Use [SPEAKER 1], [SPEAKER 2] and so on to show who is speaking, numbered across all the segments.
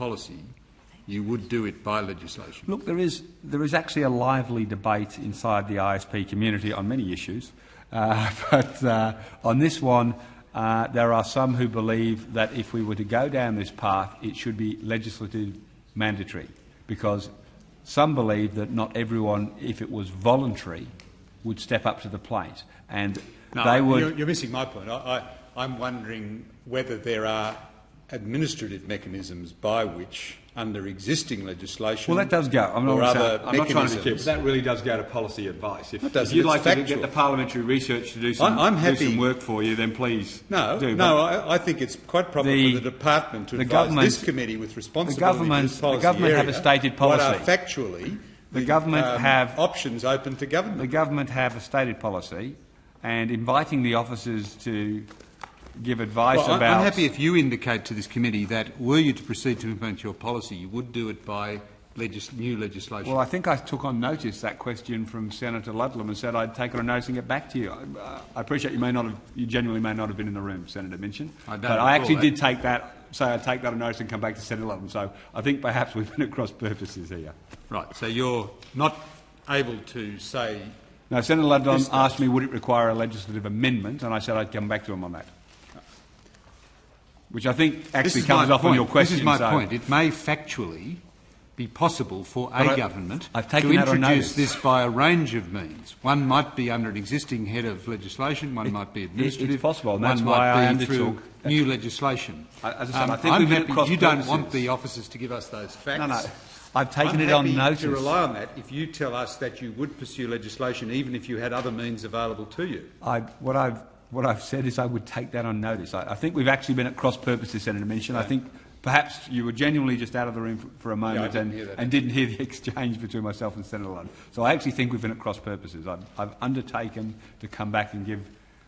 [SPEAKER 1] policy, you would do it by legislation?
[SPEAKER 2] Look, there is actually a lively debate inside the ISP community on many issues, but on this one, there are some who believe that if we were to go down this path, it should be legislative mandatory, because some believe that not everyone, if it was voluntary, would step up to the plate, and they would.
[SPEAKER 1] You're missing my point. I'm wondering whether there are administrative mechanisms by which, under existing legislation,
[SPEAKER 2] well, that does go. I'm
[SPEAKER 1] not
[SPEAKER 2] trying to be clear, but that really does go to policy advice. If you'd like to get the parliamentary research to do some work for you, then please do.
[SPEAKER 1] I think it's quite proper for the department to advise this committee with responsibility for this policy
[SPEAKER 2] The government have a stated policy.
[SPEAKER 1] What are factually
[SPEAKER 2] the government have
[SPEAKER 1] options open to government.
[SPEAKER 2] The government have a stated policy, and inviting the officers to give advice about.
[SPEAKER 1] I'm happy if you indicate to this committee that, were you to proceed to implement your policy, you would do it by new legislation.
[SPEAKER 2] Well, I think I took on notice that question from Senator Ludlam and said I'd take it on notice and get back to you. I appreciate you genuinely may not have been in the room, Senator Minchin, but I actually did take that. So I'd take that on notice and come back to Senator Ludlam. So I think perhaps we've been at cross purposes here.
[SPEAKER 1] Right. So you're not able to say.
[SPEAKER 2] No, Senator Ludlam asked me would it require a legislative amendment, and I said I'd come back to him on that. Which I think actually comes off on your question.
[SPEAKER 1] This is my point. It may factually be possible for a government to introduce this by a range of means. One might be under an existing head of legislation, one might be administrative,
[SPEAKER 2] it's possible, and that's
[SPEAKER 1] one
[SPEAKER 2] why I
[SPEAKER 1] might be
[SPEAKER 2] undertook
[SPEAKER 1] through new legislation.
[SPEAKER 2] As I said, I think
[SPEAKER 1] I'm
[SPEAKER 2] we've
[SPEAKER 1] happy. You don't want the officers to give us those facts.
[SPEAKER 2] No. I've taken it on notice.
[SPEAKER 1] I'm happy to rely on that if you tell us that you would pursue legislation even if you had other means available to you.
[SPEAKER 2] What I've said is I would take that on notice. I think we've actually been at cross purposes, Senator Minchin. I think perhaps you were genuinely just out of the room for a moment and didn't hear the exchange between myself and Senator Ludlam. So I actually think we've been at cross purposes. I've undertaken to come back and give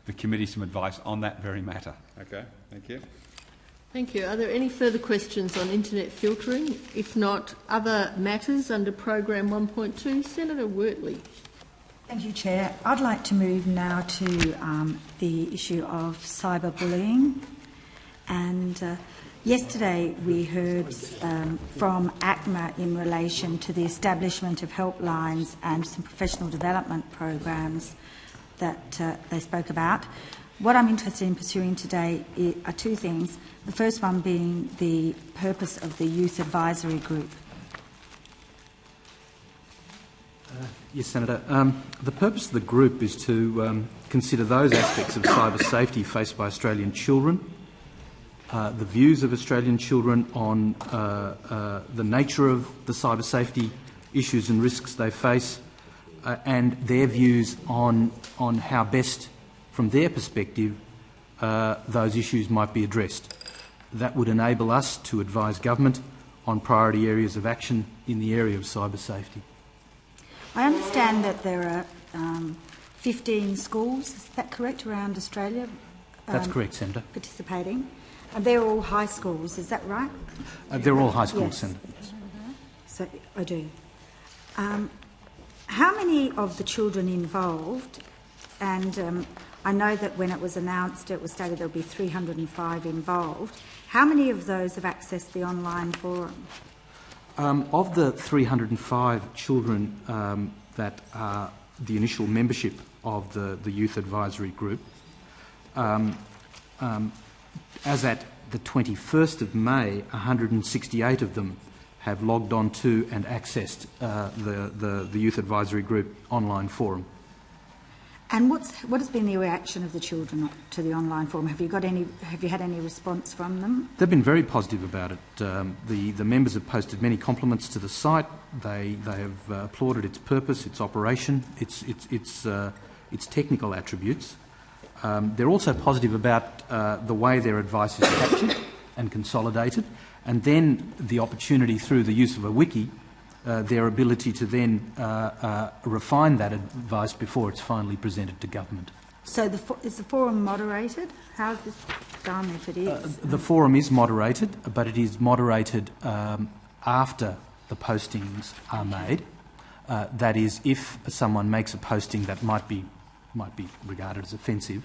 [SPEAKER 2] the committee some advice on that very matter.
[SPEAKER 1] Okay, thank you.
[SPEAKER 3] Thank you. Are there any further questions on internet filtering? If not, other matters under program 1.2. Senator Wortley.
[SPEAKER 4] Thank you, Chair. I'd like to move now to the issue of cyberbullying. And yesterday we heard from ACMA in relation to the establishment of helplines and some professional development programs that they spoke about. What I'm interested in pursuing today are two things. The first one being the purpose of the Youth Advisory Group.
[SPEAKER 5] Yes, Senator. The purpose of the group is to consider those aspects of cyber safety faced by Australian children, the views of Australian children on the nature of the cyber safety issues and risks they face, and their views on how best, from their perspective, those issues might be addressed. That would enable us to advise government on priority areas of action in the area of cyber safety.
[SPEAKER 4] I understand that there are 15 schools, is that correct, around Australia?
[SPEAKER 5] That's correct, Senator.
[SPEAKER 4] Participating. And they're all high schools, is that right?
[SPEAKER 5] They're all high schools,
[SPEAKER 4] yes.
[SPEAKER 5] Senator.
[SPEAKER 4] So, I do. How many of the children involved, and I know that when it was announced it was stated there would be 305 involved, how many of those have accessed the online forum?
[SPEAKER 5] Of the 305 children that are the initial membership of the Youth Advisory Group, as at the 21st of May, 168 of them have logged on to and accessed the Youth Advisory Group online forum.
[SPEAKER 4] And what has been the reaction of the children to the online forum? Have you had any response from them?
[SPEAKER 5] They've been very positive about it. The members have posted many compliments to the site. They have applauded its purpose, its operation, its technical attributes. They're also positive about the way their advice is captured and consolidated, and then the opportunity through the use of a wiki, their ability to then refine that advice before it's finally presented to government.
[SPEAKER 4] So is the forum moderated? How is this done if it is?
[SPEAKER 5] The forum is moderated, but it is moderated after the postings are made. That is, if someone makes a posting that might be regarded as offensive,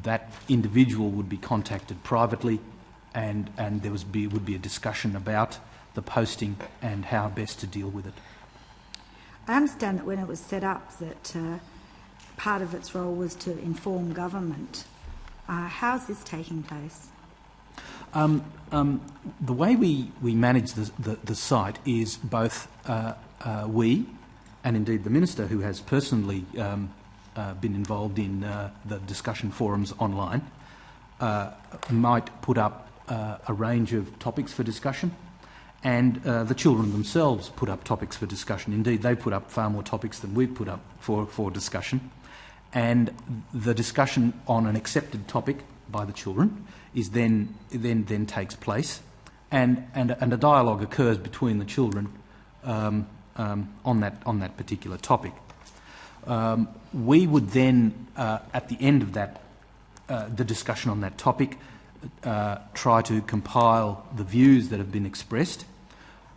[SPEAKER 5] that individual would be contacted privately and there would be a discussion about the posting and how best to deal with it.
[SPEAKER 4] I understand that when it was set up that part of its role was to inform government. How's this taking place?
[SPEAKER 5] The way we manage the site is both we, and indeed the Minister, who has personally been involved in the discussion forums online, might put up a range of topics for discussion, and the children themselves put up topics for discussion. Indeed, they put up far more topics than we've put up for discussion, and the discussion on an accepted topic by the children is then takes place, and a dialogue occurs between the children on that particular topic. We would then, at the end of that, the discussion on that topic, try to compile the views that have been expressed.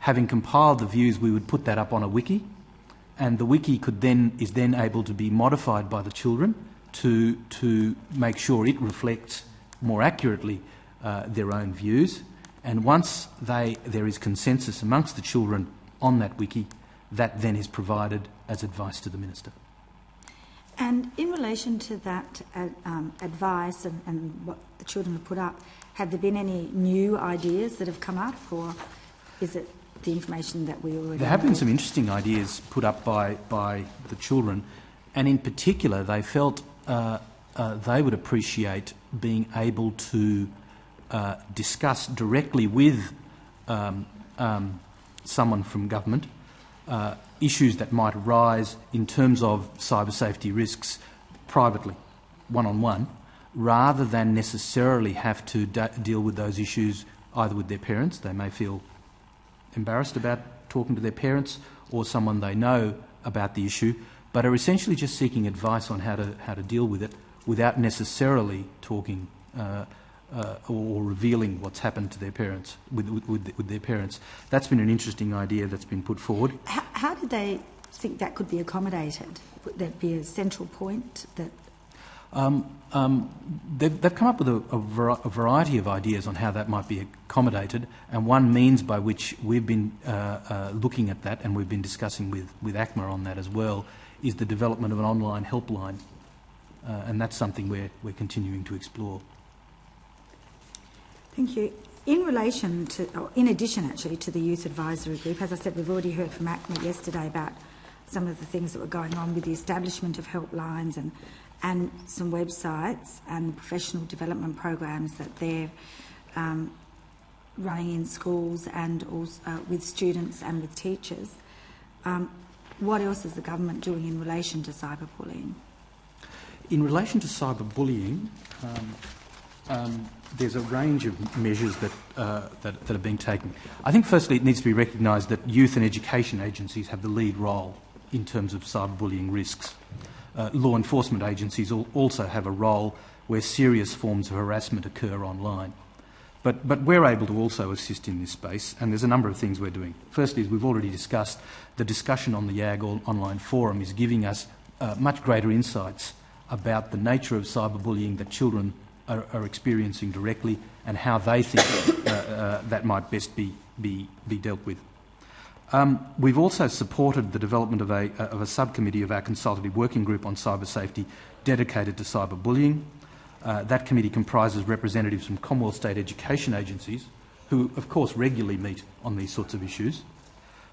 [SPEAKER 5] Having compiled the views, we would put that up on a wiki, and the wiki is then able to be modified by the children to make sure it reflects more accurately their own views. And once there is consensus amongst the children on that wiki, that then is provided as advice to the Minister.
[SPEAKER 4] And in relation to that advice and what the children have put up, have there been any new ideas that have come up, or is it the information that we already
[SPEAKER 5] There have
[SPEAKER 4] know?
[SPEAKER 5] been some interesting ideas put up by the children, and in particular they felt they would appreciate being able to discuss directly with someone from government issues that might arise in terms of cyber safety risks privately, one-on-one, rather than necessarily have to deal with those issues either with their parents. They may feel embarrassed about talking to their parents or someone they know about the issue, but are essentially just seeking advice on how to deal with it without necessarily talking or revealing what's happened to their parents with their parents. That's been an interesting idea that's been put forward.
[SPEAKER 4] How did they think that could be accommodated? Would there be a central point that?
[SPEAKER 5] They've come up with a variety of ideas on how that might be accommodated, and one means by which we've been looking at that, and we've been discussing with ACMA on that as well, is the development of an online helpline, and that's something we're continuing to explore.
[SPEAKER 4] Thank you. In relation to, or in addition actually to the Youth Advisory Group, as I said, we've already heard from ACMA yesterday about some of the things that were going on with the establishment of helplines and some websites and professional development programs that they're running in schools and also with students and with teachers. What else is the government doing in relation to cyberbullying?
[SPEAKER 5] In relation to cyberbullying, there's a range of measures that are being taken. I think firstly it needs to be recognised that youth and education agencies have the lead role in terms of cyberbullying risks. Law enforcement agencies also have a role where serious forms of harassment occur online. But we're able to also assist in this space, and there's a number of things we're doing. Firstly, as we've already discussed, the discussion on the YAG online forum is giving us much greater insights about the nature of cyberbullying that children are experiencing directly and how they think that might best be dealt with. We've also supported the development of a subcommittee of our consultative working group on cyber safety dedicated to cyberbullying. That committee comprises representatives from Commonwealth state education agencies who, of course, regularly meet on these sorts of issues,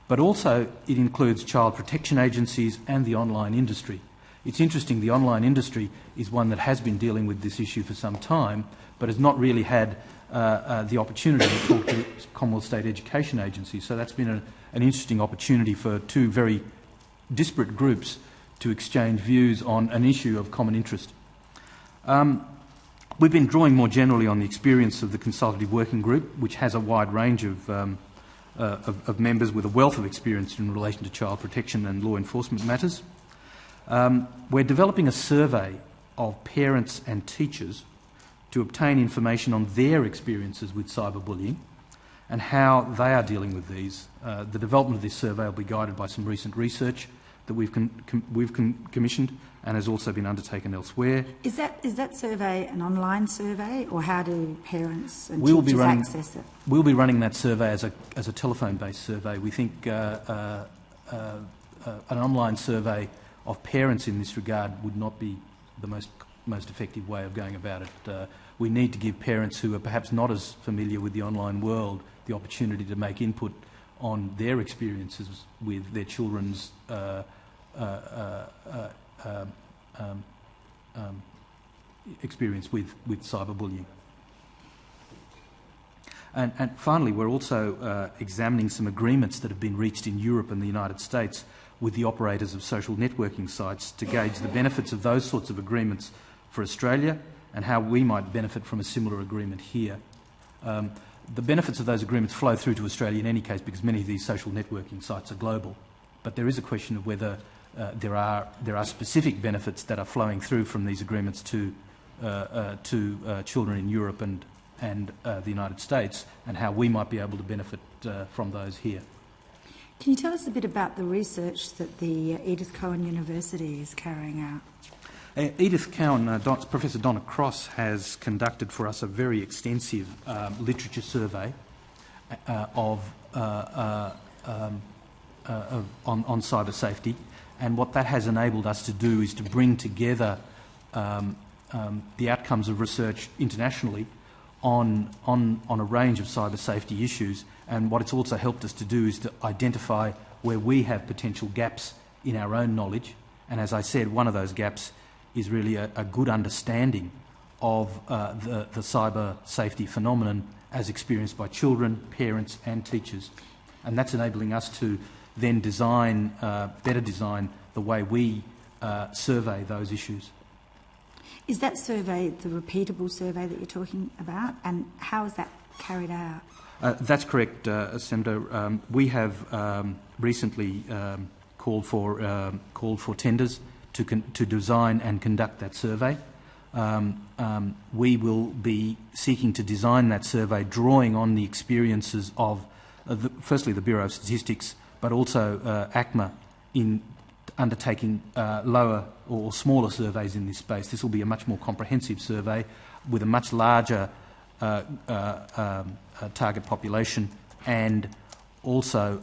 [SPEAKER 5] but also it includes child protection agencies and the online industry. It's interesting, the online industry is one that has been dealing with this issue for some time, but has not really had the opportunity to talk to Commonwealth state education agencies. So that's been an interesting opportunity for two very disparate groups to exchange views on an issue of common interest. We've been drawing more generally on the experience of the consultative working group, which has a wide range of members with a wealth of experience in relation to child protection and law enforcement matters. We're developing a survey of parents and teachers to obtain information on their experiences with cyberbullying and how they are dealing with these. The development of this survey will be guided by some recent research that we've commissioned and has also been undertaken elsewhere.
[SPEAKER 4] Is that survey an online survey, or how do parents and teachers access it?
[SPEAKER 5] We'll be running that survey as a telephone-based survey. We think an online survey of parents in this regard would not be the most effective way of going about it. We need to give parents who are perhaps not as familiar with the online world the opportunity to make input on their experiences with their children's experience with cyberbullying. And finally, we're also examining some agreements that have been reached in Europe and the United States with the operators of social networking sites to gauge the benefits of those sorts of agreements for Australia and how we might benefit from a similar agreement here. The benefits of those agreements flow through to Australia in any case because many of these social networking sites are global. But there is a question of whether there are specific benefits that are flowing through from these agreements to children in Europe and the United States, and how we might be able to benefit from those here.
[SPEAKER 4] Can you tell us a bit about the research that the Edith Cowan University is carrying out?
[SPEAKER 5] Edith Cowan, Professor Donna Cross, has conducted for us a very extensive literature survey on cyber safety, and what that has enabled us to do is to bring together the outcomes of research internationally on a range of cyber safety issues. And what it's also helped us to do is to identify where we have potential gaps in our own knowledge. And as I said, one of those gaps is really a good understanding of the cyber safety phenomenon as experienced by children, parents and teachers. And that's enabling us to then better design the way we survey those issues.
[SPEAKER 4] Is that survey the repeatable survey that you're talking about, and how is that carried out?
[SPEAKER 5] That's correct, Senator. We have recently called for tenders to design and conduct that survey. We will be seeking to design that survey drawing on the experiences of, firstly, the Bureau of Statistics, but also ACMA in undertaking lower or smaller surveys in this space. This will be a much more comprehensive survey with a much larger target population, and also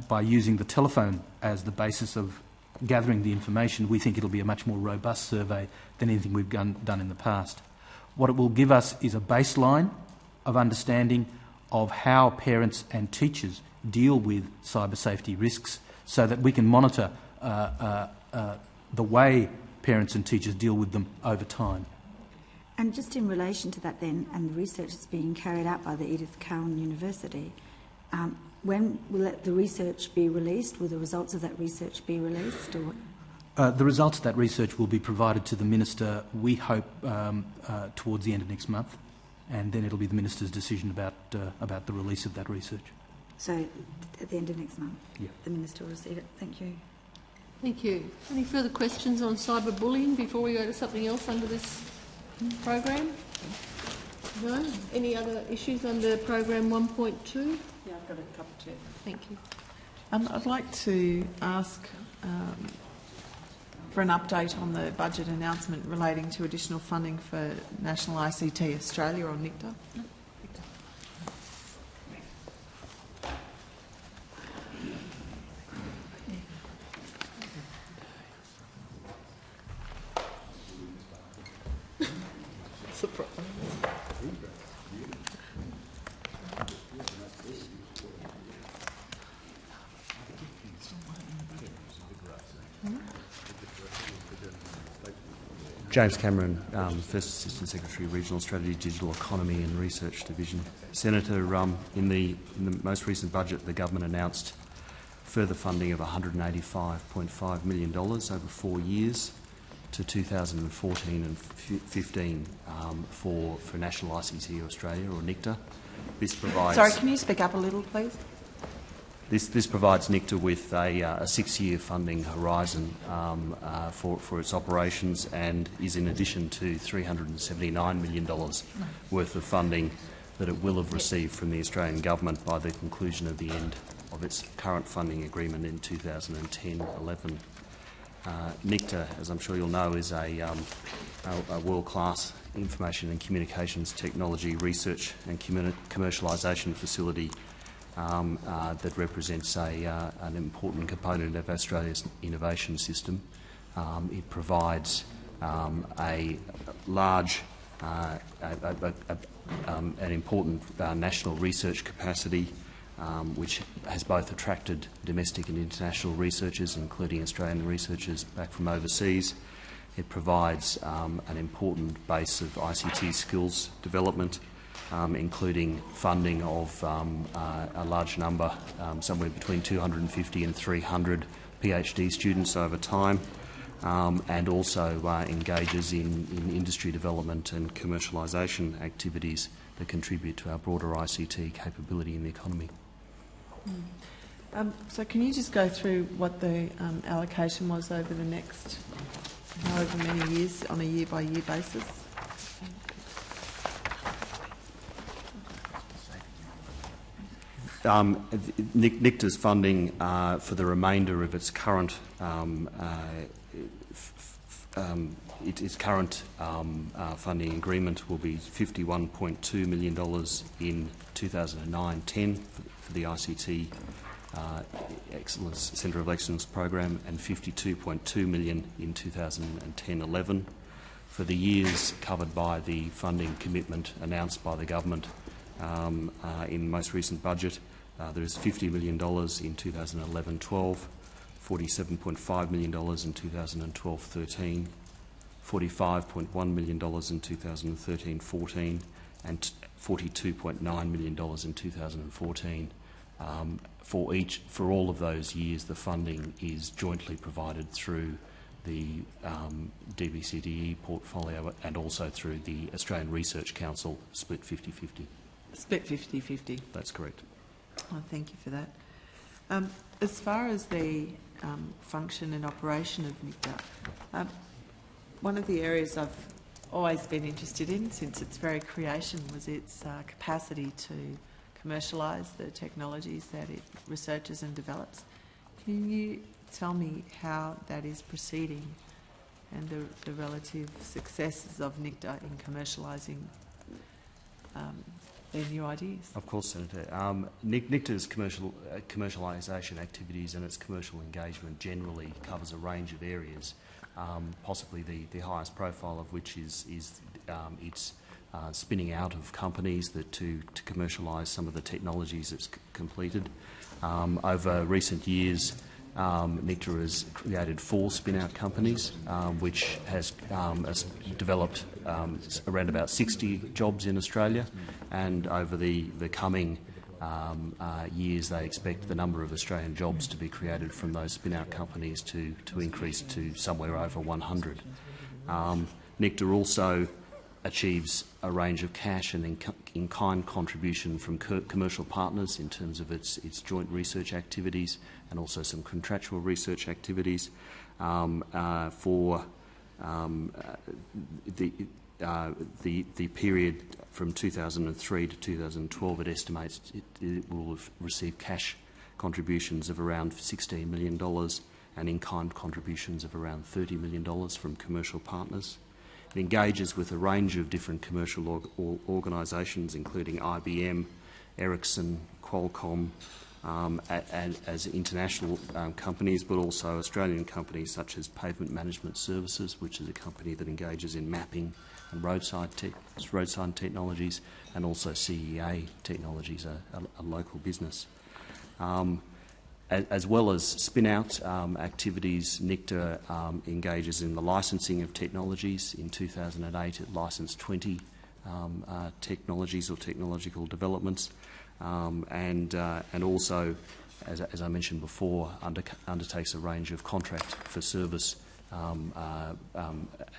[SPEAKER 5] by using the telephone as the basis of gathering the information, we think it'll be a much more robust survey than anything we've done in the past. What it will give us is a baseline of understanding of how parents and teachers deal with cyber safety risks, so that we can monitor the way parents and teachers deal with them over time.
[SPEAKER 4] And just in relation to that then, and the research that's being carried out by the Edith Cowan University, when will the research be released? Will the results of that research be released? Or?
[SPEAKER 5] The results of that research will be provided to the Minister, we hope, towards the end of next month, and then it'll be the Minister's decision about the release of that research.
[SPEAKER 4] So at the end of next month,
[SPEAKER 5] yeah,
[SPEAKER 4] the Minister will receive it. Thank you.
[SPEAKER 3] Thank you. Any further questions on cyberbullying before we go to something else under this program? No? Any other issues under program 1.2?
[SPEAKER 6] Yeah, I've got a couple too.
[SPEAKER 3] Thank you.
[SPEAKER 6] I'd like to ask for an update on the budget announcement relating to additional funding for National ICT Australia, or NICTA.
[SPEAKER 7] James Cameron, First Assistant Secretary, Regional Strategy, Digital Economy and Research Division. Senator, in the most recent budget, the government announced further funding of $185.5 million over 4 years to 2014 and 15 for National ICT Australia, or NICTA. This provides...
[SPEAKER 6] Sorry, can you speak up a little, please?
[SPEAKER 7] This provides NICTA with a 6-year funding horizon for its operations, and is in addition to $379 million worth of funding that it will have received from the Australian Government by the conclusion of the end of its current funding agreement in 2010-11. NICTA, as I'm sure you'll know, is a world-class information and communications technology research and commercialisation facility that represents an important component of Australia's innovation system. It provides a large, an important national research capacity, which has both attracted domestic and international researchers, including Australian researchers back from overseas. It provides an important base of ICT skills development, including funding of a large number, somewhere between 250 and 300 PhD students over time, and also engages in industry development and commercialisation activities that contribute to our broader ICT capability in the economy.
[SPEAKER 6] So can you just go through what the allocation was over the next however many years on a year-by-year basis?
[SPEAKER 7] NICTA's funding for the remainder of its current funding agreement will be $51.2 million in 2009-10 for the ICT Centre of Excellence program, and $52.2 million in 2010-11. For the years covered by the funding commitment announced by the government in the most recent budget, there is $50 million in 2011-12, $47.5 million in 2012-13, $45.1 million in 2013-14, and $42.9 million in 2014. For all of those years, the funding is jointly provided through the DBCDE portfolio and also through the Australian Research Council, split 50-50.
[SPEAKER 6] Split 50-50.
[SPEAKER 7] That's correct.
[SPEAKER 6] Oh, thank you for that. As far as the function and operation of NICTA, one of the areas I've always been interested in since its very creation was its capacity to commercialise the technologies that it researches and develops. Can you tell me how that is proceeding and the relative successes of NICTA in commercialising their new ideas?
[SPEAKER 7] Of course, Senator. NICTA's commercialisation activities and its commercial engagement generally covers a range of areas, possibly the highest profile of which is its spinning out of companies to commercialise some of the technologies it's completed. Over recent years, NICTA has created 4 spin-out companies, which has developed around about 60 jobs in Australia, and over the coming years they expect the number of Australian jobs to be created from those spin-out companies to increase to somewhere over 100. NICTA also achieves a range of cash and in-kind contribution from commercial partners in terms of its joint research activities and also some contractual research activities. For the period from 2003 to 2012, it estimates it will have received cash contributions of around $16 million and in-kind contributions of around $30 million from commercial partners. It engages with a range of different commercial organisations, including IBM, Ericsson, Qualcomm, and as international companies, but also Australian companies such as Pavement Management Services, which is a company that engages in mapping and roadside technologies, and also CEA Technologies, a local business. As well as spin-out activities, NICTA engages in the licensing of technologies. In 2008, it licensed 20 technologies or technological developments, and also, as I mentioned before, undertakes a range of contract for service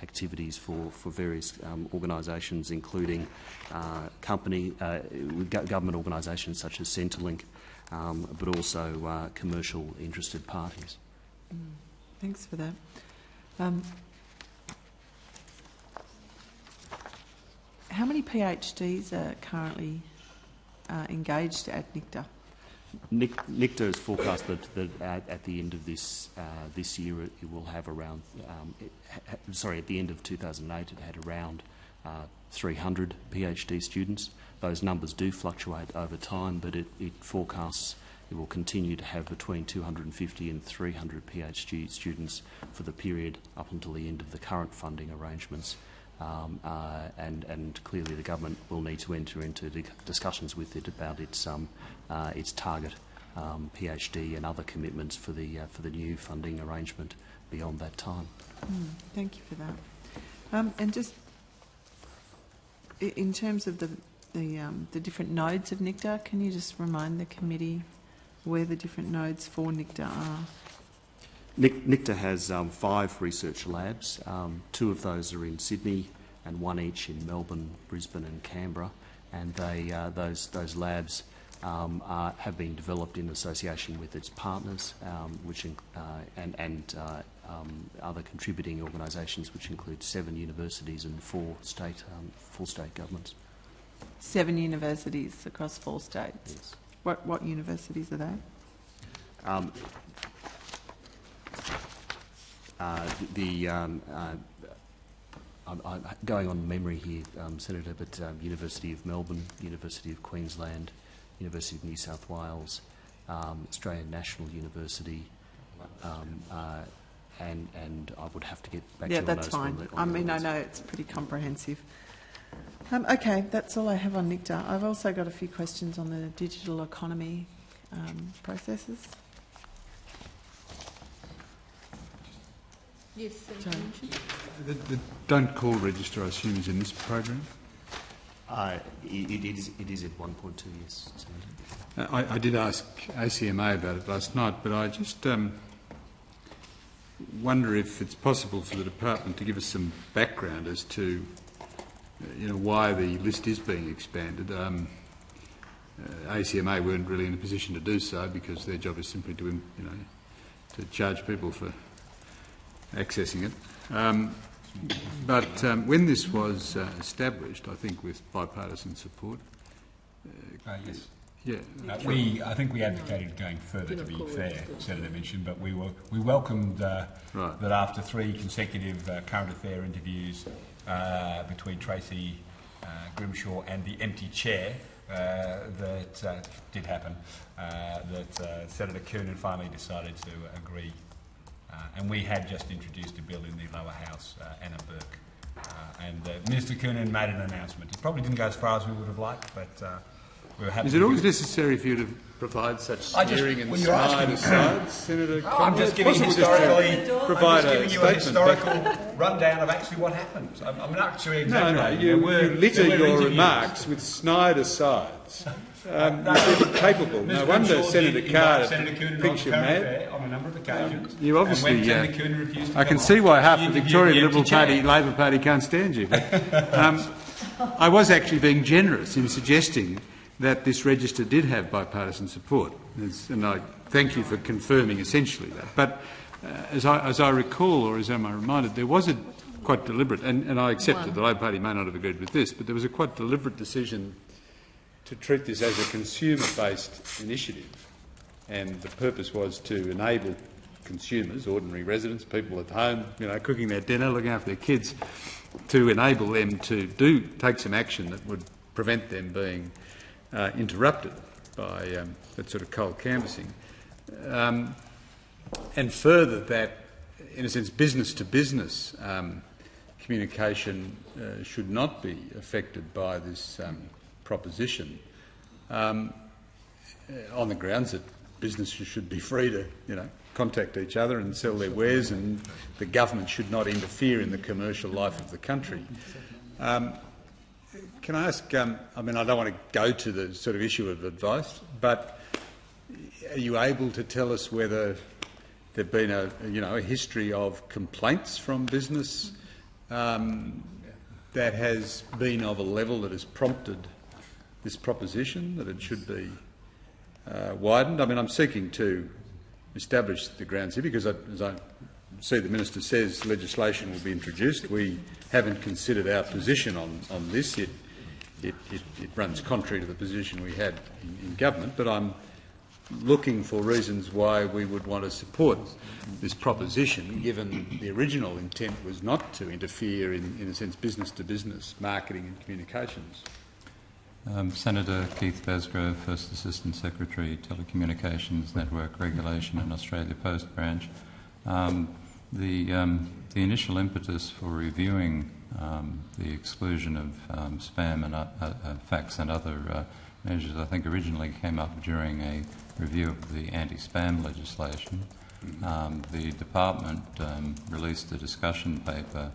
[SPEAKER 7] activities for various organisations, including government organisations such as Centrelink, but also commercial interested parties.
[SPEAKER 6] Thanks for that. How many PhDs are currently engaged at NICTA?
[SPEAKER 7] NICTA has forecast that at the end of this year it will have around, at the end of 2008 it had around 300 PhD students. Those numbers do fluctuate over time, but it forecasts it will continue to have between 250 and 300 PhD students for the period up until the end of the current funding arrangements. And clearly the government will need to enter into discussions with it about its target PhD and other commitments for the new funding arrangement beyond that time.
[SPEAKER 6] Thank you for that. And just in terms of the different nodes of NICTA, can you just remind the committee where the different nodes for NICTA are?
[SPEAKER 7] NICTA has 5 research labs. 2 of those are in Sydney and 1 each in Melbourne, Brisbane and Canberra. And those labs have been developed in association with its partners, and other contributing organisations, which include 7 universities and 4 full state governments.
[SPEAKER 6] 7 universities across 4 states.
[SPEAKER 7] Yes.
[SPEAKER 6] What universities are they?
[SPEAKER 7] I'm going on memory here, Senator, but University of Melbourne, University of Queensland, University of New South Wales, Australian National University, and I would have to get back to you on those.
[SPEAKER 6] Yeah, that's fine. I know it's pretty comprehensive. Okay, that's all I have on NICTA. I've also got a few questions on the digital economy processes.
[SPEAKER 3] Yes,
[SPEAKER 1] the don't call register, I assume, is in this program?
[SPEAKER 7] It is at 1.2, yes, Senator.
[SPEAKER 1] I did ask ACMA about it last night, but I just wonder if it's possible for the department to give us some background as to why the list is being expanded. ACMA weren't really in a position to do so because their job is simply to charge people for accessing it. But when this was established, I think with bipartisan support.
[SPEAKER 2] Yes.
[SPEAKER 1] Yeah.
[SPEAKER 2] I think we advocated going further, to be fair, Senator Minchin, but we welcomed that after 3 consecutive current affair interviews between Tracy Grimshaw and the empty chair that did happen, that Senator Coonan finally decided to agree. And we had just introduced a bill in the lower house, Anna Burke. And Minister Coonan made an announcement. It probably didn't go as far as we would have liked, but we were happy.
[SPEAKER 1] Is it always necessary for you to provide such sneering and snide asides, Senator Conway?
[SPEAKER 2] I'm just giving you a historical rundown of actually what happened. I'm not actually exaggerating.
[SPEAKER 1] No, you litter your remarks with snide asides. You're capable. No wonder Senator Carter picture mad.
[SPEAKER 2] On a number of occasions.
[SPEAKER 1] You obviously. I can see why half the Victorian Liberal Party, Labor Party can't stand you. But, I was actually being generous in suggesting that this register did have bipartisan support, and I thank you for confirming essentially that. But as I recall, or as I'm reminded, there was a quite deliberate, and I accept that the Labor Party may not have agreed with this, but there was a quite deliberate decision to treat this as a consumer-based initiative, and the purpose was to enable consumers, ordinary residents, people at home, cooking their dinner, looking after their kids, to enable them to take some action that would prevent them being interrupted by that sort of cold canvassing. And further, that, in a sense, business-to-business communication should not be affected by this proposition, on the grounds that businesses should be free to, contact each other and sell their wares, and the government should not interfere in the commercial life of the country. Can I ask, I don't want to go to the sort of issue of advice, but are you able to tell us whether there have been a history of complaints from business that has been of a level that has prompted this proposition, that it should be widened? I'm seeking to establish the grounds here because, as I see the Minister says, legislation will be introduced. We haven't considered our position on this. It runs contrary to the position we had in government, but I'm looking for reasons why we would want to support this proposition, given the original intent was not to interfere in a sense, business-to-business marketing and communications.
[SPEAKER 8] Senator Keith Basgrove, First Assistant Secretary, Telecommunications Network Regulation and Australia Post Branch. The initial impetus for reviewing the exclusion of spam and fax and other measures, I think, originally came up during a review of the anti-spam legislation. The department released a discussion paper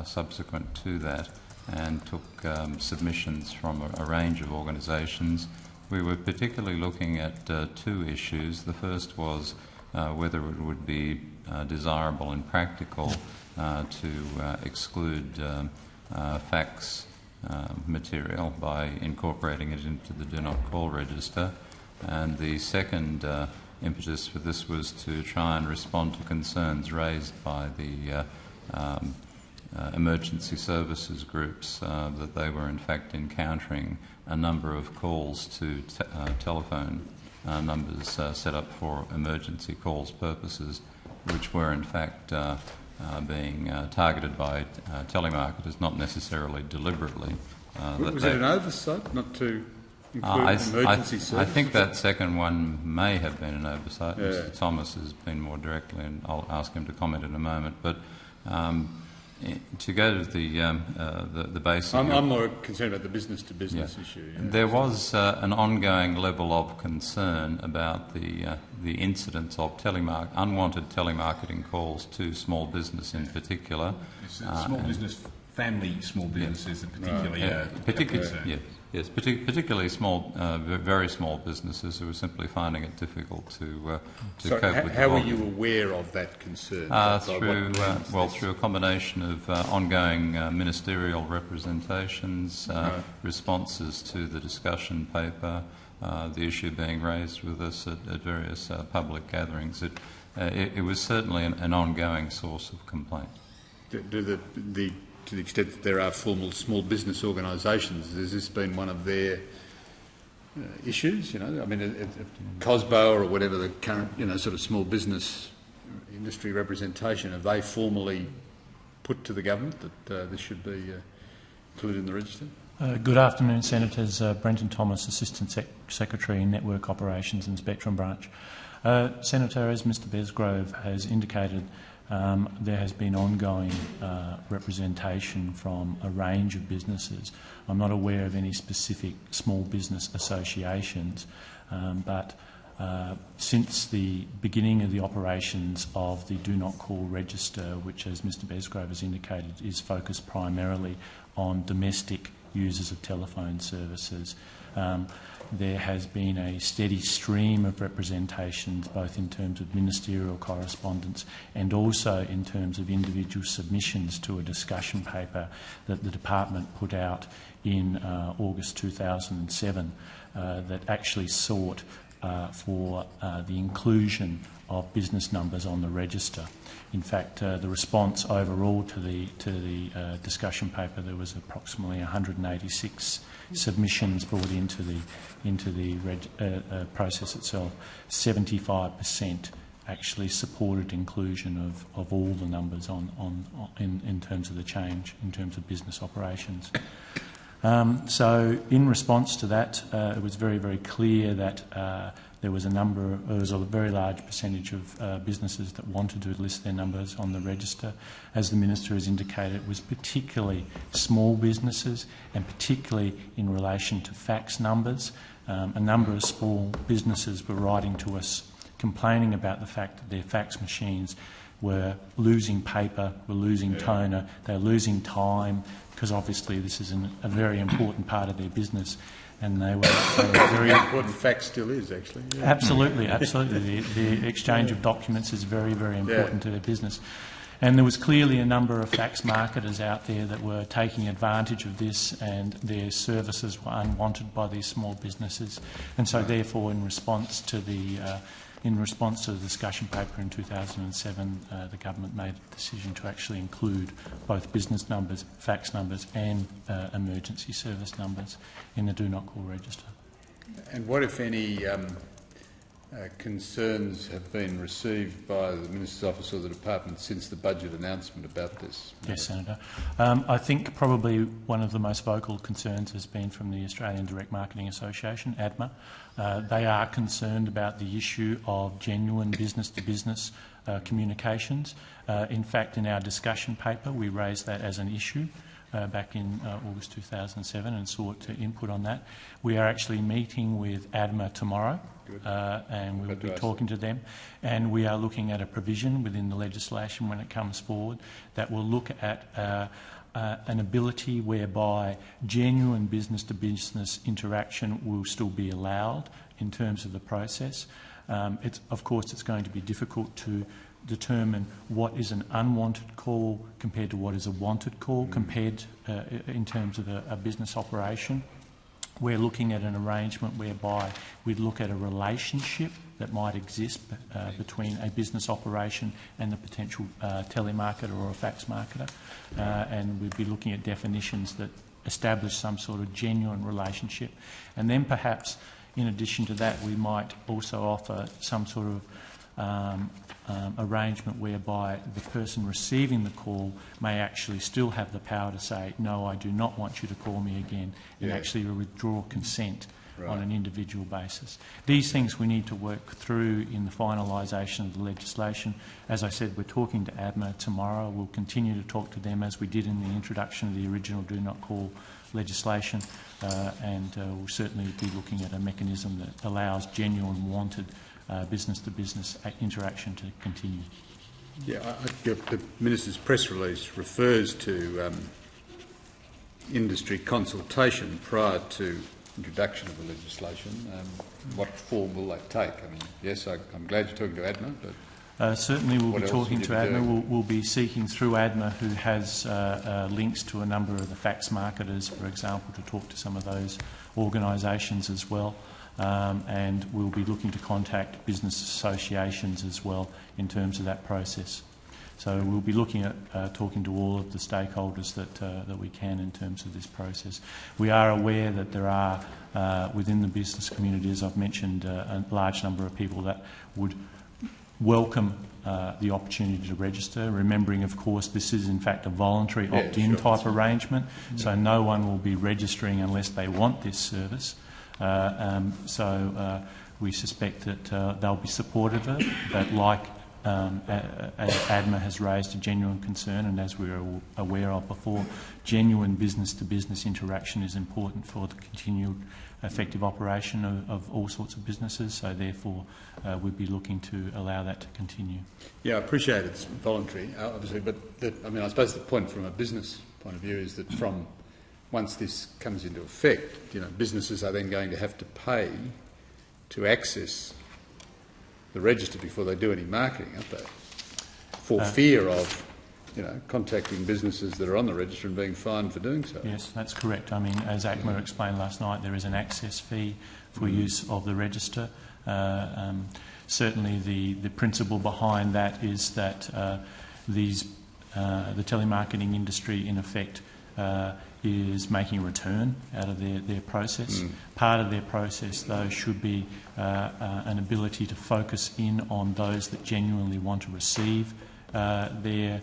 [SPEAKER 8] subsequent to that and took submissions from a range of organisations. We were particularly looking at two issues. The first was whether it would be desirable and practical to exclude fax material by incorporating it into the Do Not Call register. And the second impetus for this was to try and respond to concerns raised by the emergency services groups that they were in fact encountering a number of calls to telephone numbers set up for emergency calls purposes, which were in fact being targeted by telemarketers, not necessarily deliberately.
[SPEAKER 1] Was it an oversight not to include emergency services?
[SPEAKER 8] I think that second one may have been an oversight. Yeah. Mr. Thomas has been more directly, and I'll ask him to comment in a moment. But to go to the basic...
[SPEAKER 1] I'm more concerned about the business-to-business issue. Yeah.
[SPEAKER 8] There was an ongoing level of concern about the incidence of unwanted telemarketing calls to small business in particular.
[SPEAKER 9] Small business, family small businesses, particularly.
[SPEAKER 8] Yes, particularly small, very small businesses who were simply finding it difficult to cope with.
[SPEAKER 1] How were you aware of that concern?
[SPEAKER 8] Through a combination of ongoing ministerial representations, responses to the discussion paper, the issue being raised with us at various public gatherings. It was certainly an ongoing source of complaint.
[SPEAKER 1] To the extent that there are formal small business organisations, has this been one of their issues? I mean, COSBO or whatever the current, sort of small business industry representation, have they formally put to the government that this should be included in the register?
[SPEAKER 10] Good afternoon, Senators. Brenton Thomas, Assistant Secretary, Network Operations and Spectrum Branch. Senator, as Mr Basgrove has indicated, there has been ongoing representation from a range of businesses. I'm not aware of any specific small business associations, but since the beginning of the operations of the Do Not Call register, which, as Mr Basgrove has indicated, is focused primarily on domestic users of telephone services, there has been a steady stream of representations, both in terms of ministerial correspondence and also in terms of individual submissions to a discussion paper that the department put out in August 2007 that actually sought for the inclusion of business numbers on the register. In fact, the response overall to the discussion paper, there was approximately 186 submissions brought into the process itself. 75% actually supported inclusion of all the numbers in terms of the change, in terms of business operations. So in response to that, it was very, very clear that there was a very large percentage of businesses that wanted to list their numbers on the register. As the Minister has indicated, it was particularly small businesses, and particularly in relation to fax numbers. A number of small businesses were writing to us complaining about the fact that their fax machines were losing paper, were losing toner, they were losing time, because obviously this is a very important part of their business. And they were very
[SPEAKER 1] important. Fax still is, actually. Yeah.
[SPEAKER 10] Absolutely. The exchange of documents is very, very important to their business. And there was clearly a number of fax marketers out there that were taking advantage of this, and their services were unwanted by these small businesses. And so, therefore, in response to the discussion paper in 2007, the government made a decision to actually include both business numbers, fax numbers and emergency service numbers in the Do Not Call register.
[SPEAKER 1] And what, if any, concerns have been received by the Minister's Office or the Department since the budget announcement about this?
[SPEAKER 10] Yes, Senator. I think probably one of the most vocal concerns has been from the Australian Direct Marketing Association, ADMA. They are concerned about the issue of genuine business-to-business communications. In fact, in our discussion paper, we raised that as an issue back in August 2007 and sought to input on that. We are actually meeting with ADMA tomorrow and we will be talking to them, and we are looking at a provision within the legislation when it comes forward that will look at an ability whereby genuine business-to-business interaction will still be allowed in terms of the process. Of course, it's going to be difficult to determine what is an unwanted call compared to what is a wanted call compared in terms of a business operation. We're looking at an arrangement whereby we'd look at a relationship that might exist between a business operation and the potential telemarketer or a fax marketer, and we'd be looking at definitions that establish some sort of genuine relationship. And then perhaps in addition to that, we might also offer some sort of arrangement whereby the person receiving the call may actually still have the power to say, no, I do not want you to call me again, and actually withdraw consent on an individual basis. These things we need to work through in the finalisation of the legislation. As I said, we're talking to ADMA tomorrow. We'll continue to talk to them as we did in the introduction of the original Do Not Call legislation, and we'll certainly be looking at a mechanism that allows genuine, wanted business-to-business interaction to continue.
[SPEAKER 1] Yeah, the Minister's press release refers to industry consultation prior to introduction of the legislation. What form will that take? I mean, yes, I'm glad you're talking to ADMA, but
[SPEAKER 10] certainly we'll be talking to ADMA. We'll be seeking through ADMA, who has links to a number of the fax marketers, for example, to talk to some of those organisations as well. And we'll be looking to contact business associations as well in terms of that process. So we'll be looking at talking to all of the stakeholders that we can in terms of this process. We are aware that there are within the business community, as I've mentioned, a large number of people that would welcome the opportunity to register, remembering, of course, this is in fact a voluntary opt-in type arrangement, so no one will be registering unless they want this service. So we suspect that they'll be supportive of it, but like as ADMA has raised a genuine concern, and as we were aware of before, genuine business-to-business interaction is important for the continued effective operation of all sorts of businesses, so therefore we'd be looking to allow that to continue. Yeah, I appreciate it's voluntary, obviously, but I suppose the point from a business point of view is that once this comes into effect, businesses are then going to have to pay to access the register before they do any marketing, aren't they? For fear of, contacting businesses that are on the register and being fined for doing so. Yes, that's correct. I mean, as ACMA explained last night, there is an access fee for use of the register. Certainly the principle behind that is that the telemarketing industry, in effect, is making a return out of their process. Part of their process, though, should be an ability to focus in on those that genuinely want to receive their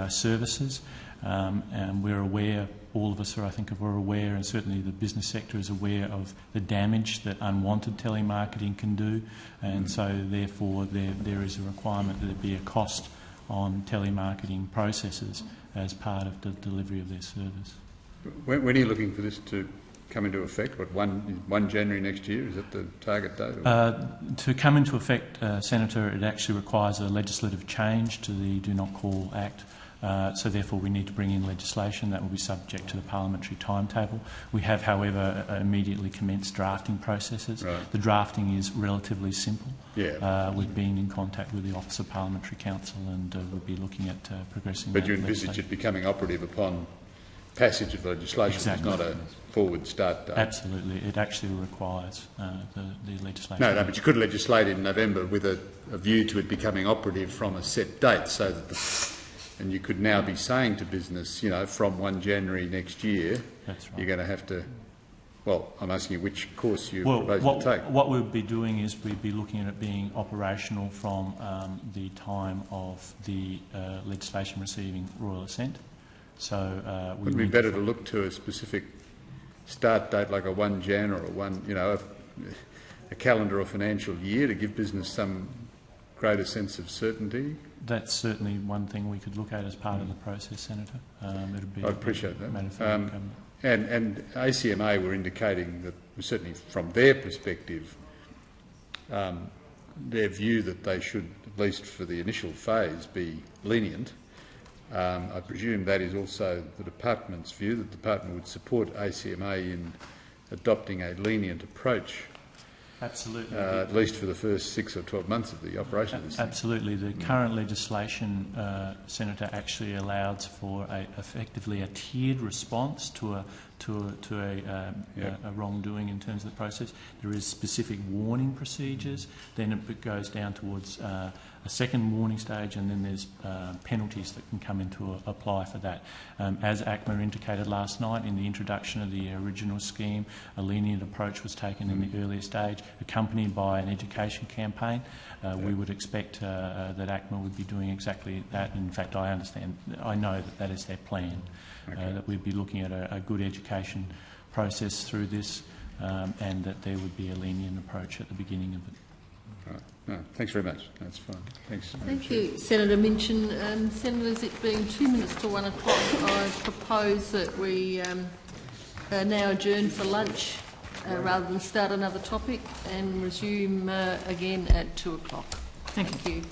[SPEAKER 10] services. And we're aware, all of us are, I think, are aware, and certainly the business sector is aware of the damage that unwanted telemarketing can do, and so therefore there is a requirement that there be a cost on telemarketing processes as part of the delivery of their service. When are you looking for this to come into effect? What, 1 January next year? Is that the target date? To come into effect, Senator, it actually requires a legislative change to the Do Not Call Act. So therefore we need to bring in legislation that will be subject to the parliamentary timetable. We have, however, immediately commenced drafting processes. Right. The drafting is relatively simple. Yeah. We've been in contact with the Office of Parliamentary Counsel, and we'll be looking at progressing. But you envisage it becoming operative upon passage of legislation? Exactly. It's not a forward start date? Absolutely. It actually requires the legislation. No, but you could legislate in November with a view to it becoming operative from a set date, so that and you could now be saying to business, from 1 January next year, that's right, you're going to have to
[SPEAKER 1] Well, I'm asking you which course you
[SPEAKER 10] Well,
[SPEAKER 1] propose to take.
[SPEAKER 10] what we'd be doing is we'd be looking at it being operational from the time of the legislation receiving royal assent. So
[SPEAKER 1] would it be better to look to a specific start date, like a 1 Jan or a calendar or financial year, to give business some greater sense of certainty?
[SPEAKER 10] That's certainly one thing we could look at as part of the process, Senator. It'd be
[SPEAKER 1] I appreciate that.
[SPEAKER 10] Government.
[SPEAKER 1] And ACMA were indicating that, certainly from their perspective, their view that they should, at least for the initial phase, be lenient. I presume that is also the department's view, that the department would support ACMA in adopting a lenient approach.
[SPEAKER 10] Absolutely.
[SPEAKER 1] At least for the first 6 or 12 months of the operation of this thing.
[SPEAKER 10] Absolutely. The current legislation, Senator, actually allows for effectively a tiered response to a wrongdoing in terms of the process. There is specific warning procedures, then it goes down towards a second warning stage, and then there's penalties that can come into apply for that. As ACMA indicated last night in the introduction of the original scheme, a lenient approach was taken in the earlier stage, accompanied by an education campaign. We would expect that ACMA would be doing exactly that. In fact, I know that is their plan, that we'd be looking at a good education process through this, and that there would be a lenient approach at the beginning of it.
[SPEAKER 1] Right. No, thanks very much. That's fine. Thanks.
[SPEAKER 3] Thank you, Senator Minchin. Senators, it being 2 minutes to 1 o'clock, I propose that we now adjourn for lunch rather than start another topic, and resume again at 2 o'clock. Thank you.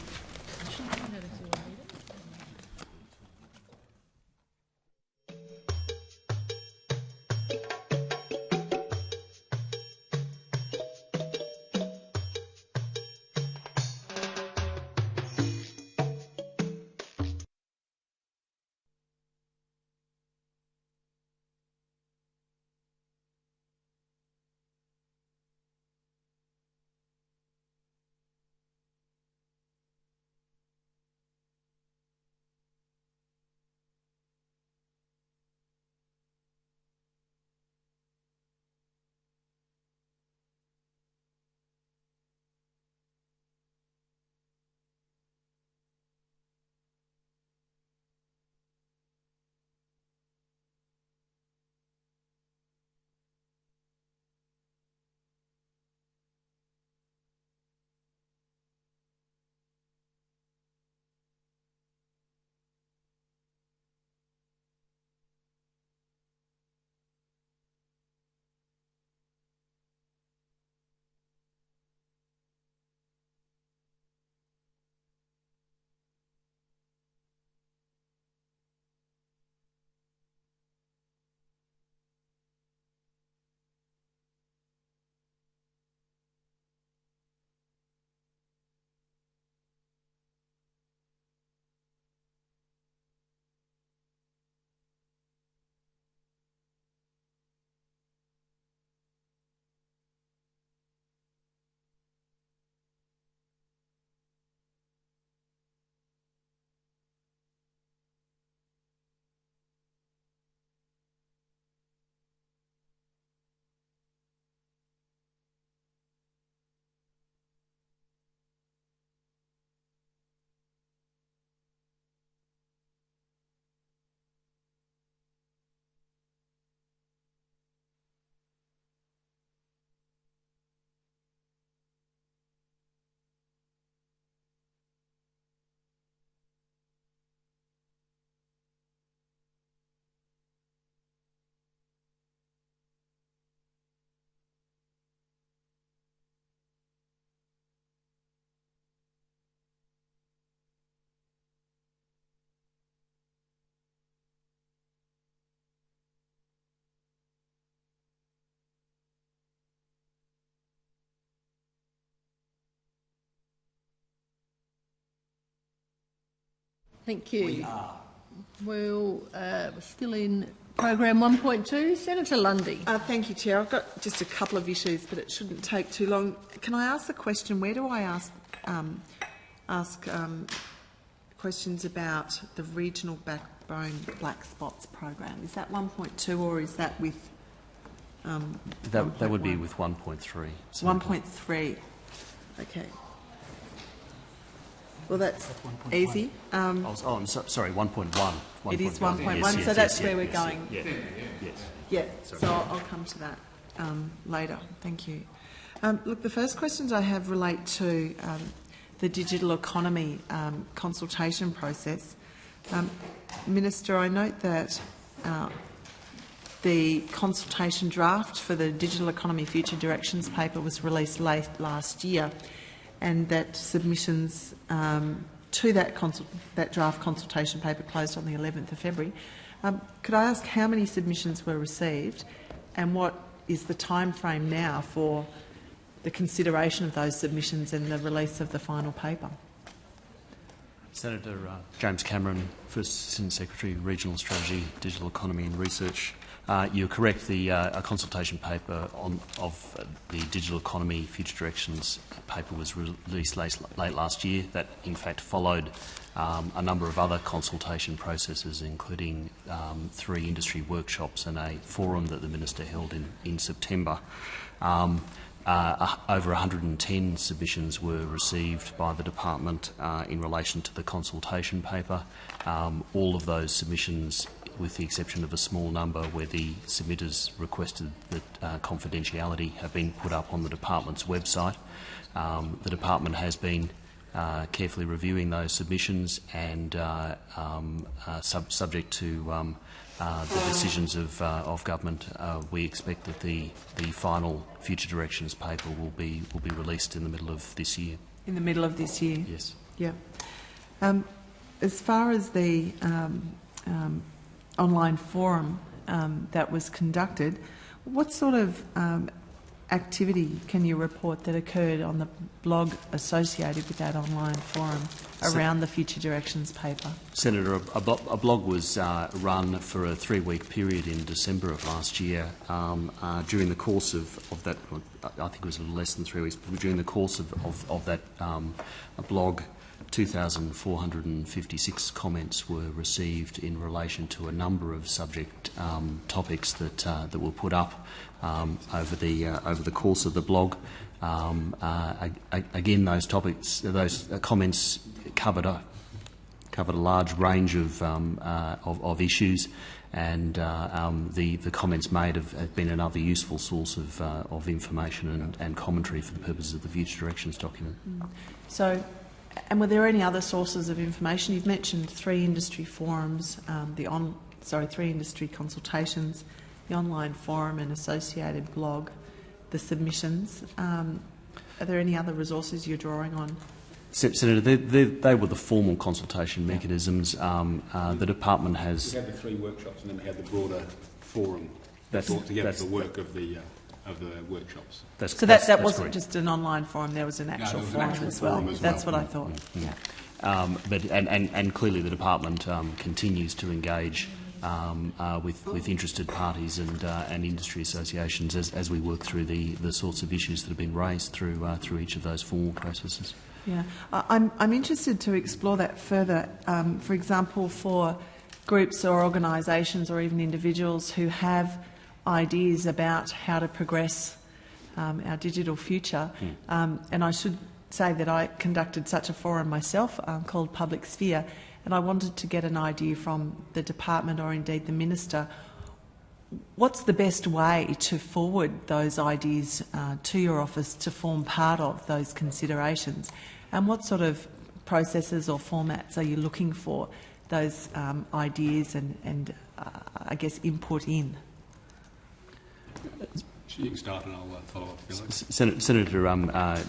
[SPEAKER 3] Thank you. We're still in program 1.2. Senator Lundy.
[SPEAKER 6] Thank you, Chair. I've got just a couple of issues, but it shouldn't take too long. Can I ask the question, where do I ask questions about the Regional Backbone Black Spots program? Is that 1.2 or is that with
[SPEAKER 7] That would be with 1.3.
[SPEAKER 6] 1.3. Okay. Well, that's easy.
[SPEAKER 7] I'm sorry, 1.1.
[SPEAKER 6] It is 1.1,
[SPEAKER 7] yes,
[SPEAKER 6] so that's
[SPEAKER 7] yes,
[SPEAKER 6] where we're
[SPEAKER 7] yes,
[SPEAKER 6] going.
[SPEAKER 7] Yes.
[SPEAKER 6] Yeah, so I'll come to that later. Thank you. Look, the first questions I have relate to the digital economy consultation process. Minister, I note that the consultation draft for the Digital Economy Future Directions paper was released late last year, and that submissions to that draft consultation paper closed on the 11th of February. Could I ask how many submissions were received, and what is the time frame now for the consideration of those submissions and the release of the final paper?
[SPEAKER 7] Senator James Cameron, First Assistant Secretary, Regional Strategy, Digital Economy and Research. You're correct. A consultation paper of the Digital Economy Future Directions paper was released late last year. That, in fact, followed a number of other consultation processes, including 3 industry workshops and a forum that the Minister held in September. Over 110 submissions were received by the Department in relation to the consultation paper. All of those submissions, with the exception of a small number where the submitters requested that confidentiality, have been put up on the Department's website. The Department has been carefully reviewing those submissions, and subject to the decisions of government, we expect that the final Future Directions paper will be released in the middle of this year.
[SPEAKER 6] In the middle of this year?
[SPEAKER 7] Yes.
[SPEAKER 6] Yeah. As far as the online forum that was conducted, what sort of activity can you report that occurred on the blog associated with that online forum around the Future Directions paper?
[SPEAKER 7] Senator, a blog was run for a 3-week period in December of last year. During the course of that, I think it was a little less than 3 weeks, but during the course of that blog, 2,456 comments were received in relation to a number of subject topics that were put up over the course of the blog. Again, those comments covered a large range of issues, and the comments made have been another useful source of information and commentary for the purposes of the Future Directions document.
[SPEAKER 6] So, and were there any other sources of information? You've mentioned 3 industry forums, 3 industry consultations, the online forum and associated blog, the submissions. Are there any other resources you're drawing on?
[SPEAKER 7] Senator, they were the formal consultation mechanisms. The Department has...
[SPEAKER 9] We had the 3 workshops, and then we had the broader forum that brought together the work of the workshops.
[SPEAKER 6] That wasn't just an online forum, there was an actual forum as well. That's what I thought. Yeah.
[SPEAKER 7] But clearly the Department continues to engage with interested parties and industry associations as we work through the sorts of issues that have been raised through each of those formal processes.
[SPEAKER 6] Yeah, I'm interested to explore that further. For example, for groups or organisations or even individuals who have ideas about how to progress our digital future, and I should say that I conducted such a forum myself called Public Sphere, and I wanted to get an idea from the Department or indeed the Minister, what's the best way to forward those ideas to your office to form part of those considerations, and what sort of processes or formats are you looking for those ideas and I guess input in?
[SPEAKER 9] You can start and I'll follow up if you like.
[SPEAKER 7] Senator,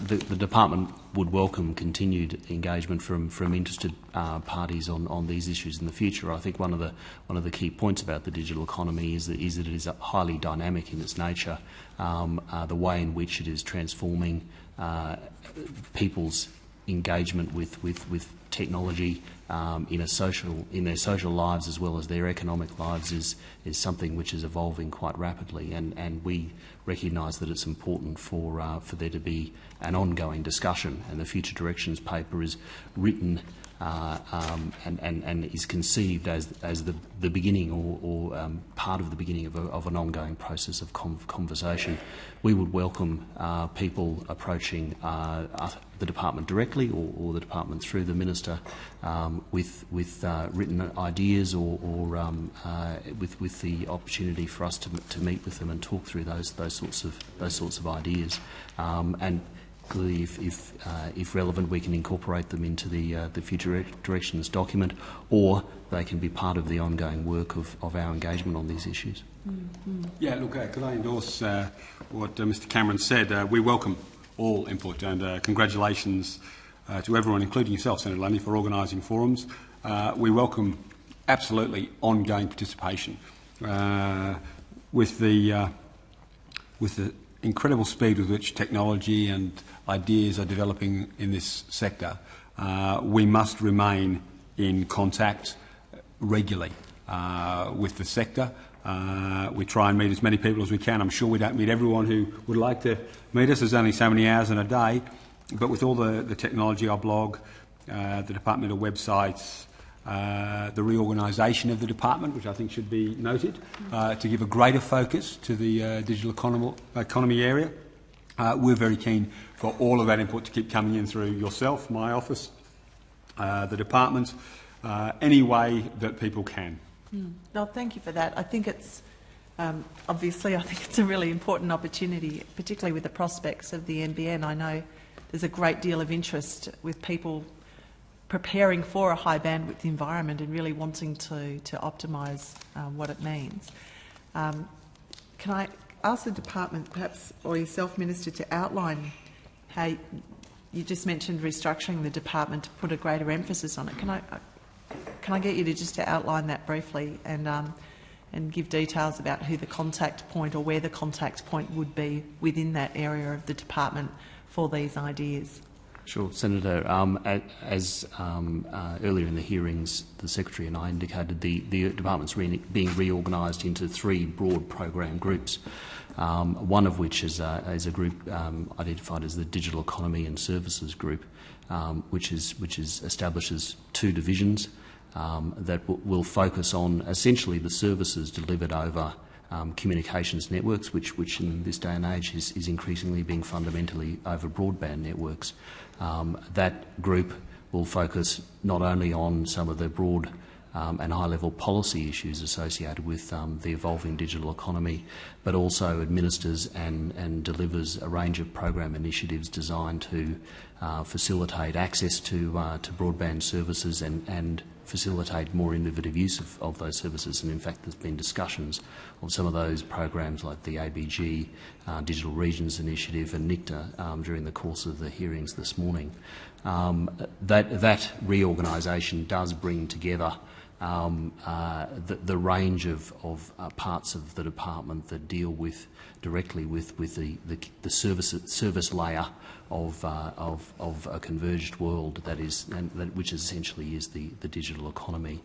[SPEAKER 7] the Department would welcome continued engagement from interested parties on these issues in the future. I think one of the key points about the digital economy is that it is highly dynamic in its nature. The way in which it is transforming people's engagement with technology in their social lives as well as their economic lives is something which is evolving quite rapidly, and we recognise that it's important for there to be an ongoing discussion, and the Future Directions paper is written and is conceived as the beginning or part of the beginning of an ongoing process of conversation. We would welcome people approaching the department directly or the department through the minister with written ideas or with the opportunity for us to meet with them and talk through those sorts of ideas. And clearly, if relevant, we can incorporate them into the Future Directions document, or they can be part of the ongoing work of our engagement on these issues.
[SPEAKER 6] Mm-hmm.
[SPEAKER 9] Yeah, look, could I endorse what Mr Cameron said? We welcome all input, and congratulations to everyone, including yourself, Senator Lundy, for organising forums. We welcome absolutely ongoing participation. With the incredible speed with which technology and ideas are developing in this sector, we must remain in contact regularly with the sector. We try and meet as many people as we can. I'm sure we don't meet everyone who would like to meet us. There's only so many hours in a day. But with all the technology, our blog, the departmental websites, the reorganisation of the department, which I think should be noted, to give a greater focus to the digital economy area. We're very keen for all of that input to keep coming in through yourself, my office, the department, any way that people can.
[SPEAKER 6] No, thank you for that. I think it's obviously, I think it's a really important opportunity, particularly with the prospects of the NBN. I know there's a great deal of interest with people preparing for a high bandwidth environment and really wanting to optimise what it means. Can I ask the department, perhaps, or yourself, Minister, to outline how you just mentioned restructuring the department to put a greater emphasis on it? Can I get you to just to outline that briefly and give details about who the contact point or where the contact point would be within that area of the department for these ideas?
[SPEAKER 7] Sure, Senator. As earlier in the hearings, the Secretary and I indicated the department's being reorganised into three broad program groups, one of which is a group identified as the Digital Economy and Services Group, which establishes two divisions that will focus on essentially the services delivered over communications networks, which in this day and age is increasingly being fundamentally over broadband networks. That group will focus not only on some of the broad and high-level policy issues associated with the evolving digital economy, but also administers and delivers a range of program initiatives designed to facilitate access to broadband services and facilitate more innovative use of those services. And in fact, there's been discussions of some of those programs like the ABG, Digital Regions Initiative and NICTA during the course of the hearings this morning. That reorganisation does bring together the range of parts of the department that deal directly with the service layer of a converged world which essentially is the digital economy.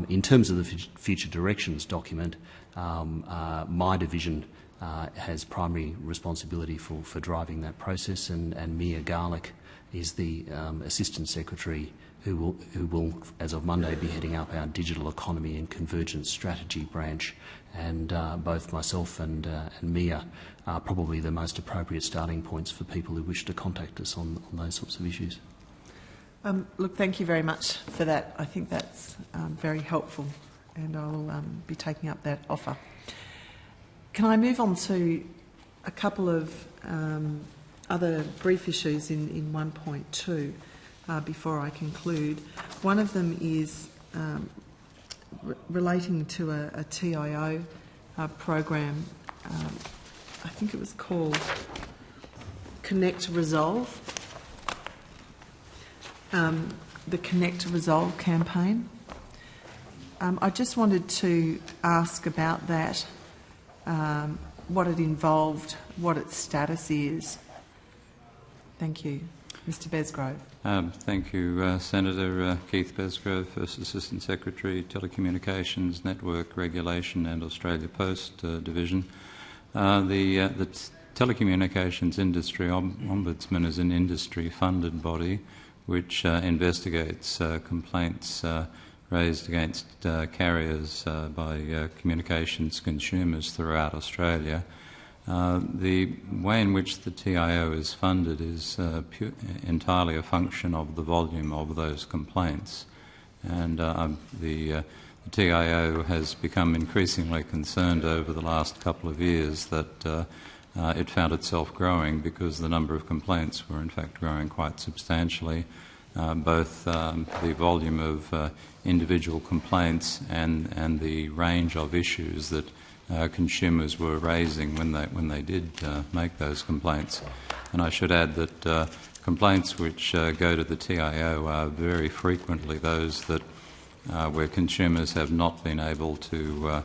[SPEAKER 7] In terms of the Future Directions document, my division has primary responsibility for driving that process, and Mia Garlick is the Assistant Secretary who will, as of Monday, be heading up our Digital Economy and Convergence Strategy branch. And both myself and Mia are probably the most appropriate starting points for people who wish to contact us on those sorts of issues.
[SPEAKER 6] Look, thank you very much for that. I think that's very helpful, and I'll be taking up that offer. Can I move on to a couple of other brief issues in 1.2 before I conclude? One of them is relating to a TIO program. I think it was called Connect Resolve, the Connect Resolve campaign. I just wanted to ask about that, what it involved, what its status is. Thank you. Mr Besgrove.
[SPEAKER 8] Thank you, Senator. Keith Besgrove, First Assistant Secretary, Telecommunications, Network Regulation and Australia Post Division. The Telecommunications Industry Ombudsman is an industry-funded body which investigates complaints raised against carriers by communications consumers throughout Australia. The way in which the TIO is funded is entirely a function of the volume of those complaints, and the TIO has become increasingly concerned over the last couple of years that it found itself growing because the number of complaints were in fact growing quite substantially, both the volume of individual complaints and the range of issues that consumers were raising when they did make those complaints. And I should add that complaints which go to the TIO are very frequently those that where consumers have not been able to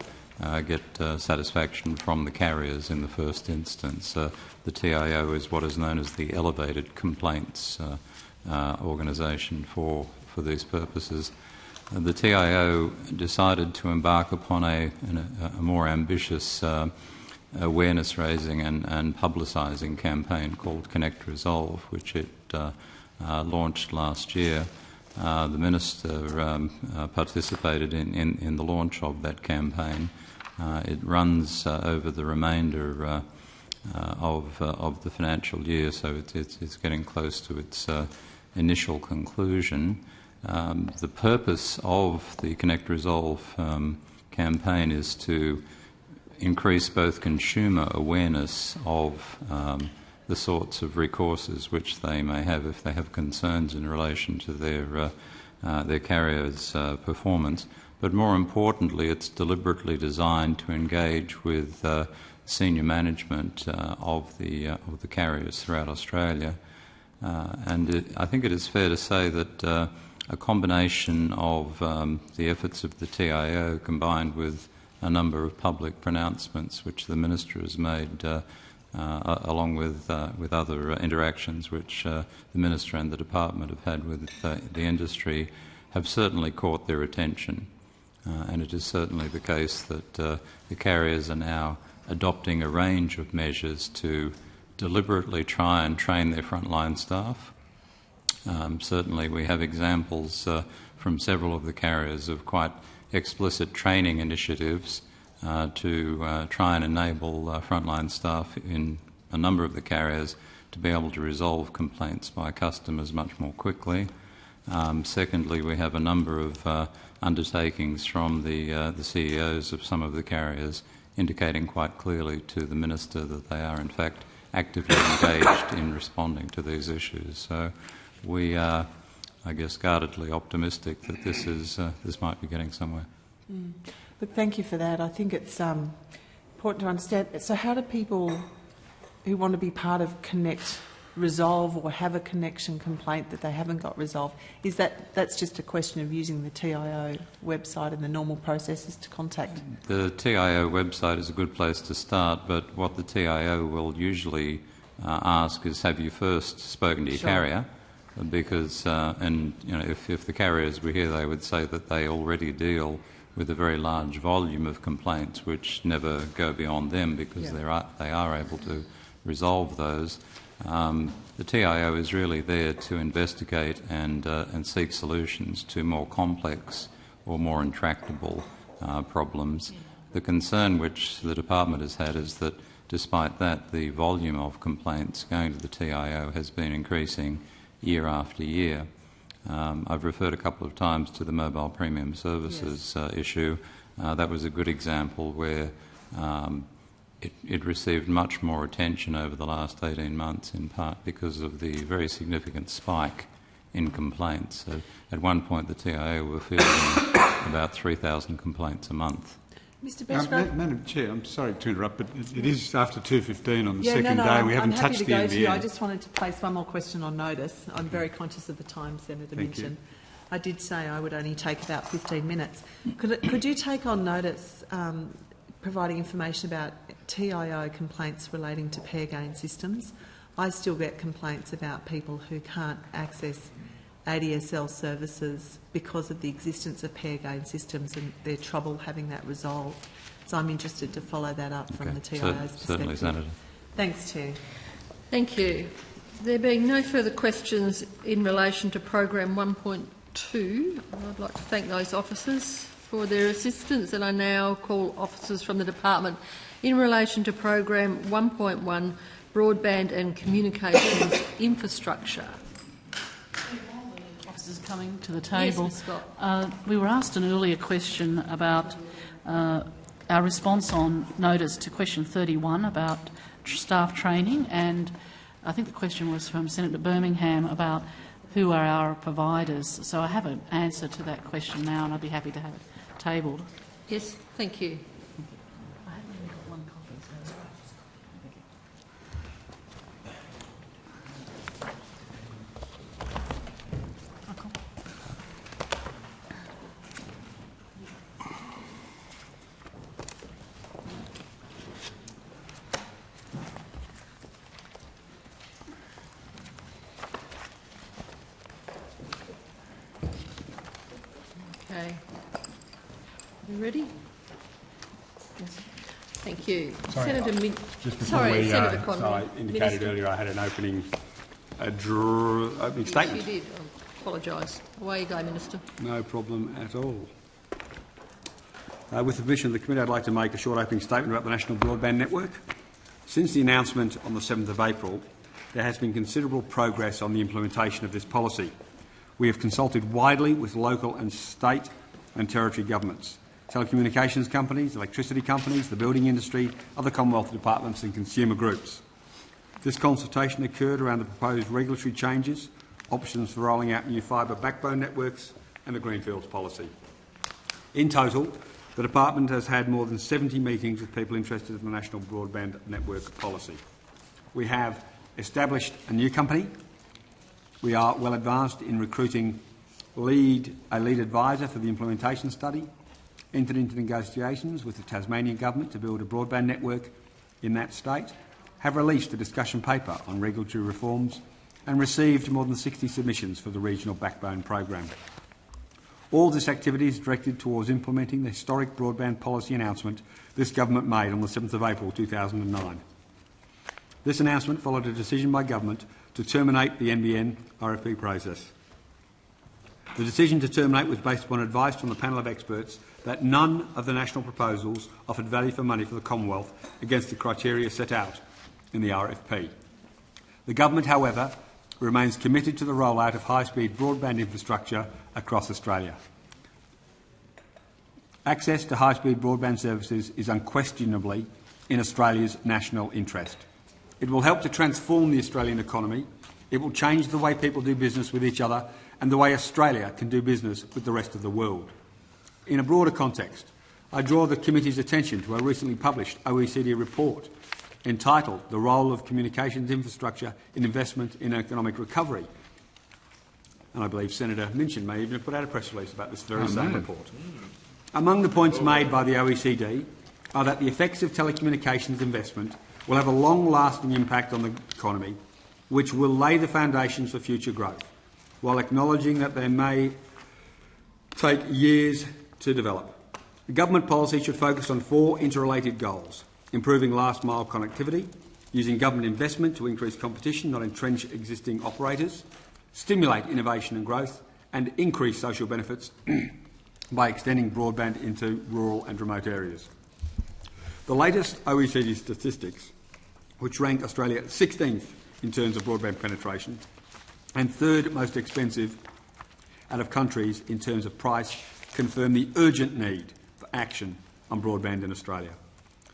[SPEAKER 8] get satisfaction from the carriers in the first instance. The TIO is what is known as the Elevated Complaints organisation for these purposes. The TIO decided to embark upon a more ambitious awareness-raising and publicising campaign called Connect Resolve, which it launched last year. The Minister participated in the launch of that campaign. It runs over the remainder of the financial year, so it's getting close to its initial conclusion. The purpose of the Connect Resolve campaign is to increase both consumer awareness of the sorts of recourses which they may have if they have concerns in relation to their carrier's performance. But more importantly, it's deliberately designed to engage with senior management of the carriers throughout Australia. I think it is fair to say that a combination of the efforts of the TIO combined with a number of public pronouncements which the Minister has made along with other interactions which the Minister and the Department have had with the industry have certainly caught their attention. And it is certainly the case that the carriers are now adopting a range of measures to deliberately try and train their frontline staff. Certainly we have examples from several of the carriers of quite explicit training initiatives to try and enable frontline staff in a number of the carriers to be able to resolve complaints by customers much more quickly. Secondly, we have a number of undertakings from the CEOs of some of the carriers indicating quite clearly to the Minister that they are in fact actively engaged in responding to these issues. So we are, I guess, guardedly optimistic that this might be getting somewhere.
[SPEAKER 6] But thank you for that. I think it's important to understand. So how do people who want to be part of Connect Resolve or have a connection complaint that they haven't got resolved, is that's just a question of using the TIO website and the normal processes to contact?
[SPEAKER 8] The TIO website is a good place to start, but what the TIO will usually ask is, have you first spoken to your carrier? Because, and you know, if the carriers were here, they would say that they already deal with a very large volume of complaints which never go beyond them because they are able to resolve those. The TIO is really there to investigate and seek solutions to more complex or more intractable problems. The concern which the department has had is that despite that, the volume of complaints going to the TIO has been increasing year after year. I've referred a couple of times to the mobile premium services issue. That was a good example where it received much more attention over the last 18 months, in part because of the very significant spike in complaints. So at one point the TIO were fielding about 3,000 complaints a month.
[SPEAKER 6] Mr Besgrove?
[SPEAKER 1] Madam Chair, I'm sorry to interrupt, but it is after 2:15 on the second day. We haven't touched the NBN.
[SPEAKER 6] I just wanted to place one more question on notice. I'm very conscious of the time Senator mentioned. I did say I would only take about 15 minutes. Could you take on notice providing information about TIO complaints relating to pair gain systems? I still get complaints about people who can't access ADSL services because of the existence of pair gain systems and their trouble having that resolved. So I'm interested to follow that up from the TIO's perspective.
[SPEAKER 8] Certainly, Senator.
[SPEAKER 6] Thanks, Chair.
[SPEAKER 3] Thank you. There being no further questions in relation to program 1.2, I'd like to thank those officers for their assistance, and I now call officers from the department in relation to program 1.1, broadband and communications infrastructure.
[SPEAKER 11] Officers coming to the table.
[SPEAKER 3] Yes, Ms. Scott.
[SPEAKER 11] We were asked an earlier question about our response on notice to question 31 about staff training, and I think the question was from Senator Birmingham about who are our providers. So I have an answer to that question now, and I'd be happy to have it tabled.
[SPEAKER 3] Yes, thank you.
[SPEAKER 11] I haven't even got one copy, so
[SPEAKER 3] Okay. You ready? Yes. Thank you.
[SPEAKER 9] Sorry,
[SPEAKER 3] Senator
[SPEAKER 9] Just before
[SPEAKER 3] Sorry,
[SPEAKER 9] we,
[SPEAKER 3] Senator
[SPEAKER 9] so
[SPEAKER 3] Conway.
[SPEAKER 9] I indicated
[SPEAKER 3] Minister.
[SPEAKER 9] earlier I had an opening
[SPEAKER 3] Yes,
[SPEAKER 9] statement.
[SPEAKER 3] you did. I apologise. Away you go, Minister.
[SPEAKER 9] No problem at all. With the permission of the committee, I'd like to make a short opening statement about the National Broadband Network. Since the announcement on the 7th of April, there has been considerable progress on the implementation of this policy. We have consulted widely with local and state and territory governments, telecommunications companies, electricity companies, the building industry, other Commonwealth departments and consumer groups. This consultation occurred around the proposed regulatory changes, options for rolling out new fibre backbone networks and the Greenfields policy. In total, the department has had more than 70 meetings with people interested in the National Broadband Network policy. We have established a new company. We are well advanced in recruiting a lead advisor for the implementation study, entered into negotiations with the Tasmanian Government to build a broadband network in that state, have released a discussion paper on regulatory reforms and received more than 60 submissions for the regional backbone program. All this activity is directed towards implementing the historic broadband policy announcement this government made on the 7th of April 2009. This announcement followed a decision by government to terminate the NBN RFP process. The decision to terminate was based upon advice from the panel of experts that none of the national proposals offered value for money for the Commonwealth against the criteria set out in the RFP. The government, however, remains committed to the rollout of high-speed broadband infrastructure across Australia. Access to high-speed broadband services is unquestionably in Australia's national interest. It will help to transform the Australian economy. It will change the way people do business with each other and the way Australia can do business with the rest of the world. In a broader context, I draw the committee's attention to a recently published OECD report entitled The Role of Communications Infrastructure in Investment in Economic Recovery. And I believe Senator Minchin may even have put out a press release about this very same report. Among the points made by the OECD are that the effects of telecommunications investment will have a long-lasting impact on the economy, which will lay the foundations for future growth, while acknowledging that they may take years to develop. The government policy should focus on 4 interrelated goals: improving last-mile connectivity, using government investment to increase competition, not entrench existing operators, stimulate innovation and growth, and increase social benefits by extending broadband into rural and remote areas. The latest OECD statistics, which rank Australia 16th in terms of broadband penetration and 3rd most expensive out of countries in terms of price, confirm the urgent need for action on broadband in Australia.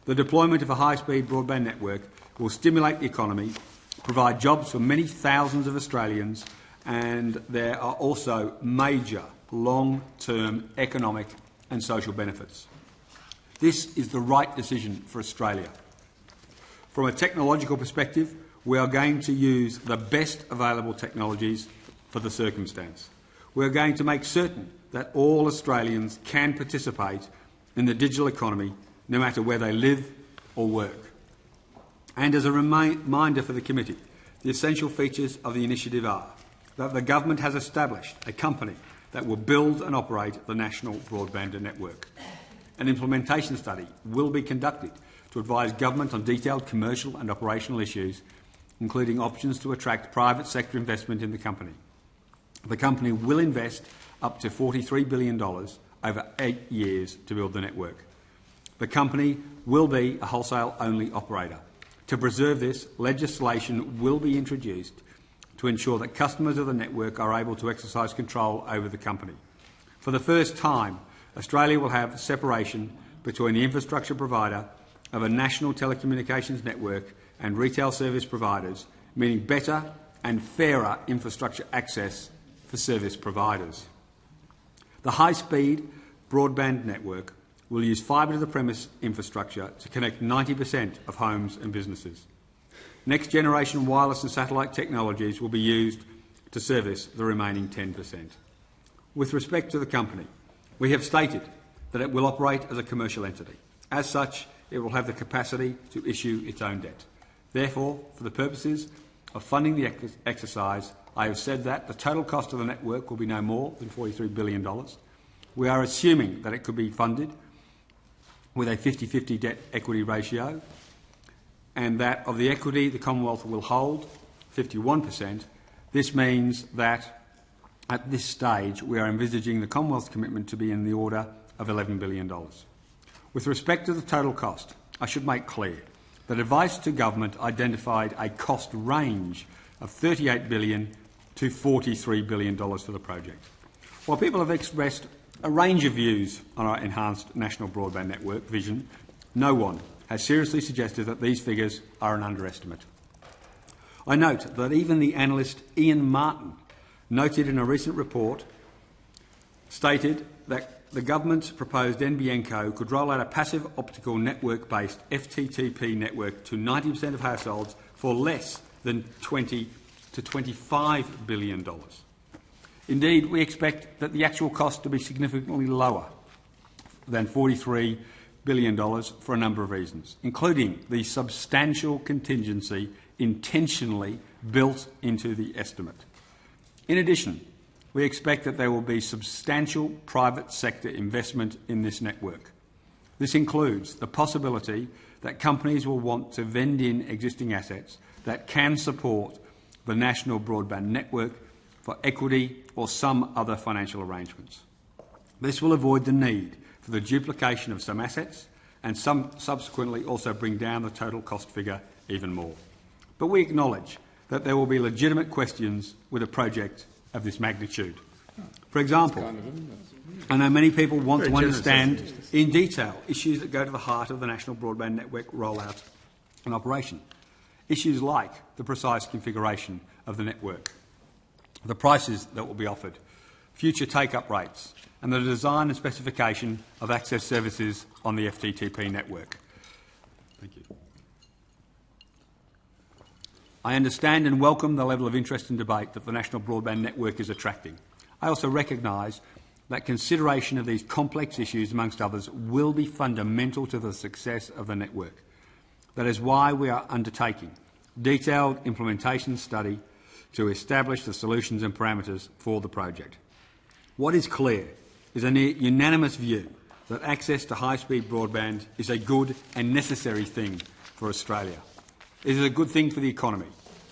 [SPEAKER 9] The deployment of a high-speed broadband network will stimulate the economy, provide jobs for many thousands of Australians, and there are also major long-term economic and social benefits. This is the right decision for Australia. From a technological perspective, we are going to use the best available technologies for the circumstance. We are going to make certain that all Australians can participate in the digital economy no matter where they live or work. And as a reminder for the committee, The essential features of the initiative are that the government has established a company that will build and operate the national broadband network. An implementation study will be conducted to advise government on detailed commercial and operational issues, including options to attract private sector investment in the company. The company will invest up to $43 billion over 8 years to build the network. The company will be a wholesale-only operator. To preserve this, legislation will be introduced to ensure that customers of the network are able to exercise control over the company. For the first time, Australia will have separation between the infrastructure provider of a national telecommunications network and retail service providers, meaning better and fairer infrastructure access for service providers. The high-speed broadband network will use fibre-to-the-premise infrastructure to connect 90% of homes and businesses. Next-generation wireless and satellite technologies will be used to service the remaining 10%. With respect to the company, we have stated that it will operate as a commercial entity. As such, it will have the capacity to issue its own debt. Therefore, for the purposes of funding the exercise, I have said that the total cost of the network will be no more than $43 billion. We are assuming that it could be funded with a 50-50 debt-equity ratio, and that of the equity the Commonwealth will hold 51%. This means that at this stage we are envisaging the Commonwealth's commitment to be in the order of $11 billion. With respect to the total cost, I should make clear that advice to government identified a cost range of $38 billion to $43 billion for the project. While people have expressed a range of views on our enhanced national broadband network vision, no one has seriously suggested that these figures are an underestimate. I note that even the analyst Ian Martin noted in a recent report stated that the government's proposed NBN Co could roll out a passive optical network-based FTTP network to 90% of households for less than $20 to $25 billion. Indeed, we expect that the actual cost to be significantly lower than $43 billion for a number of reasons, including the substantial contingency intentionally built into the estimate. In addition, we expect that there will be substantial private sector investment in this network. This includes the possibility that companies will want to vend in existing assets that can support the national broadband network for equity or some other financial arrangements. This will avoid the need for the duplication of some assets and subsequently also bring down the total cost figure even more. But we acknowledge that there will be legitimate questions with a project of this magnitude. For example, I know many people want to understand in detail issues that go to the heart of the national broadband network rollout and operation. Issues like the precise configuration of the network, the prices that will be offered, future take-up rates, and the design and specification of access services on the FTTP network. Thank you. I understand and welcome the level of interest and debate that the national broadband network is attracting. I also recognise that consideration of these complex issues, amongst others, will be fundamental to the success of the network. That is why we are undertaking detailed implementation study to establish the solutions and parameters for the project. What is clear is a near unanimous view that access to high-speed broadband is a good and necessary thing for Australia. It is a good thing for the economy.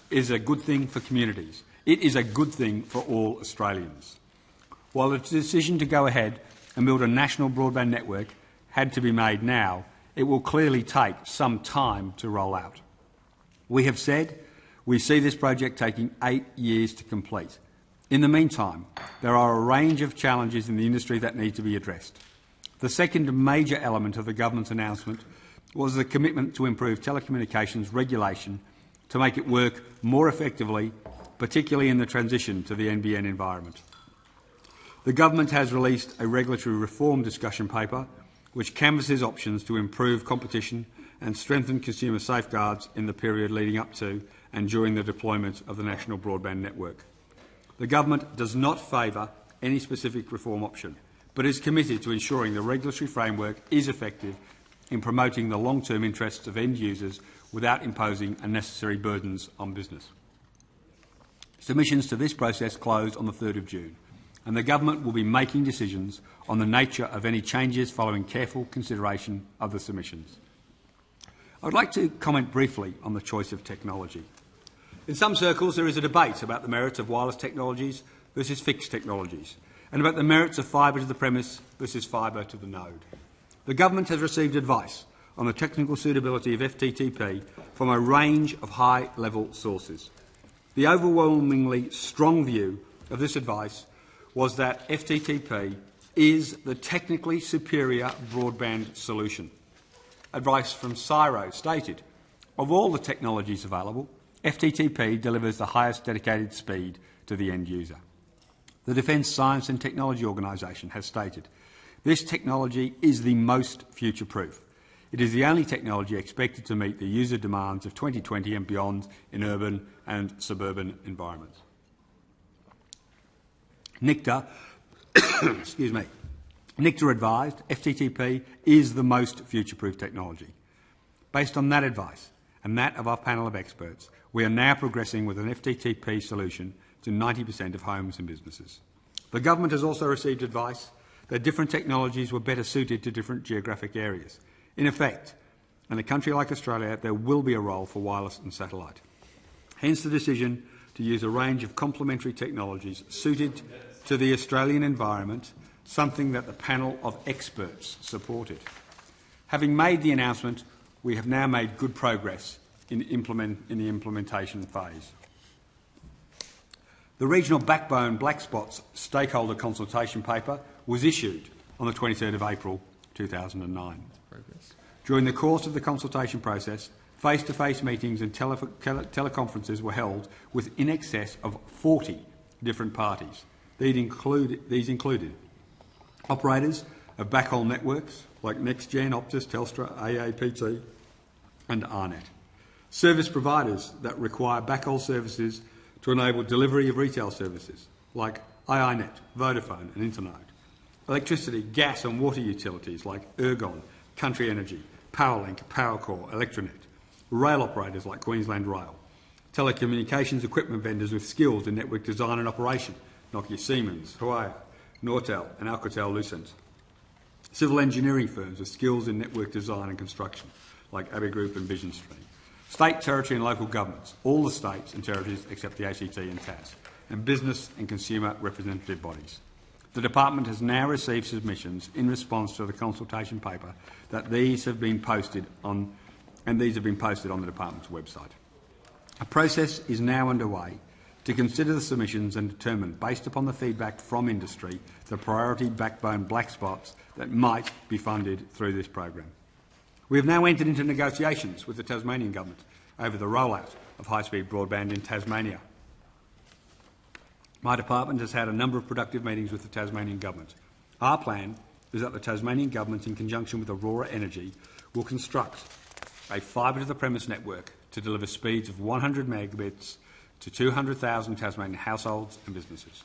[SPEAKER 9] It is a good thing for communities. It is a good thing for all Australians. While the decision to go ahead and build a national broadband network had to be made now, it will clearly take some time to roll out. We have said we see this project taking 8 years to complete. In the meantime, there are a range of challenges in the industry that need to be addressed. The second major element of the government's announcement was the commitment to improve telecommunications regulation to make it work more effectively, particularly in the transition to the NBN environment. The government has released a regulatory reform discussion paper which canvasses options to improve competition and strengthen consumer safeguards in the period leading up to and during the deployment of the national broadband network. The government does not favour any specific reform option, but is committed to ensuring the regulatory framework is effective in promoting the long-term interests of end users without imposing unnecessary burdens on business. Submissions to this process closed on the 3rd of June, and the Government will be making decisions on the nature of any changes following careful consideration of the submissions. I would like to comment briefly on the choice of technology. In some circles, there is a debate about the merits of wireless technologies versus fixed technologies, and about the merits of fibre to the premise versus fibre to the node. The Government has received advice on the technical suitability of FTTP from a range of high-level sources. The overwhelmingly strong view of this advice was that FTTP is the technically superior broadband solution. Advice from CSIRO stated, of all the technologies available, FTTP delivers the highest dedicated speed to the end user. The Defence Science and Technology Organisation has stated, this technology is the most future-proof. It is the only technology expected to meet the user demands of 2020 and beyond in urban and suburban environments. NICTA, NICTA advised FTTP is the most future-proof technology. Based on that advice and that of our panel of experts, we are now progressing with an FTTP solution to 90% of homes and businesses. The Government has also received advice that different technologies were better suited to different geographic areas. In effect, in a country like Australia, there will be a role for wireless and satellite. Hence the decision to use a range of complementary technologies suited to the Australian environment, something that the panel of experts supported. Having made the announcement, we have now made good progress in the implementation phase. The Regional Backbone Black Spots stakeholder consultation paper was issued on the 23rd of April 2009. During the course of the consultation process, face-to-face meetings and teleconferences were held with in excess of 40 different parties. These included operators of backhaul networks like NextGen, Optus, Telstra, AAPT and ARNet. Service providers that require backhaul services to enable delivery of retail services like IINet, Vodafone and Internode. Electricity, gas and water utilities like Ergon, Country Energy, Powerlink, Powercore, Electronet. Rail operators like Queensland Rail. Telecommunications equipment vendors with skills in network design and operation, Nokia Siemens, Huawei, Nortel and Alcatel-Lucent. Civil engineering firms with skills in network design and construction, like Abbey Group and Vision Stream. State, territory and local governments, all the states and territories except the ACT and Tas, and business and consumer representative bodies. The Department has now received submissions in response to the consultation paper that these have been posted on the Department's website. A process is now underway to consider the submissions and determine, based upon the feedback from industry, the priority backbone black spots that might be funded through this program. We have now entered into negotiations with the Tasmanian Government over the rollout of high-speed broadband in Tasmania. My department has had a number of productive meetings with the Tasmanian Government. Our plan is that the Tasmanian Government, in conjunction with Aurora Energy, will construct a fibre-to-the-premise network to deliver speeds of 100 megabits to 200,000 Tasmanian households and businesses.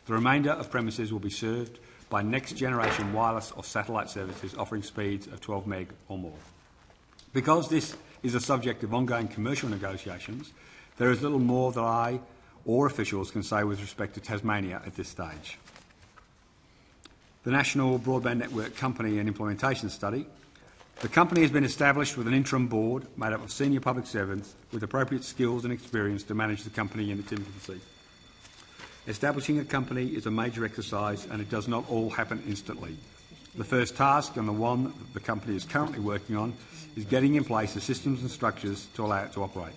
[SPEAKER 9] The remainder of premises will be served by next-generation wireless or satellite services offering speeds of 12 meg or more. Because this is a subject of ongoing commercial negotiations, there is little more that I or officials can say with respect to Tasmania at this stage. The National Broadband Network Company and Implementation Study. The company has been established with an interim board made up of senior public servants with appropriate skills and experience to manage the company in its infancy. Establishing a company is a major exercise and it does not all happen instantly. The first task, and the one that the company is currently working on, is getting in place the systems and structures to allow it to operate.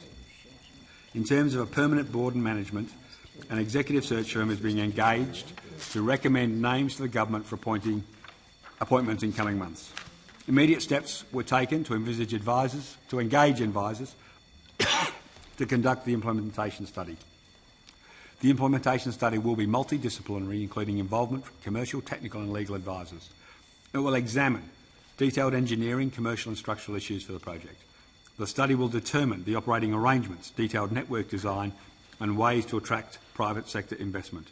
[SPEAKER 9] In terms of a permanent board and management, an executive search firm is being engaged to recommend names to the government for appointments in coming months. Immediate steps were taken to engage advisors to conduct the implementation study. The implementation study will be multidisciplinary, including involvement from commercial, technical and legal advisors. It will examine detailed engineering, commercial and structural issues for the project. The study will determine the operating arrangements, detailed network design and ways to attract private sector investment.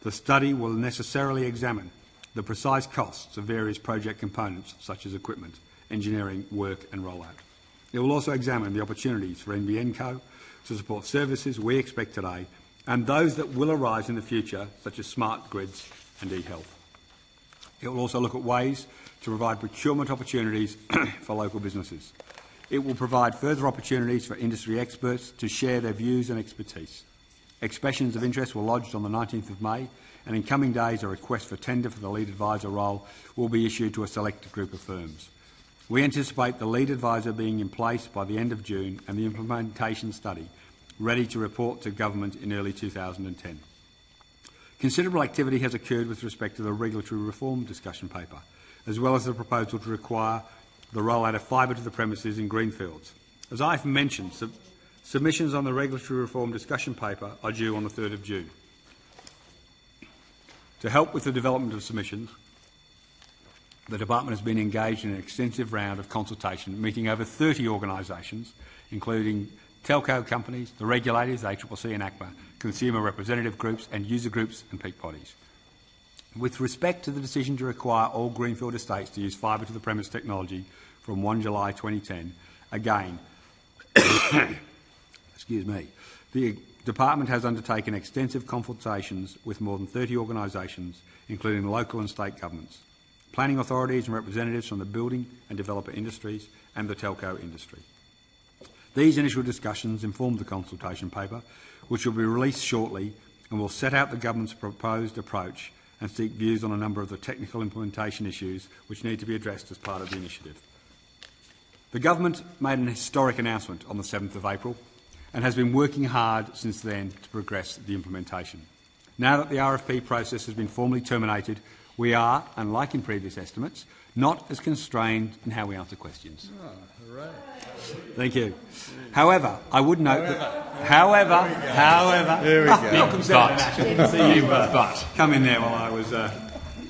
[SPEAKER 9] The study will necessarily examine the precise costs of various project components such as equipment, engineering, work and rollout. It will also examine the opportunities for NBN Co to support services we expect today and those that will arise in the future, such as smart grids and e-health. It will also look at ways to provide procurement opportunities for local businesses. It will provide further opportunities for industry experts to share their views and expertise. Expressions of interest were lodged on the 19th of May, and in coming days a request for tender for the lead advisor role will be issued to a selected group of firms. We anticipate the lead advisor being in place by the end of June and the implementation study ready to report to government in early 2010. Considerable activity has occurred with respect to the regulatory reform discussion paper, as well as the proposal to require the rollout of fibre to the premises in greenfields. As I've mentioned, submissions on the regulatory reform discussion paper are due on the 3rd of June. To help with the development of submissions, the Department has been engaged in an extensive round of consultation, meeting over 30 organisations, including telco companies, the regulators, ACCC and ACMA, consumer representative groups and user groups and peak bodies. With respect to the decision to require all greenfield estates to use fibre to the premise technology from 1 July 2010, again, excuse me, the Department has undertaken extensive consultations with more than 30 organisations, including local and state governments, planning authorities and representatives from the building and developer industries and the telco industry. These initial discussions informed the consultation paper, which will be released shortly and will set out the government's proposed approach and seek views on a number of the technical implementation issues which need to be addressed as part of the initiative. The government made an historic announcement on the 7th of April and has been working hard since then to progress the implementation. Now that the RFP process has been formally terminated, we are, unlike in previous estimates, not as constrained in how we answer questions.
[SPEAKER 1] Oh, hooray.
[SPEAKER 9] Thank you. However, I would note that... However...
[SPEAKER 1] There we go.
[SPEAKER 9] Welcome, Senator Nash. I didn't see you come in there while I was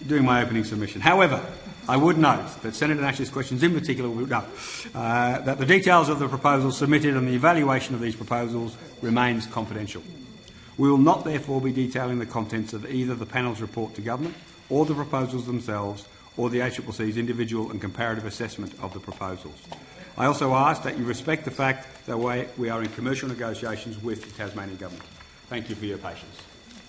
[SPEAKER 9] doing my opening submission. However, I would note that Senator Nash's questions in particular will note that the details of the proposals submitted and the evaluation of these proposals remains confidential. We will not therefore be detailing the contents of either the panel's report to government or the proposals themselves or the ACCC's individual and comparative assessment of the proposals. I also ask that you respect the fact that we are in commercial negotiations with the Tasmanian Government. Thank you for your patience.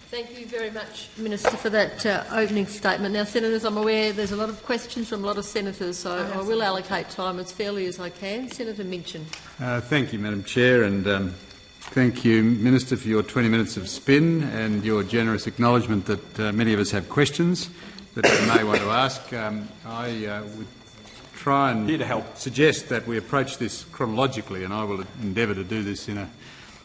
[SPEAKER 3] Thank you very much, Minister, for that opening statement. Now, Senators, I'm aware there's a lot of questions from a lot of senators, so I will allocate time as fairly as I can. Senator Minchin.
[SPEAKER 1] Thank you, Madam Chair, and thank you, Minister, for your 20 minutes of spin and your generous acknowledgement that many of us have questions that we may want to ask. I would try and suggest that we approach this chronologically, and I will endeavour to do this in a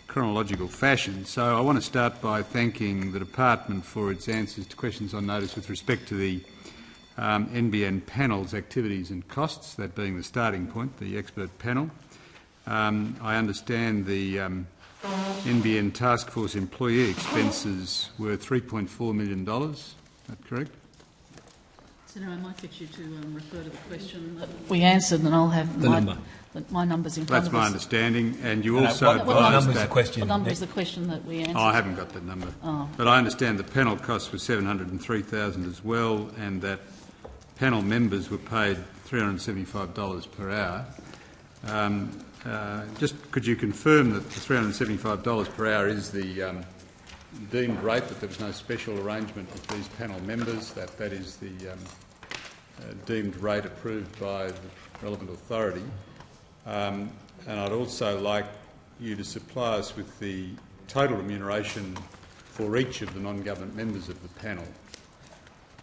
[SPEAKER 1] chronological fashion. So I want to start by thanking the Department for its answers to questions on notice with respect to the NBN panel's activities and costs, that being the starting point, the expert panel. I understand the NBN task force employee expenses were $3.4 million. Is that correct?
[SPEAKER 11] Senator, I might get you to refer to the question that we answered, and I'll have my numbers in front of us.
[SPEAKER 1] That's my understanding, and you also advised that...
[SPEAKER 11] What number is the question that we answered?
[SPEAKER 1] Oh, I haven't got that number. Oh. But I understand the panel cost was $703,000 as well, and that panel members were paid $375 per hour. Just could you confirm that the $375 per hour is the deemed rate, that there was no special arrangement with these panel members, that is the deemed rate approved by the relevant authority? And I'd also like you to supply us with the total remuneration for each of the non-government members of the panel.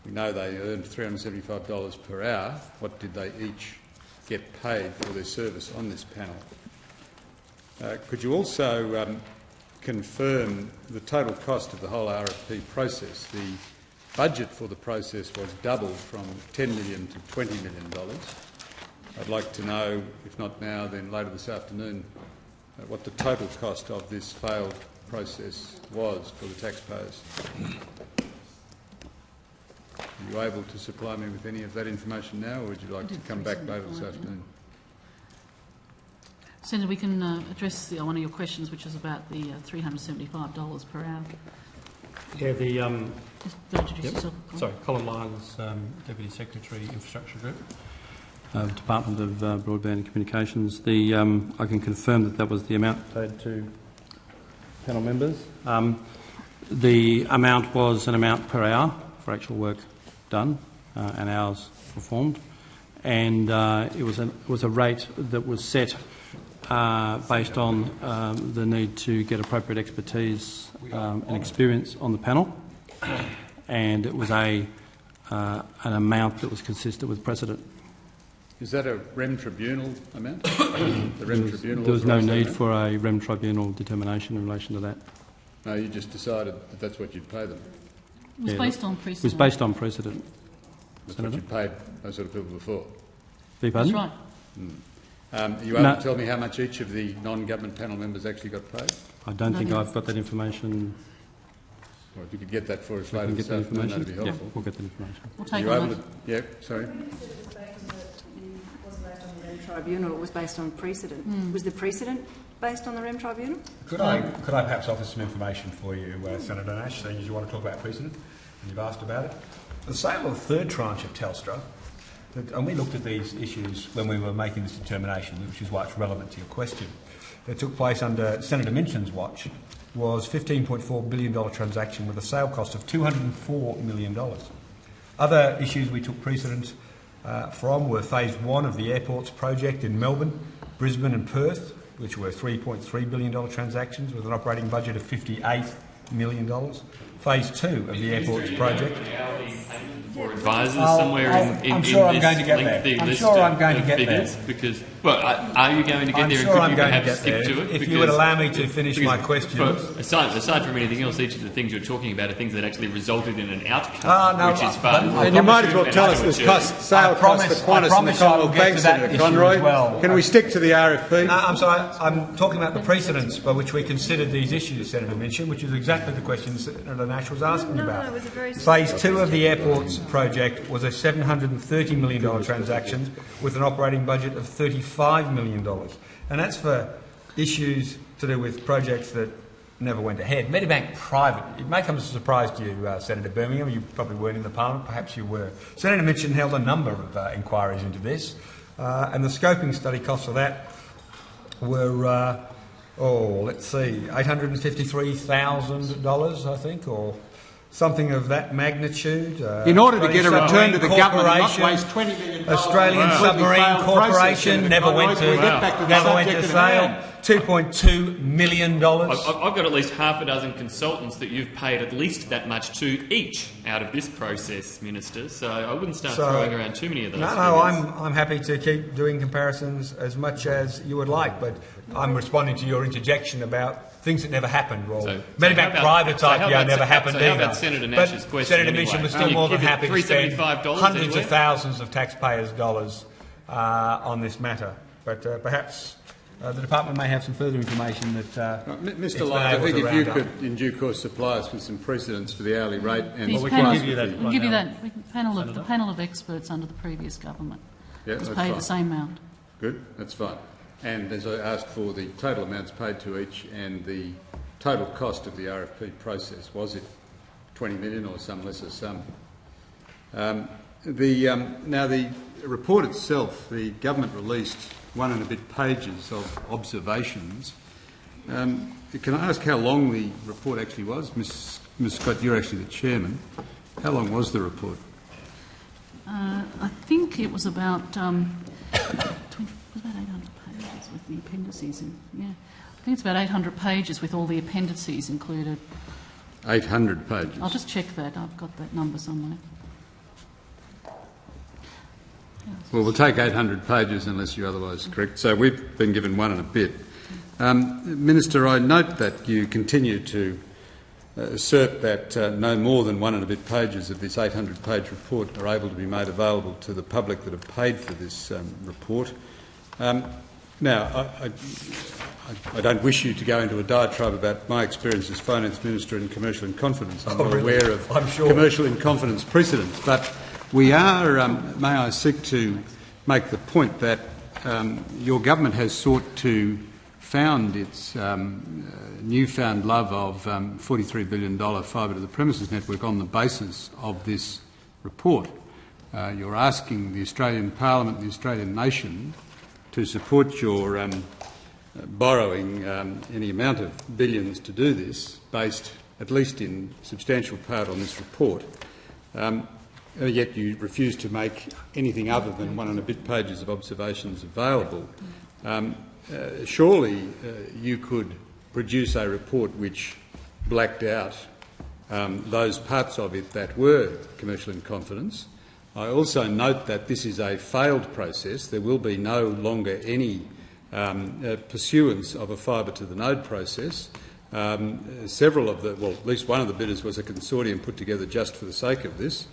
[SPEAKER 1] We know they earned $375 per hour. What did they each get paid for their service on this panel? Could you also confirm the total cost of the whole RFP process? The budget for the process was doubled from $10 million to $20 million. I'd like to know, if not now, then later this afternoon, what the total cost of this failed process was for the taxpayers. Are you able to supply me with any of that information now, or would you like to come back later this afternoon?
[SPEAKER 11] Senator, we can address one of your questions, which is about the $375 per hour.
[SPEAKER 12] Yeah,
[SPEAKER 11] Just introduce yourself.
[SPEAKER 12] Sorry, Colin Lyons, Deputy Secretary, Infrastructure Group, Department of Broadband and Communications. I can confirm that was the amount paid to panel members. the amount was an amount per hour for actual work done and hours performed, and it was a rate that was set based on the need to get appropriate expertise and experience on the panel, and it was an amount that was consistent with precedent.
[SPEAKER 1] Is that a REM tribunal amount? The REM tribunal
[SPEAKER 12] there was no need
[SPEAKER 1] amount?
[SPEAKER 12] for a REM tribunal determination in relation to that.
[SPEAKER 1] No, you just decided that that's what you'd pay them.
[SPEAKER 11] It was based on precedent.
[SPEAKER 12] It was based on precedent.
[SPEAKER 1] That's what you paid those sort of people before.
[SPEAKER 11] That's right.
[SPEAKER 1] Are you able to tell me how much each of the non-government panel members actually got paid?
[SPEAKER 12] I don't think I've got that information.
[SPEAKER 1] Well, if you could get that for us later this afternoon, that'd be helpful.
[SPEAKER 12] Yeah, we'll get that information.
[SPEAKER 11] We'll take
[SPEAKER 1] Are you
[SPEAKER 11] on
[SPEAKER 1] able to? Yeah, sorry.
[SPEAKER 13] Tribunal, it was based on precedent. Was the precedent based on the REM tribunal?
[SPEAKER 9] Could I perhaps offer some information for you, Senator Nash, seeing as you want to talk about precedent and you've asked about it? The sale of the third tranche of Telstra, and we looked at these issues when we were making this determination, which is why it's relevant to your question, that took place under Senator Minchin's watch, was a $15.4 billion transaction with a sale cost of $204 million. Other issues we took precedent from were Phase 1 of the airports project in Melbourne, Brisbane and Perth, which were $3.3 billion transactions with an operating budget of $58 million. Phase 2 of the airports project.
[SPEAKER 14] For advisors somewhere in
[SPEAKER 9] I'm sure I'm
[SPEAKER 14] this
[SPEAKER 9] going to get
[SPEAKER 14] lengthy
[SPEAKER 9] there. I'm
[SPEAKER 14] list
[SPEAKER 9] sure I'm
[SPEAKER 14] of
[SPEAKER 9] going to get
[SPEAKER 14] figures?
[SPEAKER 9] there.
[SPEAKER 14] Because, well, are you going to get
[SPEAKER 9] I'm
[SPEAKER 14] there?
[SPEAKER 9] sure
[SPEAKER 14] and could
[SPEAKER 9] I'm
[SPEAKER 14] you
[SPEAKER 9] going to
[SPEAKER 14] perhaps
[SPEAKER 9] get
[SPEAKER 14] stick
[SPEAKER 9] there.
[SPEAKER 14] to it?
[SPEAKER 9] If you would allow me to finish my question.
[SPEAKER 14] Aside from anything else, each of the things you're talking about are things that actually resulted in an outcome,
[SPEAKER 12] no,
[SPEAKER 14] which is fun.
[SPEAKER 1] And you might as well tell us the sale cost for Qantas and the Commonwealth Bank, Senator Conroy.
[SPEAKER 12] Well.
[SPEAKER 1] Can we stick to the RFP?
[SPEAKER 12] No, I'm sorry, I'm talking about the precedents by which we considered these issues, Senator Minchin, which is exactly the question Senator Nash was asking about.
[SPEAKER 13] it was a very
[SPEAKER 12] Phase 2 of the airports project was a $730 million transaction with an operating budget of $35 million. And that's for issues to do with projects that never went ahead. Medibank Private, it may come as a surprise to you, Senator Birmingham, you probably weren't in the Parliament, perhaps you were. Senator Minchin held a number of inquiries into this, and the scoping study costs of that were, let's see, $853,000, I think, or something of that magnitude.
[SPEAKER 1] In order to get a return to the government and not waste $20 million.
[SPEAKER 12] Australian Submarine Corporation never went to sale. $2.2 million.
[SPEAKER 14] I've got at least half a dozen consultants that you've paid at least that much to each out of this process, Minister, so I wouldn't start throwing around too many of those figures.
[SPEAKER 12] I'm happy to keep doing comparisons as much as you would like, but I'm responding to your interjection about things that never happened. Well, Medibank Private's IPO never happened either.
[SPEAKER 14] How about Senator Nash's question
[SPEAKER 12] Senator Minchin was still more than happy to spend hundreds of thousands of taxpayers' dollars on this matter. But perhaps the department may have some further information that
[SPEAKER 1] Mr. Lyons, I think if you could, in due course, supply us with some precedents for the hourly rate, and
[SPEAKER 11] we can give you that. We'll give you that. The panel of experts under the previous government was paid the same amount.
[SPEAKER 1] Good, that's fine. And as I asked for the total amounts paid to each and the total cost of the RFP process, was it 20 million or some lesser sum? Now the report itself, the government released 1 and a bit pages of observations. Can I ask how long the report actually was? Ms Scott, you're actually the chairman. How long was the report?
[SPEAKER 11] I think it was about 800 pages with the appendices in. Yeah, I think it's about 800 pages with all the appendices included.
[SPEAKER 1] 800 pages.
[SPEAKER 11] I'll just check that. I've got that number somewhere.
[SPEAKER 1] Well, we'll take 800 pages unless you're otherwise correct. So we've been given 1 and a bit. Minister, I note that you continue to assert that no more than 1 and a bit pages of this 800-page report are able to be made available to the public that have paid for this report. Now, I don't wish you to go into a diatribe about my experience as Finance Minister in commercial in confidence. I'm well aware of commercial in confidence precedents, but we are, may I seek to make the point that your government has sought to found its newfound love of $43 billion fibre to the premises network on the basis of this report. You're asking the Australian Parliament and the Australian nation to support your borrowing any amount of billions to do this based, at least in substantial part, on this report. Yet you refuse to make anything other than 1 and a bit pages of observations available. Surely you could produce a report which blacked out those parts of it that were commercial in confidence. I also note that this is a failed process. There will be no longer any pursuance of a fibre to the node process. Several of the, well, at least one of the bidders was a consortium put together just for the sake of this.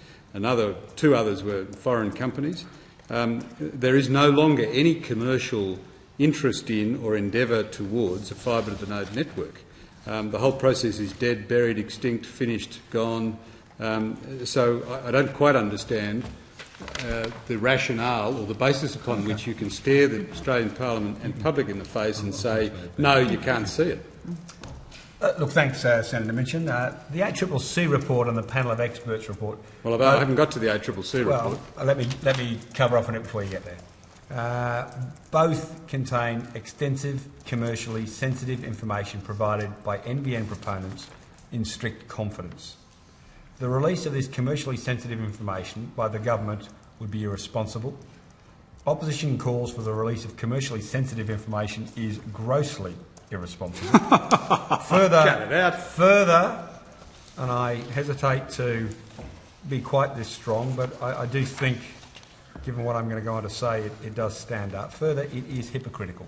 [SPEAKER 1] Two others were foreign companies. There is no longer any commercial interest in or endeavour towards a fibre to the node network. The whole process is dead, buried, extinct, finished, gone. So I don't quite understand the rationale or the basis upon which you can stare the Australian Parliament and public in the face and say, no, you can't see it.
[SPEAKER 12] Look, thanks, Senator Minchin. The ACCC report and the panel of experts report.
[SPEAKER 1] Well, I haven't got to the ACCC report.
[SPEAKER 12] Well, let me cover off on it before you get there. Both contain extensive, commercially sensitive information provided by NBN proponents in strict confidence. The release of this commercially sensitive information by the government would be irresponsible. Opposition calls for the release of commercially sensitive information is grossly irresponsible. Further, and I hesitate to be quite this strong, but I do think, given what I'm going to go on to say, it does stand up. Further, it is hypocritical.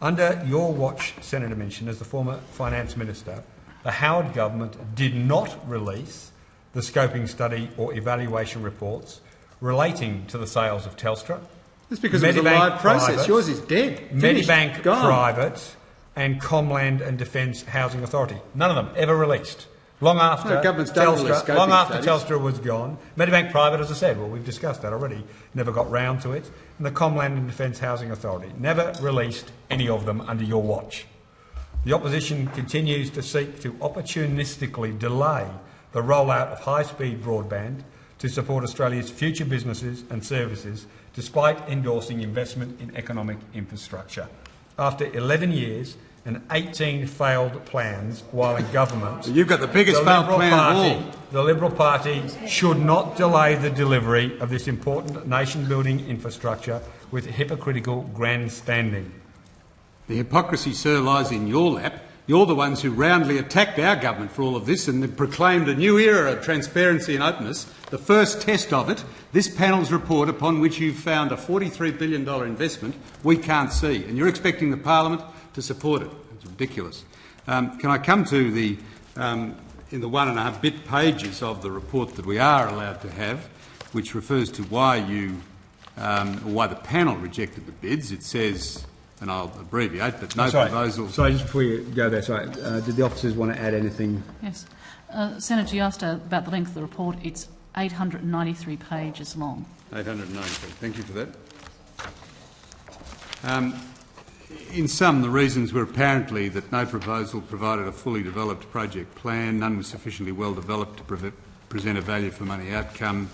[SPEAKER 12] Under your watch, Senator Minchin, as the former Finance Minister, the Howard government did not release the scoping study or evaluation reports relating to the sales of Telstra.
[SPEAKER 1] That's because it was a live process.
[SPEAKER 12] Private,
[SPEAKER 1] yours is dead. Finished,
[SPEAKER 12] Medibank
[SPEAKER 1] gone.
[SPEAKER 12] Private and Comland and Defence Housing Authority. None of them ever released. Long after Telstra was gone. Medibank Private, as I said, well, we've discussed that already, never got round to it. And the Comland and Defence Housing Authority never released any of them under your watch. The opposition continues to seek to opportunistically delay the rollout of high-speed broadband to support Australia's future businesses and services, despite endorsing investment in economic infrastructure. After 11 years and 18 failed plans while in government...
[SPEAKER 1] You've got the biggest failed plan of all.
[SPEAKER 12] The Liberal Party should not delay the delivery of this important nation-building infrastructure with hypocritical grandstanding.
[SPEAKER 1] The hypocrisy, sir, lies in your lap. You're the ones who roundly attacked our government for all of this and proclaimed a new era of transparency and openness. The first test of it, this panel's report upon which you've found a $43 billion investment, we can't see. And you're expecting the Parliament to support it. It's ridiculous. Can I come to the, in the 1.5 bit pages of the report that we are allowed to have, which refers to why why the panel rejected the bids. It says, and I'll abbreviate, but no proposal...
[SPEAKER 12] Sorry, just before you go there, did the officers want to add anything?
[SPEAKER 11] Yes. Senator, you asked about the length of the report. It's 893 pages long.
[SPEAKER 1] 893. Thank you for that. In sum, the reasons were apparently that no proposal provided a fully developed project plan, none was sufficiently well developed to present a value for money outcome.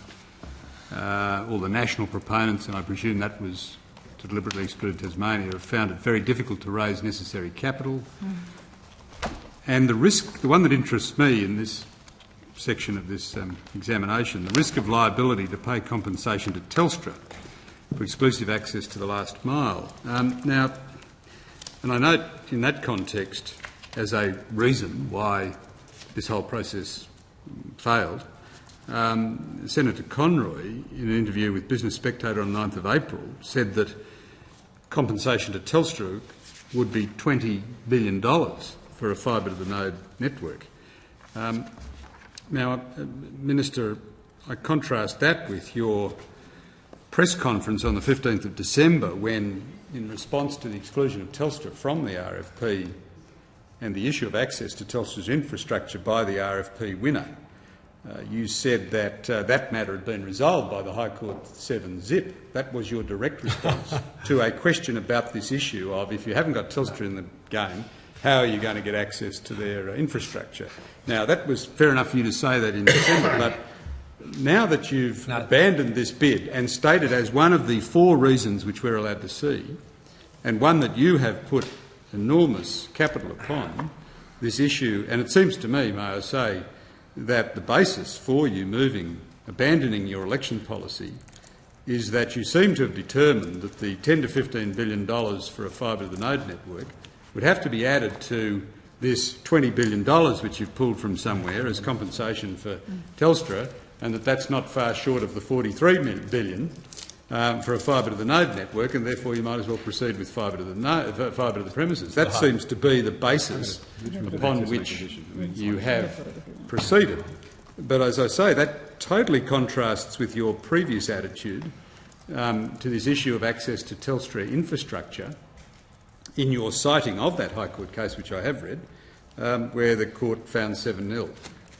[SPEAKER 1] All the national proponents, and I presume that was to deliberately exclude Tasmania, have found it very difficult to raise necessary capital. And the risk, the one that interests me in this section of this examination, the risk of liability to pay compensation to Telstra for exclusive access to the last mile. Now, and I note in that context, as a reason why this whole process failed, Senator Conroy, in an interview with Business Spectator on 9th of April, said that compensation to Telstra would be $20 billion for a fibre-to-the-node network. Now, Minister, I contrast that with your press conference on the 15th of December when, in response to the exclusion of Telstra from the RFP and the issue of access to Telstra's infrastructure by the RFP winner, you said that that matter had been resolved by the High Court 7-zip. That was your direct response to a question about this issue of, if you haven't got Telstra in the game, how are you going to get access to their infrastructure? Now, that was fair enough for you to say that in December, but now that you've abandoned this bid and stated as one of the 4 reasons which we're allowed to see, and one that you have put enormous capital upon, this issue, and it seems to me, may I say, that the basis for you abandoning your election policy is that you seem to have determined that the $10 to $15 billion for a fibre to the node network would have to be added to this $20 billion which you've pulled from somewhere as compensation for Telstra, and that's not far short of the $43 billion for a fibre to the node network, and therefore you might as well proceed with fibre to the premises. That seems to be the basis upon which you have proceeded. But as I say, that totally contrasts with your previous attitude to this issue of access to Telstra infrastructure in your citing of that High Court case, which I have read, where the court found 7-0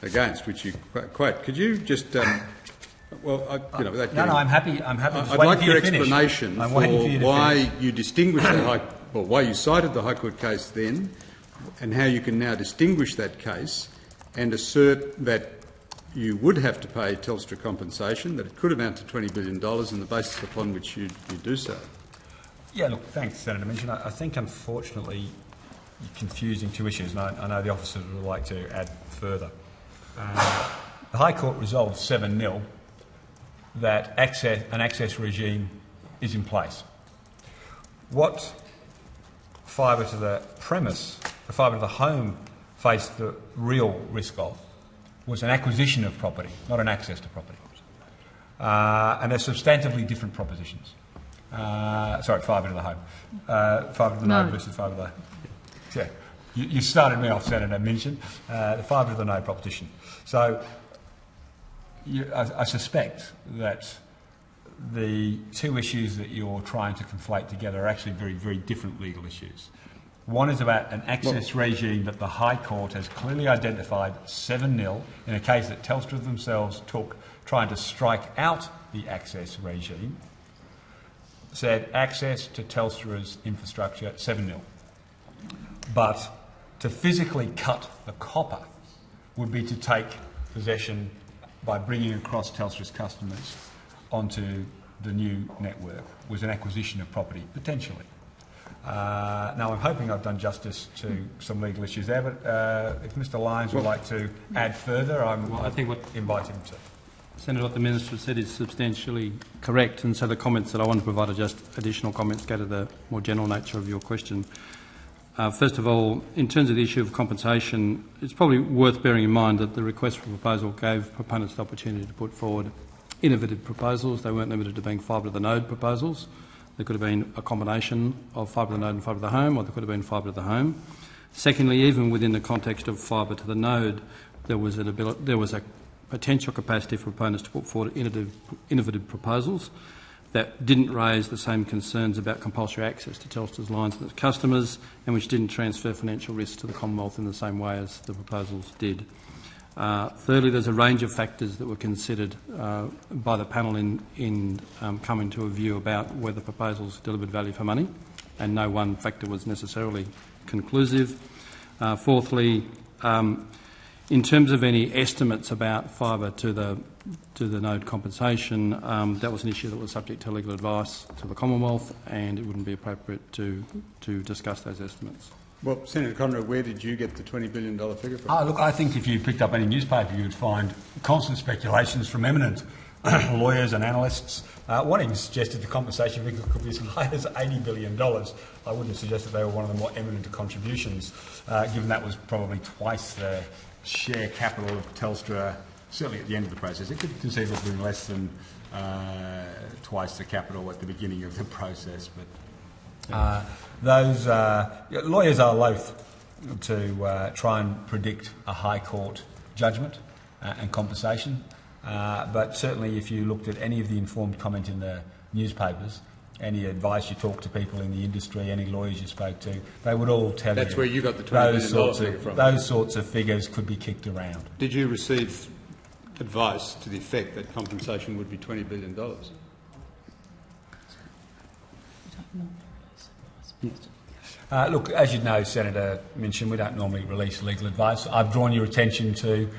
[SPEAKER 1] against, which you quote. Could you just...
[SPEAKER 12] I'm happy.
[SPEAKER 1] I'd like your explanation for why you distinguished why you cited the High Court case then, and how you can now distinguish that case and assert that you would have to pay Telstra compensation, that it could amount to $20 billion, and the basis upon which you do so.
[SPEAKER 12] Yeah, look, thanks, Senator Minchin. I think, unfortunately, you're confusing two issues, and I know the officers would like to add further. The High Court resolved 7-0 that an access regime is in place. What fibre to the premise, the fibre to the home, faced the real risk of was an acquisition of property, not an access to property. And they're substantively different propositions. Fibre to the home. Fibre to the node versus fibre to the home. Yeah. You started me off, Senator Minchin, the fibre to the node proposition. So I suspect that the two issues that you're trying to conflate together are actually very, very different legal issues. One is about an access regime that the High Court has clearly identified 7-0 in a case that Telstra themselves took, trying to strike out the access regime, said access to Telstra's infrastructure 7-0. But to physically cut the copper would be to take possession by bringing across Telstra's customers onto the new network, was an acquisition of property, potentially. Now, I'm hoping I've done justice to some legal issues there, but if Mr Lyons would like to add further, I think we'll invite him to.
[SPEAKER 5] Senator, what the Minister said is substantially correct, and so the comments that I want to provide are just additional comments, go to the more general nature of your question. First of all, in terms of the issue of compensation, it's probably worth bearing in mind that the request for proposal gave proponents the opportunity to put forward innovative proposals. They weren't limited to being fibre to the node proposals. There could have been a combination of fibre to the node and fibre to the home, or there could have been fibre to the home. Secondly, even within the context of fibre to the node, there was a potential capacity for proponents to put forward innovative proposals that didn't raise the same concerns about compulsory access to Telstra's lines and its customers, and which didn't transfer financial risk to the Commonwealth in the same way as the proposals did. Thirdly, there's a range of factors that were considered by the panel in coming to a view about whether proposals delivered value for money, and no one factor was necessarily conclusive. Fourthly, in terms of any estimates about fibre to the node compensation, that was an issue that was subject to legal advice to the Commonwealth, and it wouldn't be appropriate to discuss those estimates.
[SPEAKER 1] Well, Senator Conrad, where did you get the $20 billion figure from?
[SPEAKER 12] Look, I think if you picked up any newspaper, you would find constant speculations from eminent lawyers and analysts. One even suggested the compensation figure could be as high as $80 billion. I wouldn't suggest that they were one of the more eminent contributions, given that was probably twice the share capital of Telstra, certainly at the end of the process. It could conceivably be less than twice the capital at the beginning of the process. But those lawyers are loath to try and predict a High Court judgment and compensation. But certainly if you looked at any of the informed comment in the newspapers, any advice you talked to people in the industry, any lawyers you spoke to, they would all tell
[SPEAKER 1] That's
[SPEAKER 12] you...
[SPEAKER 1] where you got the $20 billion figure from.
[SPEAKER 12] Those sorts of figures could be kicked around.
[SPEAKER 1] Did you receive advice to the effect that compensation would be $20 billion?
[SPEAKER 12] Look, as you know, Senator Minchin, we don't normally release legal advice. I've drawn your attention to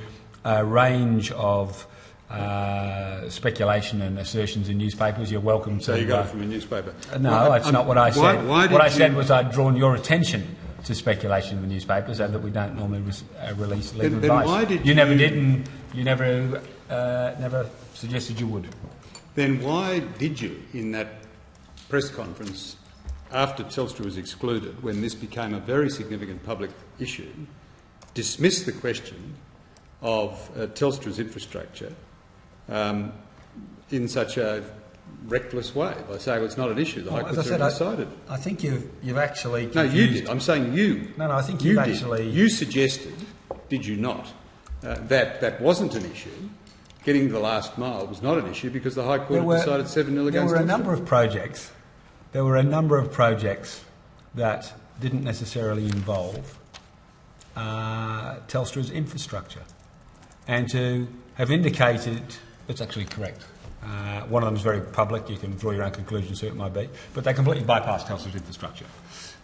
[SPEAKER 12] a range of speculation and assertions in newspapers. You're welcome to...
[SPEAKER 1] So you got it from a newspaper?
[SPEAKER 12] No, that's not what I said. What I said was I'd drawn your attention to speculation in the newspapers, and that we don't normally release legal
[SPEAKER 1] then
[SPEAKER 12] advice.
[SPEAKER 1] why did
[SPEAKER 12] you never did, and you never suggested you would.
[SPEAKER 1] Then why did you, in that press conference after Telstra was excluded, when this became a very significant public issue, dismiss the question of Telstra's infrastructure in such a reckless way by saying, well, it's not an issue, the High Court's already decided?
[SPEAKER 12] I think you've actually confused...
[SPEAKER 1] No, you did. I'm saying you.
[SPEAKER 12] No, I think
[SPEAKER 1] you
[SPEAKER 12] you've
[SPEAKER 1] did.
[SPEAKER 12] actually...
[SPEAKER 1] You suggested, did you not, that wasn't an issue. Getting the last mile was not an issue because the High Court had decided 7-0 against Telstra.
[SPEAKER 12] There were a number of projects. There were a number of projects that didn't necessarily involve Telstra's infrastructure. And to have indicated... That's actually correct. One of them is very public. You can draw your own conclusions, who it might be. But they completely bypassed Telstra's infrastructure.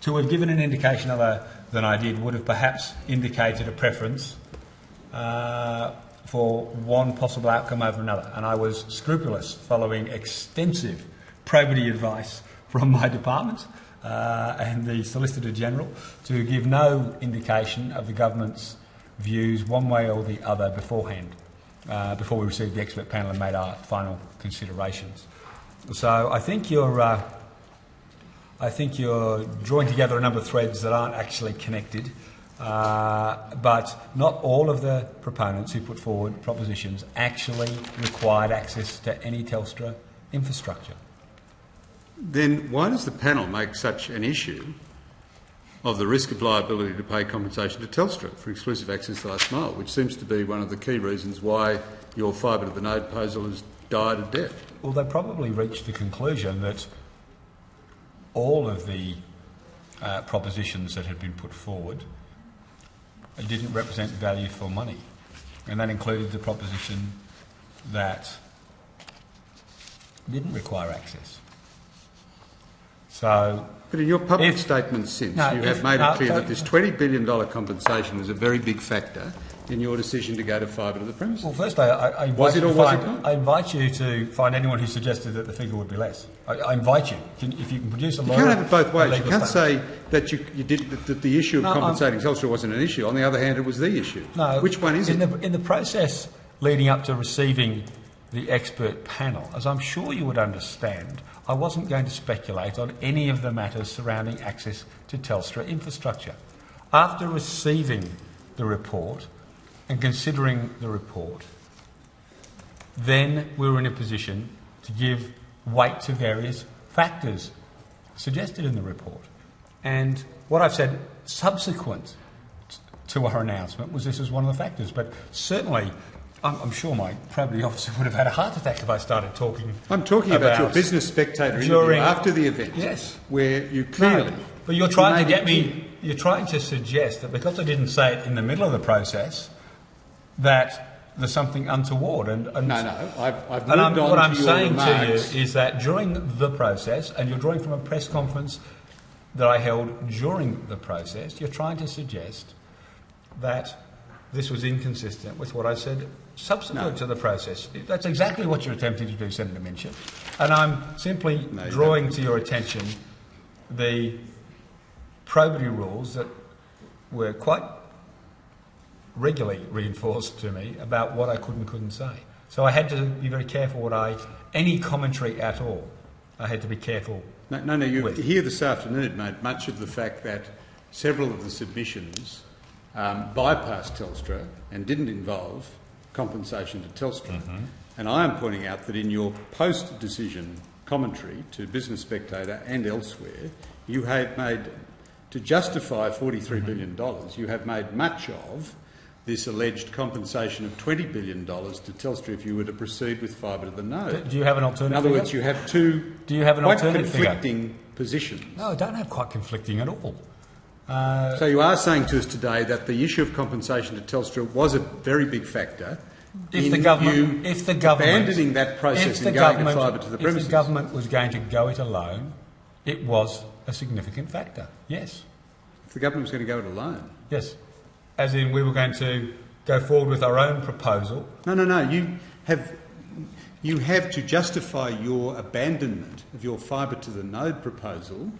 [SPEAKER 12] To have given an indication other than I did would have perhaps indicated a preference for one possible outcome over another. And I was scrupulous, following extensive probity advice from my department and the Solicitor General, to give no indication of the government's views one way or the other beforehand, before we received the expert panel and made our final considerations. So I think you're drawing together a number of threads that aren't actually connected, but not all of the proponents who put forward propositions actually required access to any Telstra infrastructure.
[SPEAKER 1] Then why does the panel make such an issue of the risk of liability to pay compensation to Telstra for exclusive access to last mile, which seems to be one of the key reasons why your fibre to the node proposal has died a death?
[SPEAKER 12] Well, they probably reached the conclusion that all of the propositions that had been put forward didn't represent value for money. And that included the proposition that didn't require access. So,
[SPEAKER 1] but in your public statements since, you have made it clear that this $20 billion compensation was a very big factor in your decision to go to fibre to the premises.
[SPEAKER 12] Well, first, I invite you to find anyone who suggested that the figure would be less. I invite you. If you can produce a law...
[SPEAKER 1] You can't have it both ways. You can't say that that the issue of compensating Telstra wasn't an issue. On the other hand, it was the issue.
[SPEAKER 12] No.
[SPEAKER 1] Which one is it?
[SPEAKER 12] In the process leading up to receiving the expert panel, as I'm sure you would understand, I wasn't going to speculate on any of the matters surrounding access to Telstra infrastructure. After receiving the report and considering the report, then we were in a position to give weight to various factors suggested in the report. And what I've said subsequent to our announcement was this was one of the factors. But certainly, I'm sure my probity officer would have had a heart attack if I started talking.
[SPEAKER 1] I'm talking about your Business Spectator interview after the event.
[SPEAKER 12] Yes.
[SPEAKER 1] Where you clearly...
[SPEAKER 12] No, but you're trying to get me... You're trying to suggest that because I didn't say it in the middle of the process, that there's something untoward.
[SPEAKER 1] No, I've moved on
[SPEAKER 12] what I'm
[SPEAKER 1] to your
[SPEAKER 12] saying
[SPEAKER 1] remarks.
[SPEAKER 12] to you is that during the process, and you're drawing from a press conference that I held during the process, you're trying to suggest that this was inconsistent with what I said subsequent to the process. That's exactly what you're attempting to do, Senator Minchin. And I'm simply drawing to your attention the probity rules that were quite regularly reinforced to me about what I could and couldn't say. So I had to be very careful any commentary at all, I had to be careful.
[SPEAKER 1] No, you here this afternoon made much of the fact that several of the submissions bypassed Telstra and didn't involve compensation to Telstra. Mm-hmm. And I am pointing out that in your post-decision commentary to Business Spectator and elsewhere, you have made, to justify $43 billion, you have made much of this alleged compensation of $20 billion to Telstra if you were to proceed with fibre to the node.
[SPEAKER 12] Do you have an alternative
[SPEAKER 1] In other words, you have two quite conflicting positions.
[SPEAKER 12] No, I don't have quite conflicting at all.
[SPEAKER 1] So you are saying to us today that the issue of compensation to Telstra was a very big factor
[SPEAKER 12] if the government
[SPEAKER 1] abandoning that process and going to fibre to the premises.
[SPEAKER 12] If the government was going to go it alone, it was a significant factor, yes.
[SPEAKER 1] If the government was going to go it alone?
[SPEAKER 12] Yes. As in we were going to go forward with our own proposal.
[SPEAKER 1] No. You have to justify your abandonment of your fibre to the node proposal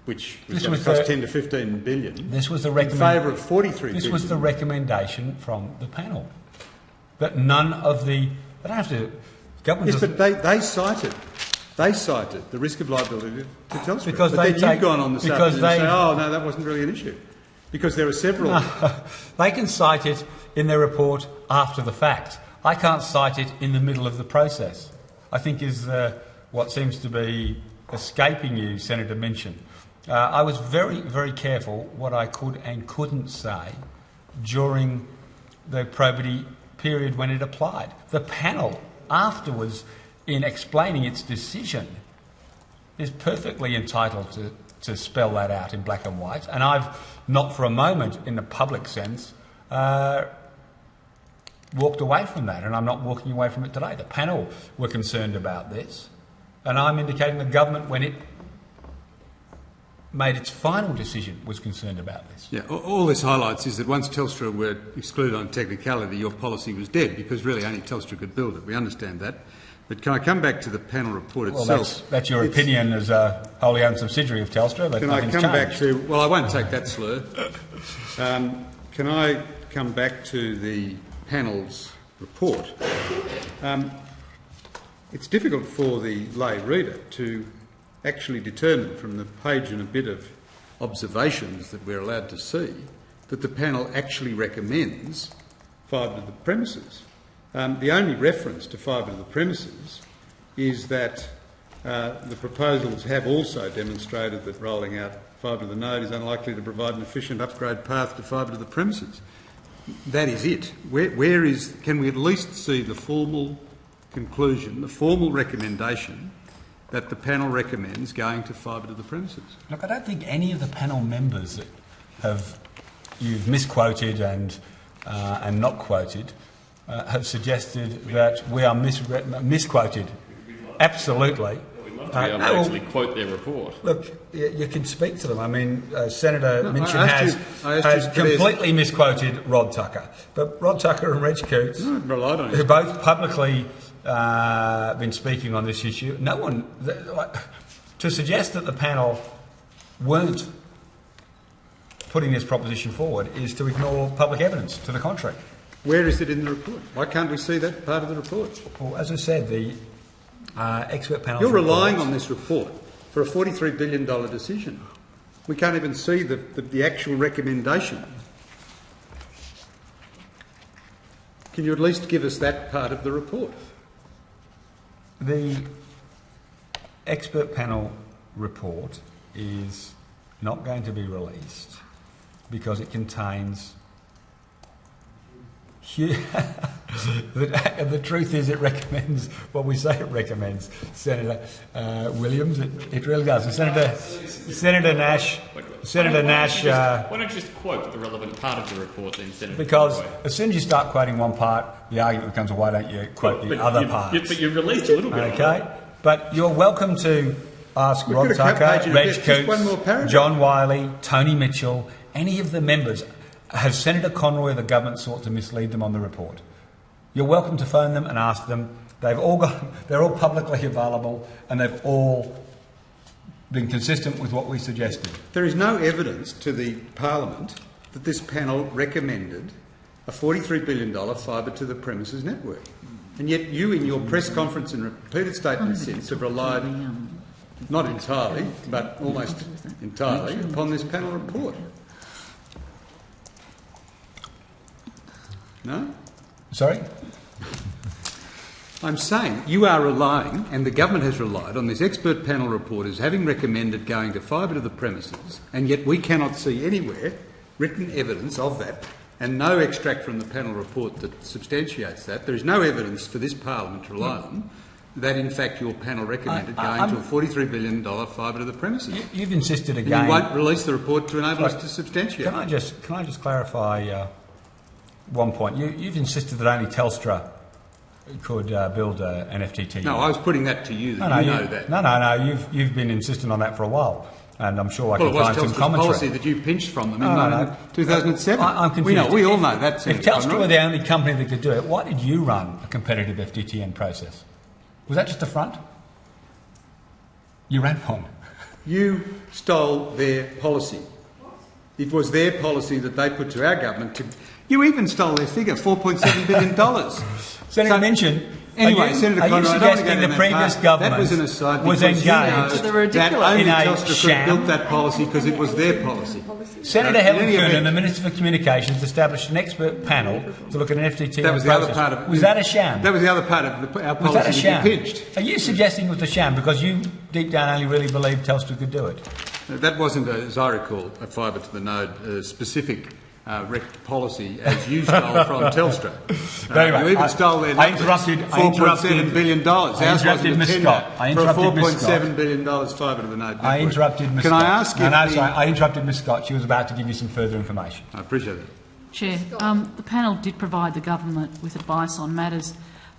[SPEAKER 1] which was going to cost 10 to 15 billion, in favour of 43 billion.
[SPEAKER 12] This was the recommendation from the panel. That none of the... They don't have to... Government
[SPEAKER 1] yes, but they cited the risk of liability to Telstra.
[SPEAKER 12] Because
[SPEAKER 1] but then you've gone on this afternoon and say, oh, no, that wasn't really an issue. Because there are several...
[SPEAKER 12] No, they can cite it in their report after the fact. I can't cite it in the middle of the process, I think is what seems to be escaping you, Senator Minchin. I was very, very careful what I could and couldn't say during the probity period when it applied. The panel afterwards, in explaining its decision, is perfectly entitled to spell that out in black and white. And I've not for a moment, in the public sense, walked away from that, and I'm not walking away from it today. The panel were concerned about this, and I'm indicating the government, when it made its final decision, was concerned about this.
[SPEAKER 1] Yeah, all this highlights is that once Telstra were excluded on technicality, your policy was dead, because really only Telstra could build it. We understand that. But can I come back to the panel report itself?
[SPEAKER 12] Well, that's your opinion as a wholly owned subsidiary of Telstra, but
[SPEAKER 1] can I come back to... Well, I won't take that slur. Can I come back to the panel's report? It's difficult for the lay reader to actually determine from the page and a bit of observations that we're allowed to see that the panel actually recommends fibre to the premises. The only reference to fibre to the premises is that the proposals have also demonstrated that rolling out fibre to the node is unlikely to provide an efficient upgrade path to fibre to the premises. That is it. Can we at least see the formal conclusion, the formal recommendation that the panel recommends going to fibre to the premises?
[SPEAKER 12] Look, I don't think any of the panel members that you've misquoted and not quoted have suggested that we are misquoted. Absolutely.
[SPEAKER 14] We'd love to be able to actually quote their report.
[SPEAKER 12] Look, you can speak to them. I mean, Senator Minchin has completely misquoted Rod Tucker. But Rod Tucker and Reg Coots, who both publicly been speaking on this issue, no one... to suggest that the panel weren't putting this proposition forward is to ignore public evidence to the contrary.
[SPEAKER 1] Where is it in the report? Why can't we see that part of the report?
[SPEAKER 12] Well, as I said, the expert panel...
[SPEAKER 1] You're relying on this report for a $43 billion decision. We can't even see the actual recommendation. Can you at least give us that part of the report?
[SPEAKER 12] The expert panel report is not going to be released because it contains... the truth is it recommends what we say it recommends, Senator Williams. It really does. And Senator Nash...
[SPEAKER 14] Why don't you just quote the relevant part of the report then, Senator?
[SPEAKER 12] Because as soon as you start quoting one part, the argument becomes, well, why don't you quote the other parts?
[SPEAKER 14] But you've released a little bit.
[SPEAKER 12] Okay. But you're welcome to ask Rod Tucker, Reg Coots, John Wiley, Tony Mitchell, any of the members... Has Senator Conroy or the government sought to mislead them on the report? You're welcome to phone them and ask them. They're all publicly available, and they've all been consistent with what we suggested.
[SPEAKER 1] There is no evidence to the Parliament that this panel recommended a $43 billion fibre to the premises network. And yet you, in your press conference and repeated statements since, have relied, not entirely, but almost entirely, upon this panel report. No?
[SPEAKER 12] Sorry?
[SPEAKER 1] I'm saying you are relying, and the government has relied, on this expert panel report as having recommended going to fibre to the premises, and yet we cannot see anywhere written evidence of that, and no extract from the panel report that substantiates that. There is no evidence for this Parliament to rely on that, in fact, your panel recommended going to a $43 billion fibre to the premises.
[SPEAKER 12] You've insisted again...
[SPEAKER 1] And you won't release the report to enable us to substantiate
[SPEAKER 12] Can I just clarify... one point. You've insisted that only Telstra could build an FTTN.
[SPEAKER 1] No, I was putting that to you. That.
[SPEAKER 12] No. You've been insisting on that for a while, and I'm sure I can find some commentary.
[SPEAKER 1] It was policy that you pinched from them in 2007.
[SPEAKER 12] I'm confused.
[SPEAKER 1] We all know that.
[SPEAKER 12] If Telstra were the only company that could do it, why did you run a competitive FTTN process? Was that just a front? You ran one.
[SPEAKER 1] You stole their policy. It was their policy that they put to our government to... You even stole their figure, $4.7 billion.
[SPEAKER 12] Senator Minchin,
[SPEAKER 1] anyway, Senator Conroy,
[SPEAKER 12] are you suggesting the previous government
[SPEAKER 1] was an aside
[SPEAKER 12] was engaged
[SPEAKER 1] that only
[SPEAKER 12] in a
[SPEAKER 1] Telstra could
[SPEAKER 12] sham?
[SPEAKER 1] have built that policy because it was their policy.
[SPEAKER 12] Senator Helen Coonan, the Minister for Communications, established an expert panel to look at an FTT.
[SPEAKER 1] That was the other part of...
[SPEAKER 12] Was that a sham?
[SPEAKER 1] That was the other part of our policy.
[SPEAKER 12] Was that a sham?
[SPEAKER 1] You pitched.
[SPEAKER 12] Are you suggesting it was a sham because you deep down only really believed Telstra could do it?
[SPEAKER 1] That wasn't, as I recall, a fibre to the node specific policy as you stole from Telstra.
[SPEAKER 12] Anyway,
[SPEAKER 1] you even stole their numbers, $4.7 billion. Ours wasn't a tender for a $4.7 billion fibre to the node network.
[SPEAKER 12] I interrupted Ms.
[SPEAKER 1] Can
[SPEAKER 12] Scott.
[SPEAKER 1] I ask you...
[SPEAKER 12] I interrupted Ms. Scott. She was about to give you some further information.
[SPEAKER 1] I appreciate it.
[SPEAKER 11] Chair, the panel did provide the government with advice on matters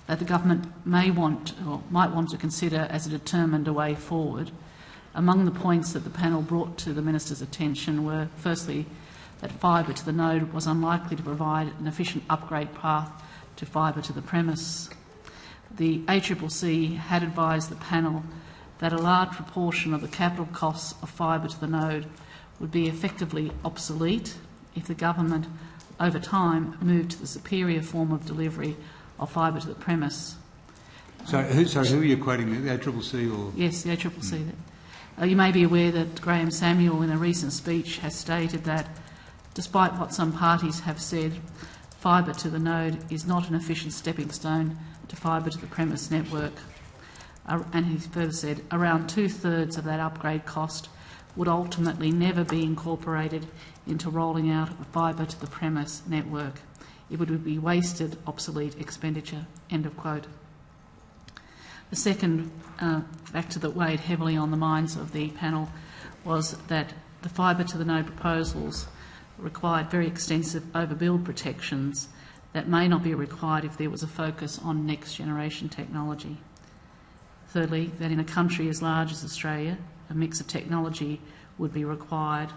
[SPEAKER 11] that the government may want or might want to consider as a determined way forward. Among the points that the panel brought to the Minister's attention were, firstly, that fibre to the node was unlikely to provide an efficient upgrade path to fibre to the premise. The ACCC had advised the panel that a large proportion of the capital costs of fibre to the node would be effectively obsolete if the government, over time, moved to the superior form of delivery of fibre to the premise.
[SPEAKER 1] Sorry, who are you quoting there, the ACCC or...?
[SPEAKER 11] Yes, the ACCC. You may be aware that Graham Samuel, in a recent speech, has stated that despite what some parties have said, fibre to the node is not an efficient stepping stone to fibre to the premise network. And he further said around 2/3 of that upgrade cost would ultimately never be incorporated into rolling out a fibre to the premise network. It would be wasted, obsolete expenditure. End of quote. The second factor that weighed heavily on the minds of the panel was that the fibre to the node proposals required very extensive overbuild protections that may not be required if there was a focus on next generation technology. Thirdly, that in a country as large as Australia, a mix of technology would be required,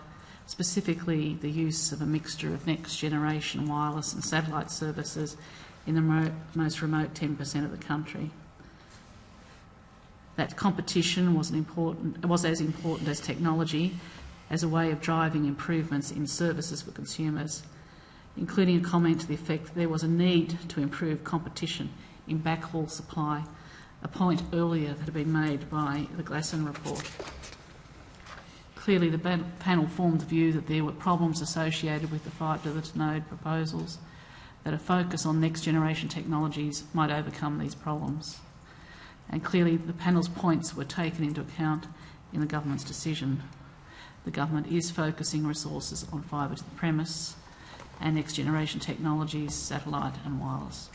[SPEAKER 11] specifically the use of a mixture of next generation wireless and satellite services in the most remote 10% of the country. That competition was as important as technology as a way of driving improvements in services for consumers, including a comment to the effect that there was a need to improve competition in backhaul supply, a point earlier that had been made by the Glasson report. Clearly, the panel formed the view that there were problems associated with the fibre to the node proposals, that a focus on next generation technologies might overcome these problems. And clearly, the panel's points were taken into account in the government's decision. The government is focusing resources on fibre to the premise and next generation technologies, satellite and wireless.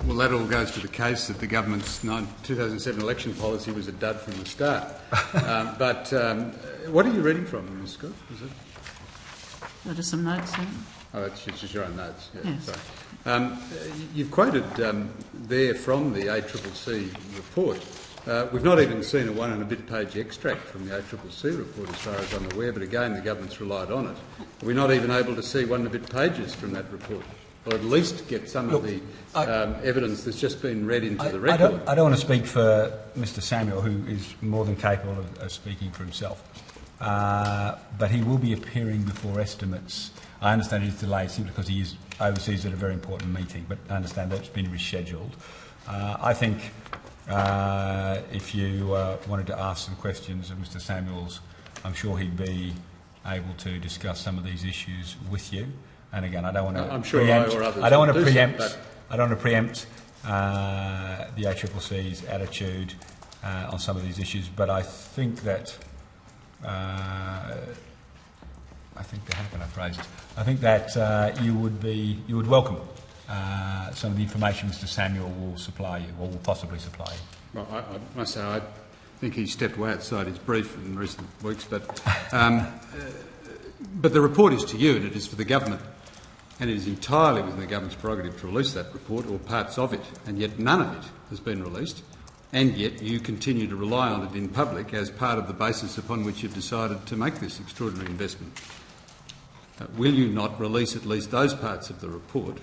[SPEAKER 1] Well, that all goes to the case that the government's 2007 election policy was a dud from the start. But what are you reading from, Ms. Scott? Is it?
[SPEAKER 11] Just some notes there.
[SPEAKER 1] Oh, it's just your own notes. Yeah,
[SPEAKER 11] yes.
[SPEAKER 1] Sorry. You've quoted there from the ACCC report. We've not even seen a 1 and a bit page extract from the ACCC report as far as I'm aware, but again the government's relied on it. We're not even able to see 1 and a bit pages from that report, or at least get some of the evidence that's just been read into the record.
[SPEAKER 12] I don't want to speak for Mr Samuel, who is more than capable of speaking for himself, but he will be appearing before estimates. I understand he's delayed simply because he is overseas at a very important meeting, but I understand that's been rescheduled. I think if you wanted to ask some questions of Mr Samuels, I'm sure he'd be able to discuss some of these issues with you. And again, I don't want to preempt. I don't want to preempt the ACCC's attitude on some of these issues, but I think that I think that you would welcome some of the information Mr Samuel will supply you, or will possibly supply you.
[SPEAKER 1] Well, I must say I think he stepped way outside his brief in recent weeks, but the report is to you and it is for the government, and it is entirely within the government's prerogative to release that report or parts of it, and yet none of it has been released, and yet you continue to rely on it in public as part of the basis upon which you've decided to make this extraordinary investment. Will you not release at least those parts of the report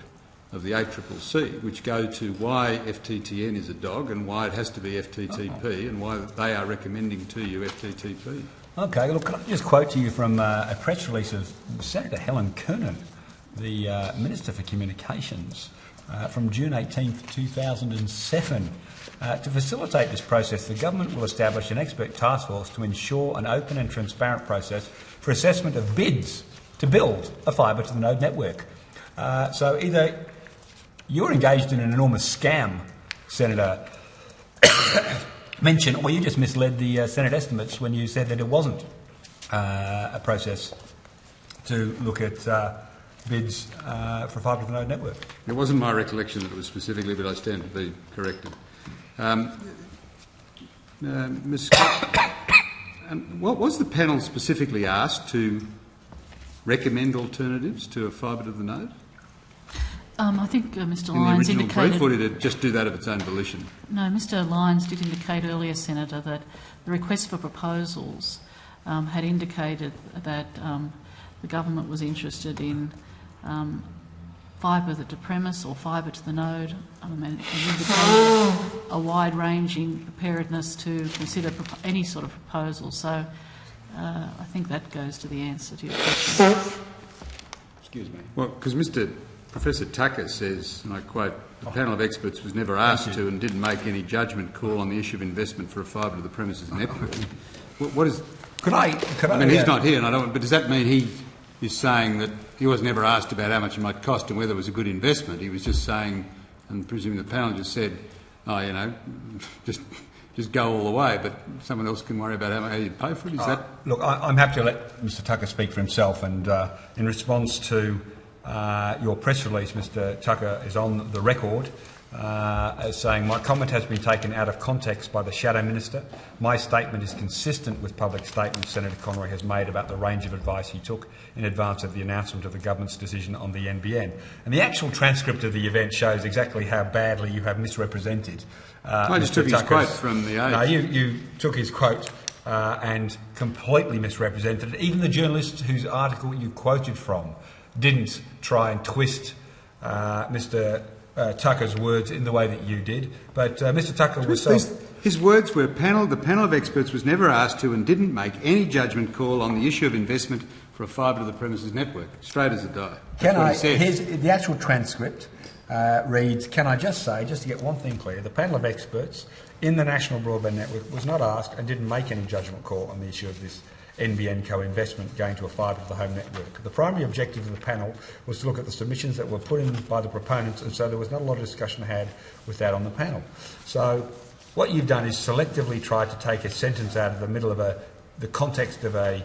[SPEAKER 1] of the ACCC, which go to why FTTN is a dog and why it has to be FTTP and why they are recommending to you FTTP.
[SPEAKER 12] Okay, look, can I just quote to you from a press release of Senator Helen Kernan, the Minister for Communications, from June 18th, 2007. To facilitate this process, the government will establish an expert task force to ensure an open and transparent process for assessment of bids to build a fibre to the node network. So either you're engaged in an enormous scam, Senator Minchin, or you just misled the Senate estimates when you said that it wasn't a process to look at bids for fibre to the node network.
[SPEAKER 1] It wasn't my recollection that it was specifically, but I stand to be corrected. Ms. Scott, what was the panel specifically asked to recommend alternatives to a fibre to the node?
[SPEAKER 11] I think Mr.
[SPEAKER 1] In
[SPEAKER 11] Lyons
[SPEAKER 1] the original
[SPEAKER 11] indicated...
[SPEAKER 1] brief, or did it just do that of its own volition?
[SPEAKER 11] No, Mr. Lyons did indicate earlier, Senator, that the request for proposals had indicated that the government was interested in fibre to premise or fibre to the node, and indicated a wide-ranging preparedness to consider any sort of proposal. So I think that goes to the answer to your question.
[SPEAKER 12] Excuse me.
[SPEAKER 1] Well, because Professor Tucker says, and I quote, the panel of experts was never asked to and didn't make any judgment call on the issue of investment for a fibre to the premises network. What is...
[SPEAKER 12] Could I
[SPEAKER 1] mean, he's not here, and I don't. But does that mean he is saying that he was never asked about how much it might cost and whether it was a good investment? He was just saying, and presumably the panel just said, oh, you know, just go all the way, but someone else can worry about how you pay for it. Is that...
[SPEAKER 12] Look, I'm happy to let Mr. Tucker speak for himself, and in response to your press release, Mr. Tucker is on the record as saying, my comment has been taken out of context by the Shadow Minister. My statement is consistent with public statements Senator Conroy has made about the range of advice he took in advance of the announcement of the government's decision on the NBN. And the actual transcript of the event shows exactly how badly you have misrepresented
[SPEAKER 1] I just took his quote from the Age.
[SPEAKER 12] No, you took his quote and completely misrepresented it. Even the journalist whose article you quoted from didn't try and twist Mr. Tucker's words in the way that you did, but Mr. Tucker was
[SPEAKER 1] His words were, the panel of experts was never asked to and didn't make any judgment call on the issue of investment for a fibre to the premises network. Straight as a die.
[SPEAKER 12] Here's the actual transcript reads, can I just say, just to get one thing clear, the panel of experts in the National Broadband Network was not asked and didn't make any judgment call on the issue of this NBN co-investment going to a fibre to the home network. The primary objective of the panel was to look at the submissions that were put in by the proponents, and so there was not a lot of discussion had with that on the panel. So what you've done is selectively tried to take a sentence out of the middle of the context of a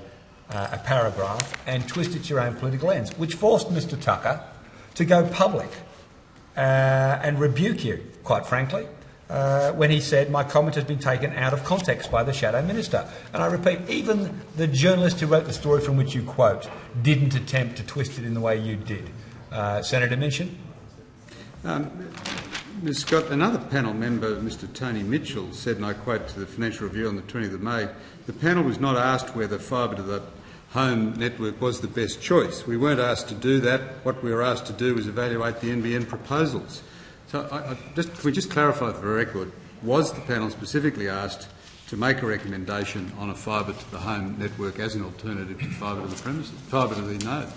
[SPEAKER 12] paragraph and twist it to your own political ends, which forced Mr. Tucker to go public and rebuke you, quite frankly, when he said, my comment has been taken out of context by the Shadow Minister. And I repeat, even the journalist who wrote the story from which you quote didn't attempt to twist it in the way you did. Senator Minchin?
[SPEAKER 1] Ms. Scott, another panel member, Mr. Tony Mitchell, said, and I quote to the Financial Review on the 20th of May, the panel was not asked whether fibre to the home network was the best choice. We weren't asked to do that. What we were asked to do was evaluate the NBN proposals. So can we just clarify for the record, was the panel specifically asked to make a recommendation on a fibre to the home network as an alternative to fibre to the premises, fibre to the node?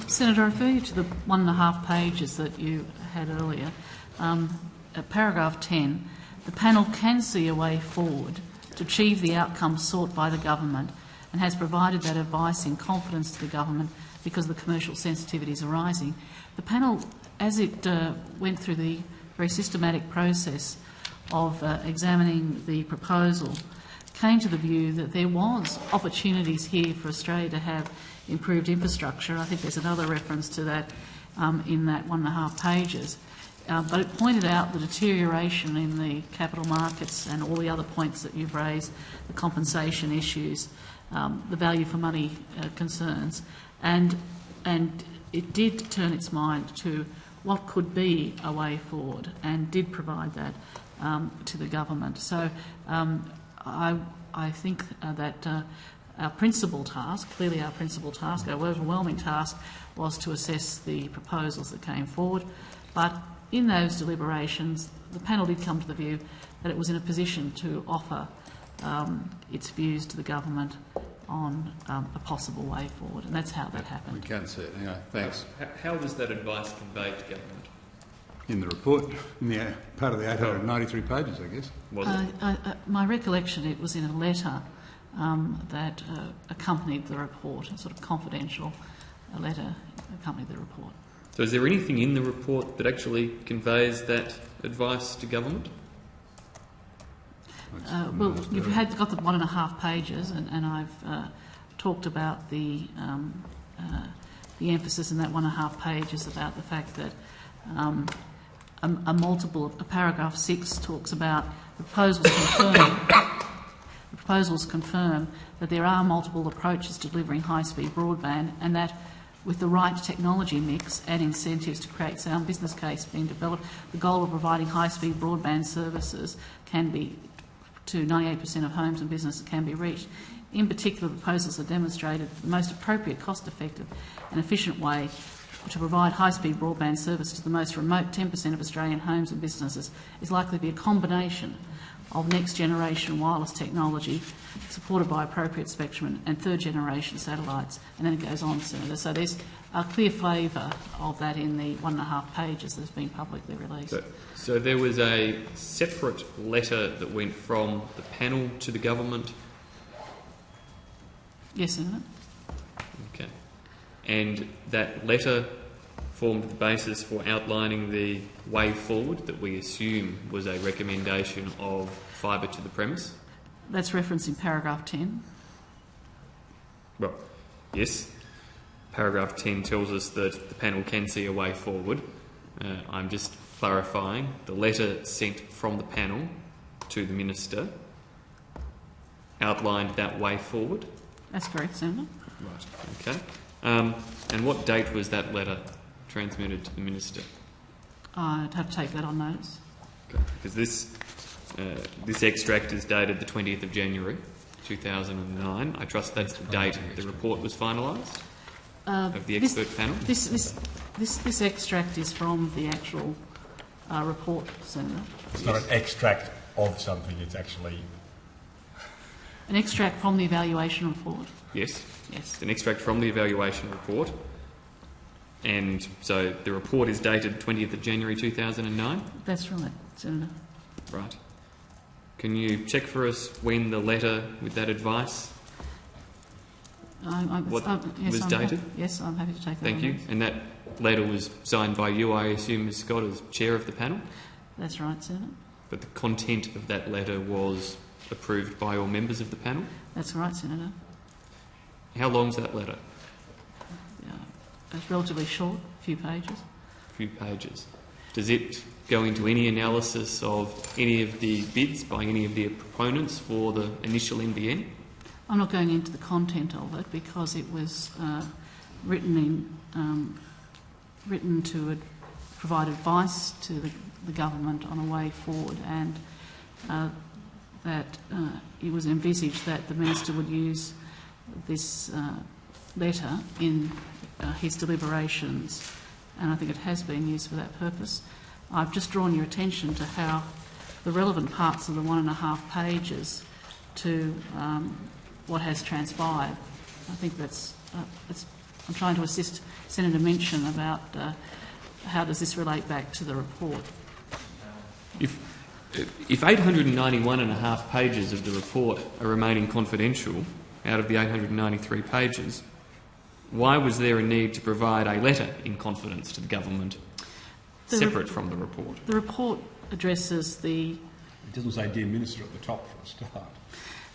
[SPEAKER 11] Senator, I refer you to the 1.5 pages that you had earlier. At paragraph 10, the panel can see a way forward to achieve the outcome sought by the government and has provided that advice in confidence to the government because the commercial sensitivities arising. The panel, as it went through the very systematic process of examining the proposal, came to the view that there was opportunities here for Australia to have improved infrastructure. I think there's another reference to that in that 1.5 pages. But it pointed out the deterioration in the capital markets and all the other points that you've raised, the compensation issues, the value for money concerns, and it did turn its mind to what could be a way forward and did provide that to the government. So I think that our principal task, our overwhelming task, was to assess the proposals that came forward. But in those deliberations, the panel did come to the view that it was in a position to offer its views to the government on a possible way forward, and that's how that happened.
[SPEAKER 1] We can see it. Anyway, thanks.
[SPEAKER 14] How was that advice conveyed to government?
[SPEAKER 1] In the report, in the part of the 893 pages, I guess.
[SPEAKER 14] Was it?
[SPEAKER 11] My recollection, it was in a letter that accompanied the report, a sort of confidential letter accompanied the report.
[SPEAKER 14] So is there anything in the report that actually conveys that advice to government?
[SPEAKER 11] Well, you've got the 1.5 pages, and I've talked about the emphasis in that 1.5 pages about the fact that paragraph 6 talks about the proposals confirm that there are multiple approaches to delivering high-speed broadband, and that with the right technology mix and incentives to create sound business case being developed, the goal of providing high-speed broadband services can be to 98% of homes and businesses can be reached. In particular, the proposals have demonstrated the most appropriate, cost-effective and efficient way to provide high-speed broadband service to the most remote 10% of Australian homes and businesses is likely to be a combination of next-generation wireless technology supported by appropriate spectrum and third-generation satellites. And then it goes on, Senator. So there's a clear flavour of that in the 1.5 pages that's been publicly released.
[SPEAKER 14] So there was a separate letter that went from the panel to the government?
[SPEAKER 11] Yes, Senator.
[SPEAKER 14] Okay. And that letter formed the basis for outlining the way forward that we assume was a recommendation of fibre to the premise?
[SPEAKER 11] That's referenced in paragraph 10.
[SPEAKER 14] Well, yes. Paragraph 10 tells us that the panel can see a way forward. I'm just clarifying. The letter sent from the panel to the Minister outlined that way forward?
[SPEAKER 11] That's correct, Senator.
[SPEAKER 14] Right, okay. And what date was that letter transmitted to the Minister?
[SPEAKER 11] I'd have to take that on notice.
[SPEAKER 14] Okay. Because this extract is dated the 20th of January 2009. I trust that's the date the report was finalised of the expert panel?
[SPEAKER 11] This extract is from the actual report, Senator.
[SPEAKER 9] It's not an extract of something, it's actually...
[SPEAKER 11] An extract from the evaluation report.
[SPEAKER 14] Yes.
[SPEAKER 11] Yes.
[SPEAKER 14] It's an extract from the evaluation report. And so the report is dated 20th of January 2009?
[SPEAKER 11] That's right, Senator.
[SPEAKER 14] Right. Can you check for us when the letter with that advice was dated?
[SPEAKER 11] Yes, I'm happy to take that.
[SPEAKER 14] Thank you. And that letter was signed by you, I assume, Ms Scott, as chair of the panel?
[SPEAKER 11] That's right, Senator.
[SPEAKER 14] But the content of that letter was approved by all members of the panel?
[SPEAKER 11] That's right, Senator.
[SPEAKER 14] How long's that letter?
[SPEAKER 11] It's relatively short, a few pages.
[SPEAKER 14] A few pages. Does it go into any analysis of any of the bids by any of the proponents for the initial NBN?
[SPEAKER 11] I'm not going into the content of it because it was written to provide advice to the government on a way forward, and that it was envisaged that the Minister would use this letter in his deliberations, and I think it has been used for that purpose. I've just drawn your attention to how the relevant parts of the 1.5 pages to what has transpired. I think I'm trying to assist Senator Minchin about how does this relate back to the report.
[SPEAKER 14] If 891.5 pages of the report are remaining confidential out of the 893 pages, why was there a need to provide a letter in confidence to the government separate from the report?
[SPEAKER 11] The report addresses the...
[SPEAKER 9] It doesn't say Dear Minister at the top for a start.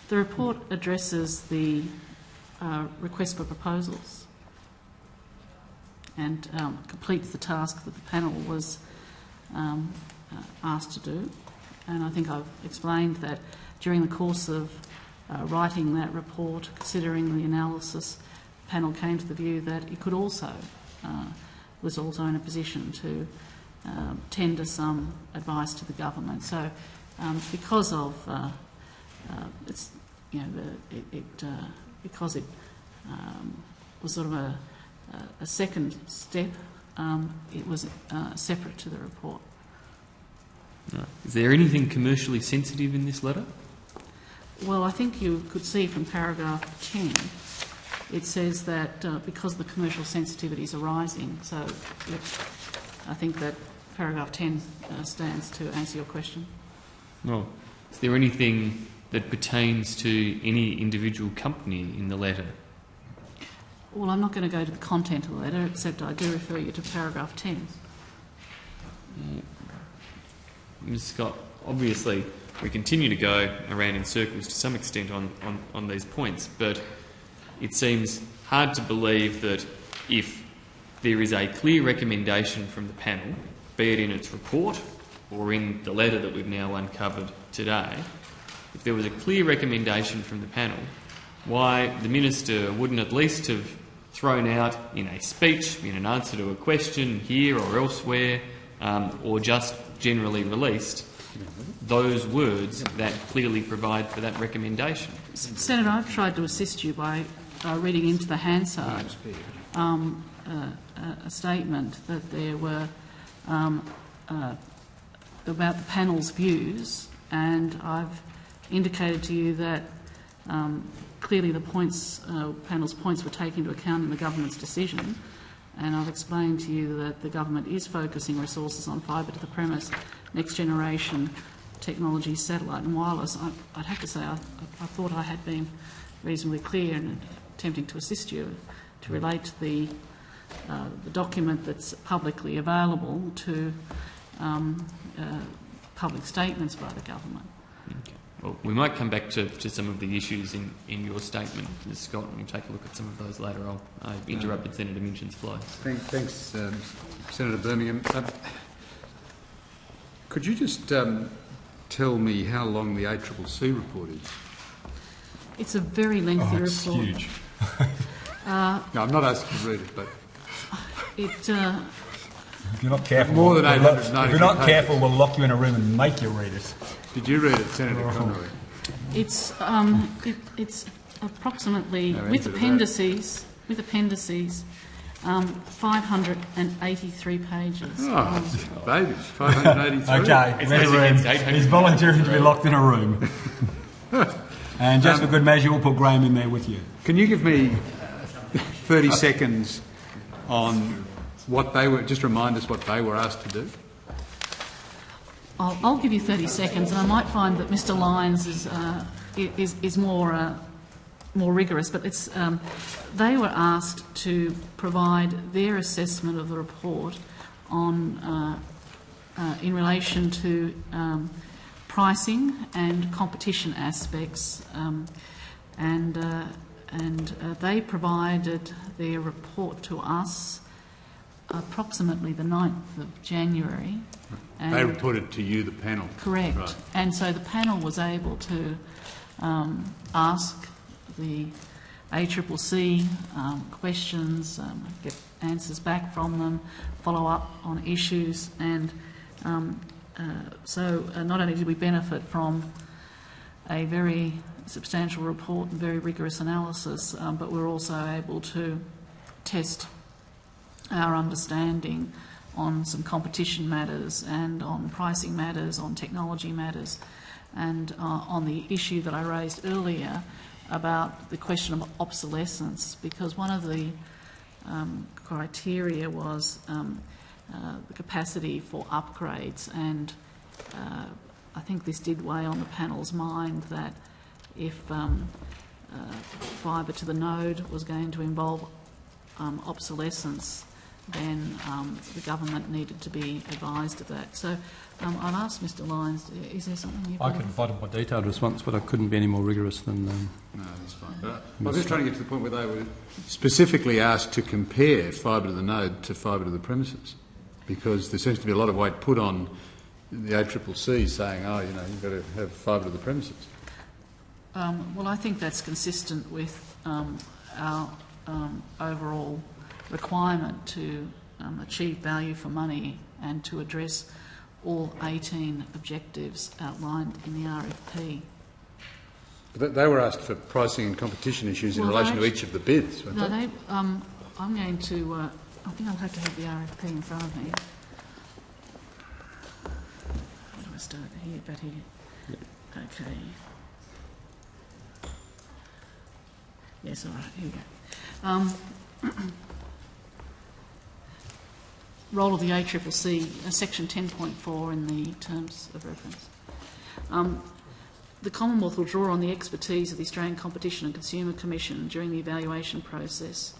[SPEAKER 11] The report addresses the request for proposals and completes the task that the panel was asked to do. And I think I've explained that during the course of writing that report, considering the analysis, the panel came to the view that it could also, was also in a position to tender some advice to the government. So because of because it was sort of a second step, it was separate to the report.
[SPEAKER 14] Right. Is there anything commercially sensitive in this letter?
[SPEAKER 11] Well, I think you could see from paragraph 10, it says that because the commercial sensitivities are rising, so I think that paragraph 10 stands to answer your question.
[SPEAKER 14] Well, is there anything that pertains to any individual company in the letter?
[SPEAKER 11] Well, I'm not going to go to the content of the letter, except I do refer you to paragraph 10.
[SPEAKER 14] Ms Scott, obviously we continue to go around in circles to some extent on these points, but it seems hard to believe that if there is a clear recommendation from the panel, be it in its report or in the letter that we've now uncovered today, if there was a clear recommendation from the panel, why the Minister wouldn't at least have thrown out in a speech, in an answer to a question here or elsewhere, or just generally released those words that clearly provide for that recommendation.
[SPEAKER 11] Senator, I've tried to assist you by reading into the Hansard a statement that there were about the panel's views, and I've indicated to you that clearly the panel's points were taken into account in the government's decision, and I've explained to you that the government is focusing resources on fibre to the premise, next generation technology, satellite and wireless. I'd have to say I thought I had been reasonably clear in attempting to assist you to relate the document that's publicly available to public statements by the government.
[SPEAKER 14] Okay. Well, we might come back to some of the issues in your statement, Ms Scott, and we'll take a look at some of those later. I interrupted Senator Minchin's flow.
[SPEAKER 1] Thanks, Senator Birmingham. Could you just tell me how long the ACCC report is?
[SPEAKER 11] It's a very lengthy report.
[SPEAKER 9] It's huge.
[SPEAKER 1] No, I'm not asking to read it, but
[SPEAKER 11] It.
[SPEAKER 12] If you're not careful,
[SPEAKER 1] more than 890
[SPEAKER 12] if you're not
[SPEAKER 1] pages.
[SPEAKER 12] careful, we'll lock you in a room and make you read it.
[SPEAKER 1] Did you read it, Senator Conroy?
[SPEAKER 11] It's approximately
[SPEAKER 1] No
[SPEAKER 11] with
[SPEAKER 1] answer to
[SPEAKER 11] appendices. 583 pages.
[SPEAKER 1] Oh, baby, 583.
[SPEAKER 12] Okay, read a room. He's volunteering to be locked in a room. And just for good measure, we'll put Graham in there with you.
[SPEAKER 1] Can you give me 30 seconds on what they were, just remind us what they were asked to do?
[SPEAKER 11] I'll give you 30 seconds, and I might find that Mr. Lyons is more rigorous, but it's they were asked to provide their assessment of the report on in relation to pricing and competition aspects, and they provided their report to us approximately the 9th of January. And
[SPEAKER 1] they reported to you, the panel.
[SPEAKER 11] Correct.
[SPEAKER 1] Right.
[SPEAKER 11] And so the panel was able to ask the ACCC questions, get answers back from them, follow up on issues, and so not only did we benefit from a very substantial report and very rigorous analysis, but we were also able to test our understanding on some competition matters and on pricing matters, on technology matters, and on the issue that I raised earlier about the question of obsolescence, because one of the criteria was the capacity for upgrades, and I think this did weigh on the panel's mind that if fibre to the node was going to involve obsolescence, then the government needed to be advised of that. So I'll ask Mr. Lyons, is there something you've
[SPEAKER 5] I could provide a more detailed response, but I couldn't be any more rigorous than...
[SPEAKER 1] No, that's fine. But I was just trying to get to the point where they were specifically asked to compare fibre to the node to fibre to the premises, because there seems to be a lot of weight put on the ACCC saying, oh, you know, you've got to have fibre to the premises.
[SPEAKER 11] Well, I think that's consistent with our overall requirement to achieve value for money and to address all 18 objectives outlined in the RFP.
[SPEAKER 1] But they were asked for pricing and competition issues in relation to each of the bids, weren't they?
[SPEAKER 11] I'm going to. I think I'll have to have the RFP in front of me. How do I start here? But here. Yeah. Okay. Yes, all right. Here we go. Role of the ACCC, section 10.4 in the terms of reference. The Commonwealth will draw on the expertise of the Australian Competition and Consumer Commission during the evaluation process.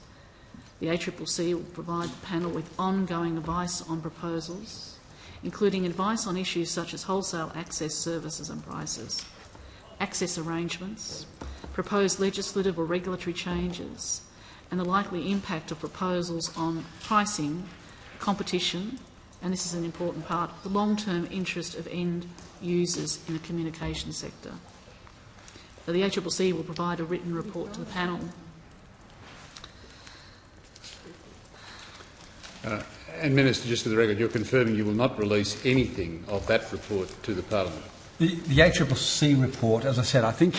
[SPEAKER 11] The ACCC will provide the panel with ongoing advice on proposals, including advice on issues such as wholesale access services and prices, access arrangements, proposed legislative or regulatory changes, and the likely impact of proposals on pricing, competition, and this is an important part, the long-term interest of end users in the communications sector. So the ACCC will provide a written report to the panel.
[SPEAKER 1] And Minister, just for the record, you're confirming you will not release anything of that report to the Parliament?
[SPEAKER 9] The ACCC report, as I said, I think,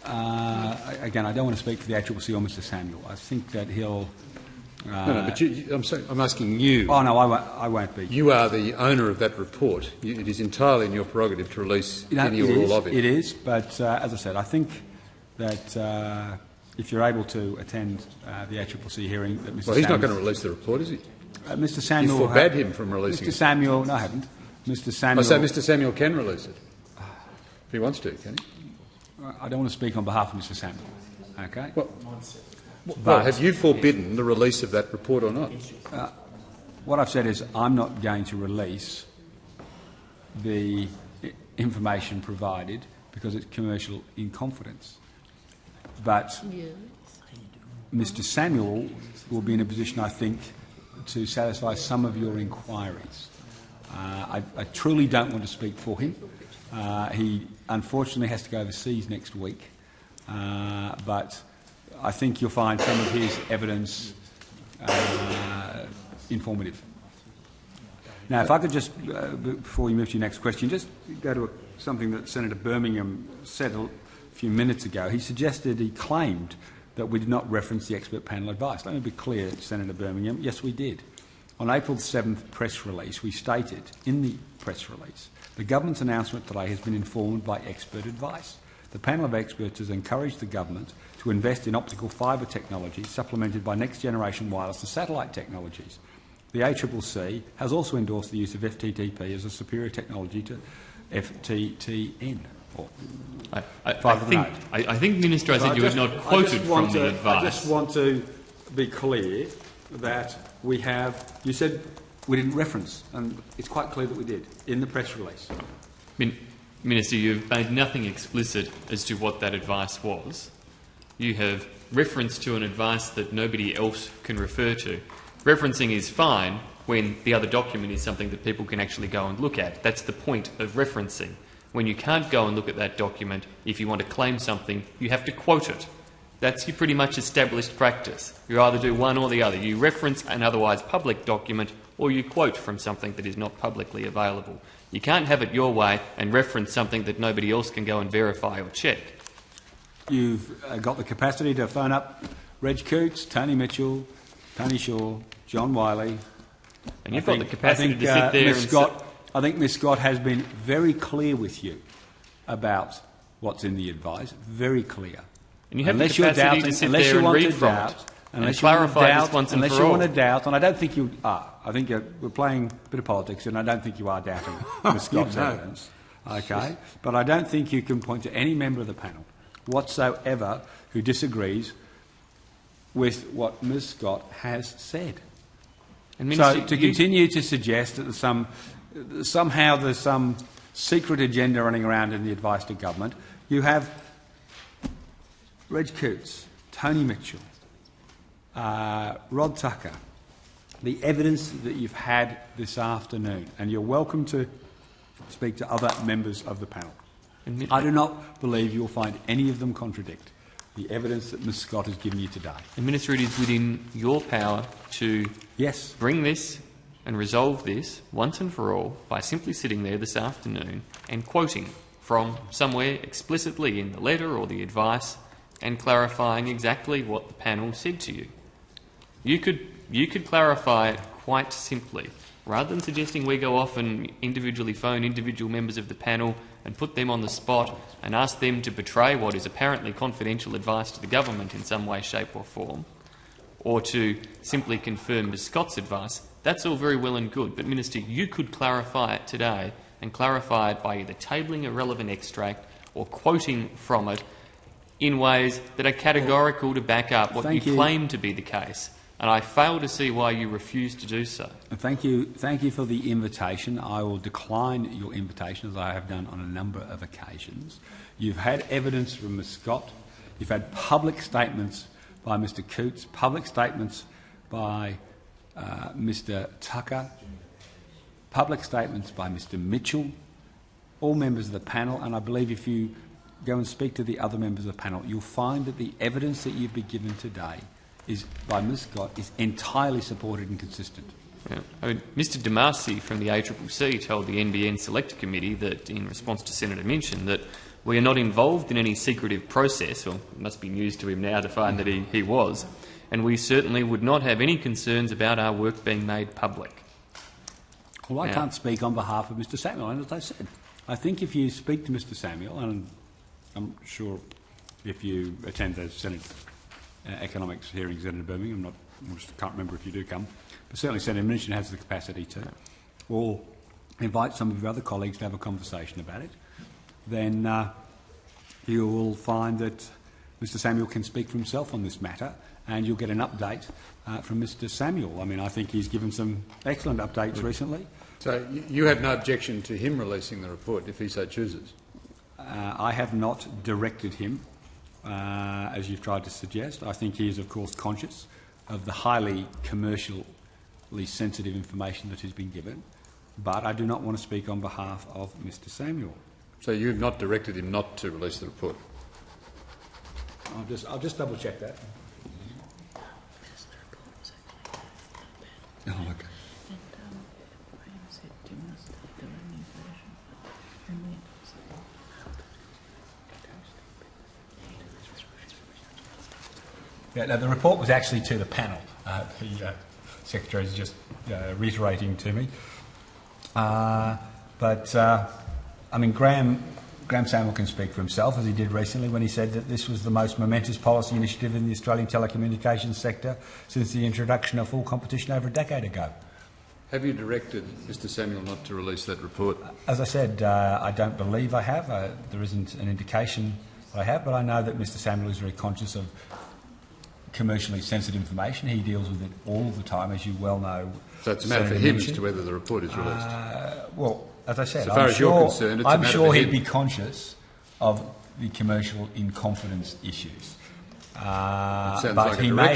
[SPEAKER 9] again, I don't want to speak for the ACCC or Mr Samuel. I think that he'll...
[SPEAKER 1] no, but I'm asking you.
[SPEAKER 9] Oh, no, I won't be.
[SPEAKER 1] You are the owner of that report. It is entirely in your prerogative to release any or all of it.
[SPEAKER 9] It is, but as I said, I think that if you're able to attend the ACCC hearing, that Mr.
[SPEAKER 1] Well, he's not going to release the report, is he?
[SPEAKER 9] Mr. Samuel.
[SPEAKER 1] You forbade him from releasing it.
[SPEAKER 9] Mr. Samuel, no, I haven't. Mr. Samuel.
[SPEAKER 1] I say Mr. Samuel can release it if he wants to, can he?
[SPEAKER 9] I don't want to speak on behalf of Mr. Samuel. Okay.
[SPEAKER 1] Well, have you forbidden the release of that report or not?
[SPEAKER 9] What I've said is I'm not going to release the information provided because it's commercial in confidence. But Mr. Samuel will be in a position, I think, to satisfy some of your inquiries. I truly don't want to speak for him. He unfortunately has to go overseas next week, but I think you'll find some of his evidence informative. Now, if I could just, before we move to your next question, just go to something that Senator Birmingham said a few minutes ago. He claimed that we did not reference the expert panel advice. Let me be clear, Senator Birmingham, yes we did. On April 7th press release, we stated in the press release, the government's announcement today has been informed by expert advice. The panel of experts has encouraged the government to invest in optical fibre technology supplemented by next-generation wireless and satellite technologies. The ACCC has also endorsed the use of FTTP as a superior technology to FTTN.
[SPEAKER 14] I think, Minister, I said you had not quoted from the advice.
[SPEAKER 9] I just want to be clear that we have... You said we didn't reference, and it's quite clear that we did, in the press release.
[SPEAKER 14] Minister, you've made nothing explicit as to what that advice was. You have reference to an advice that nobody else can refer to. Referencing is fine when the other document is something that people can actually go and look at. That's the point of referencing. When you can't go and look at that document, if you want to claim something, you have to quote it. That's your pretty much established practice. You either do one or the other. You reference an otherwise public document or you quote from something that is not publicly available. You can't have it your way and reference something that nobody else can go and verify or check.
[SPEAKER 9] You've got the capacity to phone up Reg Cootes, Tony Mitchell, Tony Shaw, John Wiley.
[SPEAKER 14] And you've got the capacity to sit there and...
[SPEAKER 9] I think Ms Scott has been very clear with you about what's in the advice, very clear.
[SPEAKER 14] And you have the capacity to sit there and read from it and clarify this once and for all.
[SPEAKER 9] Unless you want to doubt, and I don't think you are. I think we're playing a bit of politics, and I don't think you are doubting Ms Scott's evidence. Okay? But I don't think you can point to any member of the panel whatsoever who disagrees with what Ms Scott has said. And Minister, so to continue to suggest that somehow there's some secret agenda running around in the advice to government, you have Reg Cootes, Tony Mitchell, Rod Tucker, the evidence that you've had this afternoon, and you're welcome to speak to other members of the panel. I do not believe you'll find any of them contradict the evidence that Ms Scott has given you today.
[SPEAKER 14] And Minister, it is within your power to bring this and resolve this once and for all by simply sitting there this afternoon and quoting from somewhere explicitly in the letter or the advice and clarifying exactly what the panel said to you. You could clarify it quite simply. Rather than suggesting we go off and individually phone individual members of the panel and put them on the spot and ask them to betray what is apparently confidential advice to the government in some way, shape or form, or to simply confirm Ms Scott's advice, that's all very well and good. But, Minister, you could clarify it today and clarify it by either tabling a relevant extract or quoting from it in ways that are categorical to back up what you claim to be the case. And I fail to see why you refuse to do so.
[SPEAKER 9] Thank you for the invitation. I will decline your invitation, as I have done on a number of occasions. You've had evidence from Ms Scott. You've had public statements by Mr Cootes, public statements by Mr Tucker, public statements by Mr Mitchell, all members of the panel, and I believe if you go and speak to the other members of the panel, you'll find that the evidence that you've been given today by Ms Scott is entirely supported and consistent.
[SPEAKER 14] Yeah. I mean, Mr Damasi from the ACCC told the NBN Select Committee that, in response to Senator Minchin, that we are not involved in any secretive process, or it must be news to him now to find that he was, and we certainly would not have any concerns about our work being made public.
[SPEAKER 9] Well, I can't speak on behalf of Mr Samuel, and as I said, I think if you speak to Mr Samuel, and I'm sure if you attend the Senate economics hearings in Birmingham, I can't remember if you do come, but certainly Senator Minchin has the capacity to, or invite some of your other colleagues to have a conversation about it, then you will find that Mr Samuel can speak for himself on this matter, and you'll get an update from Mr Samuel. I mean, I think he's given some excellent updates recently.
[SPEAKER 1] So you have no objection to him releasing the report if he so chooses?
[SPEAKER 9] I have not directed him, as you've tried to suggest. I think he is, of course, conscious of the highly commercially sensitive information that has been given, but I do not want to speak on behalf of Mr Samuel.
[SPEAKER 1] So you have not directed him not to release the report?
[SPEAKER 9] I'll just double check that.
[SPEAKER 1] Oh, okay.
[SPEAKER 12] Yeah, now the report was actually to the panel. The Secretary is just reiterating to me. I mean, Graham Samuel can speak for himself, as he did recently when he said that this was the most momentous policy initiative in the Australian telecommunications sector since the introduction of full competition over a decade ago.
[SPEAKER 1] Have you directed Mr Samuel not to release that report?
[SPEAKER 12] As I said, I don't believe I have. There isn't an indication I have, but I know that Mr Samuel is very conscious of commercially sensitive information. He deals with it all the time, as you well know.
[SPEAKER 1] So it's a matter for him as to whether the report is released?
[SPEAKER 12] Well, as I said,
[SPEAKER 1] so far as you're concerned, it's a
[SPEAKER 12] I'm
[SPEAKER 1] matter
[SPEAKER 12] sure
[SPEAKER 1] for
[SPEAKER 12] he'd
[SPEAKER 1] him.
[SPEAKER 12] be conscious of the commercial in confidence issues. But he may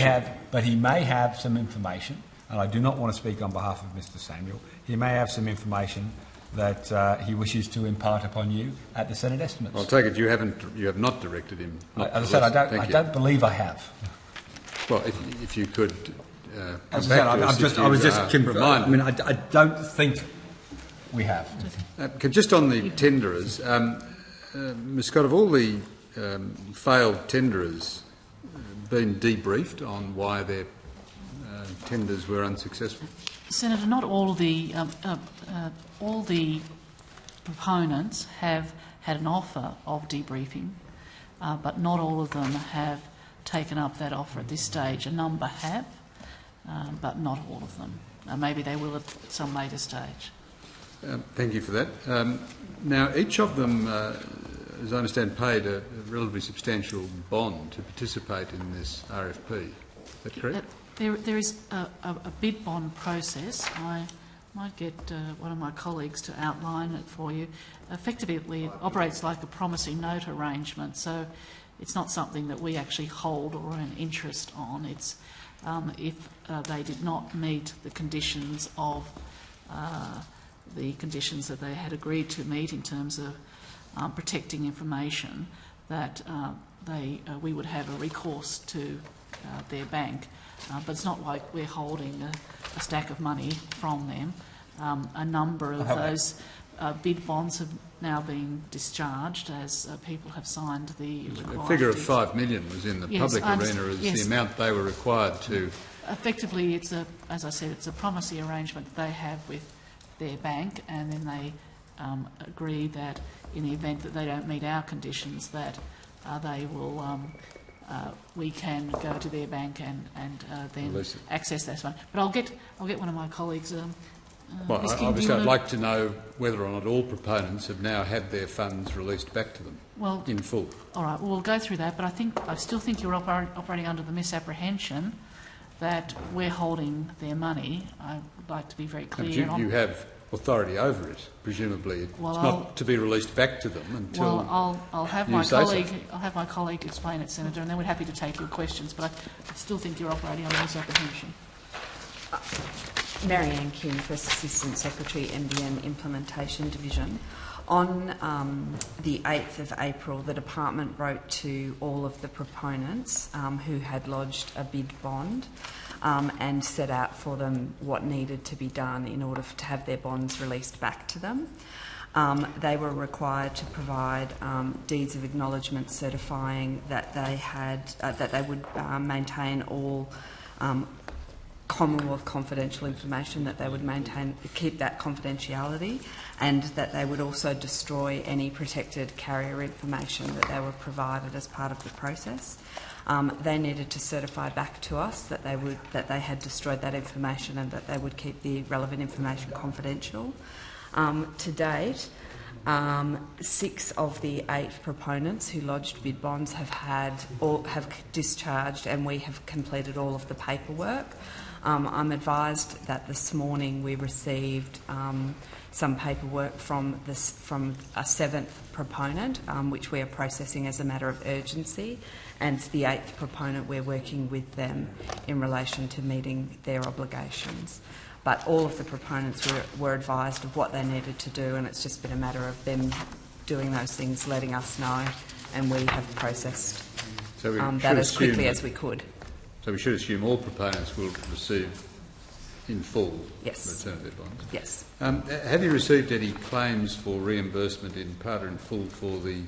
[SPEAKER 12] have some information, and I do not want to speak on behalf of Mr Samuel. He may have some information that he wishes to impart upon you at the Senate estimates.
[SPEAKER 1] I'll take it you have not directed him.
[SPEAKER 12] As I said, I don't believe I have.
[SPEAKER 1] Well, if you could.
[SPEAKER 12] As I said, I mean, I don't think we have.
[SPEAKER 1] Just on the tenderers, Ms Scott, have all the failed tenderers been debriefed on why their tenders were unsuccessful?
[SPEAKER 11] Senator, not all the proponents have had an offer of debriefing, but not all of them have taken up that offer at this stage. A number have, but not all of them. Maybe they will at some later stage.
[SPEAKER 1] Thank you for that. Now, each of them, as I understand, paid a relatively substantial bond to participate in this RFP. Is that correct?
[SPEAKER 11] There is a bid bond process. I might get one of my colleagues to outline it for you. Effectively, it operates like a promissory note arrangement, so it's not something that we actually hold or an interest on. It's if they did not meet the conditions of that they had agreed to meet in terms of protecting information, that we would have a recourse to their bank. But it's not like we're holding a stack of money from them. A number of those bid bonds have now been discharged as people have signed the required...
[SPEAKER 1] A figure of $5 million was in the public arena as the amount they were required to...
[SPEAKER 11] Effectively, as I said, it's a promissory arrangement that they have with their bank, and then they agree that in the event that they don't meet our conditions, that they will... we can go to their bank and then access that one. But I'll get one of my colleagues...
[SPEAKER 1] Well, obviously I'd like to know whether or not all proponents have now had their funds released back to them in full.
[SPEAKER 11] All right, well, we'll go through that, but I still think you're operating under the misapprehension that we're holding their money. I would like to be very clear.
[SPEAKER 1] You have authority over it, presumably. Well, it's not to be released back to them until...
[SPEAKER 11] Well, I'll have my colleague. I'll have my colleague explain it, Senator, and then we're happy to take your questions. But I still think you're operating under misapprehension.
[SPEAKER 15] Marianne Kim, First Assistant Secretary, NBN Implementation Division. On the 8th of April, the Department wrote to all of the proponents who had lodged a bid bond and set out for them what needed to be done in order to have their bonds released back to them. They were required to provide deeds of acknowledgement certifying that they had that they would maintain all Commonwealth confidential information, that they would keep that confidentiality, and that they would also destroy any protected carrier information that they were provided as part of the process. They needed to certify back to us that they had destroyed that information and that they would keep the relevant information confidential. To date, 6 of the 8 proponents who lodged bid bonds have discharged, and we have completed all of the paperwork. I'm advised that this morning we received some paperwork from a 7th proponent, which we are processing as a matter of urgency, and the 8th proponent, we're working with them in relation to meeting their obligations. But all of the proponents were advised of what they needed to do, and it's just been a matter of them doing those things, letting us know, and we have processed that as quickly as we could.
[SPEAKER 1] So we should assume all proponents will receive in full
[SPEAKER 15] yes.
[SPEAKER 1] return of their bonds?
[SPEAKER 15] Yes.
[SPEAKER 1] Have you received any claims for reimbursement in part or in full for the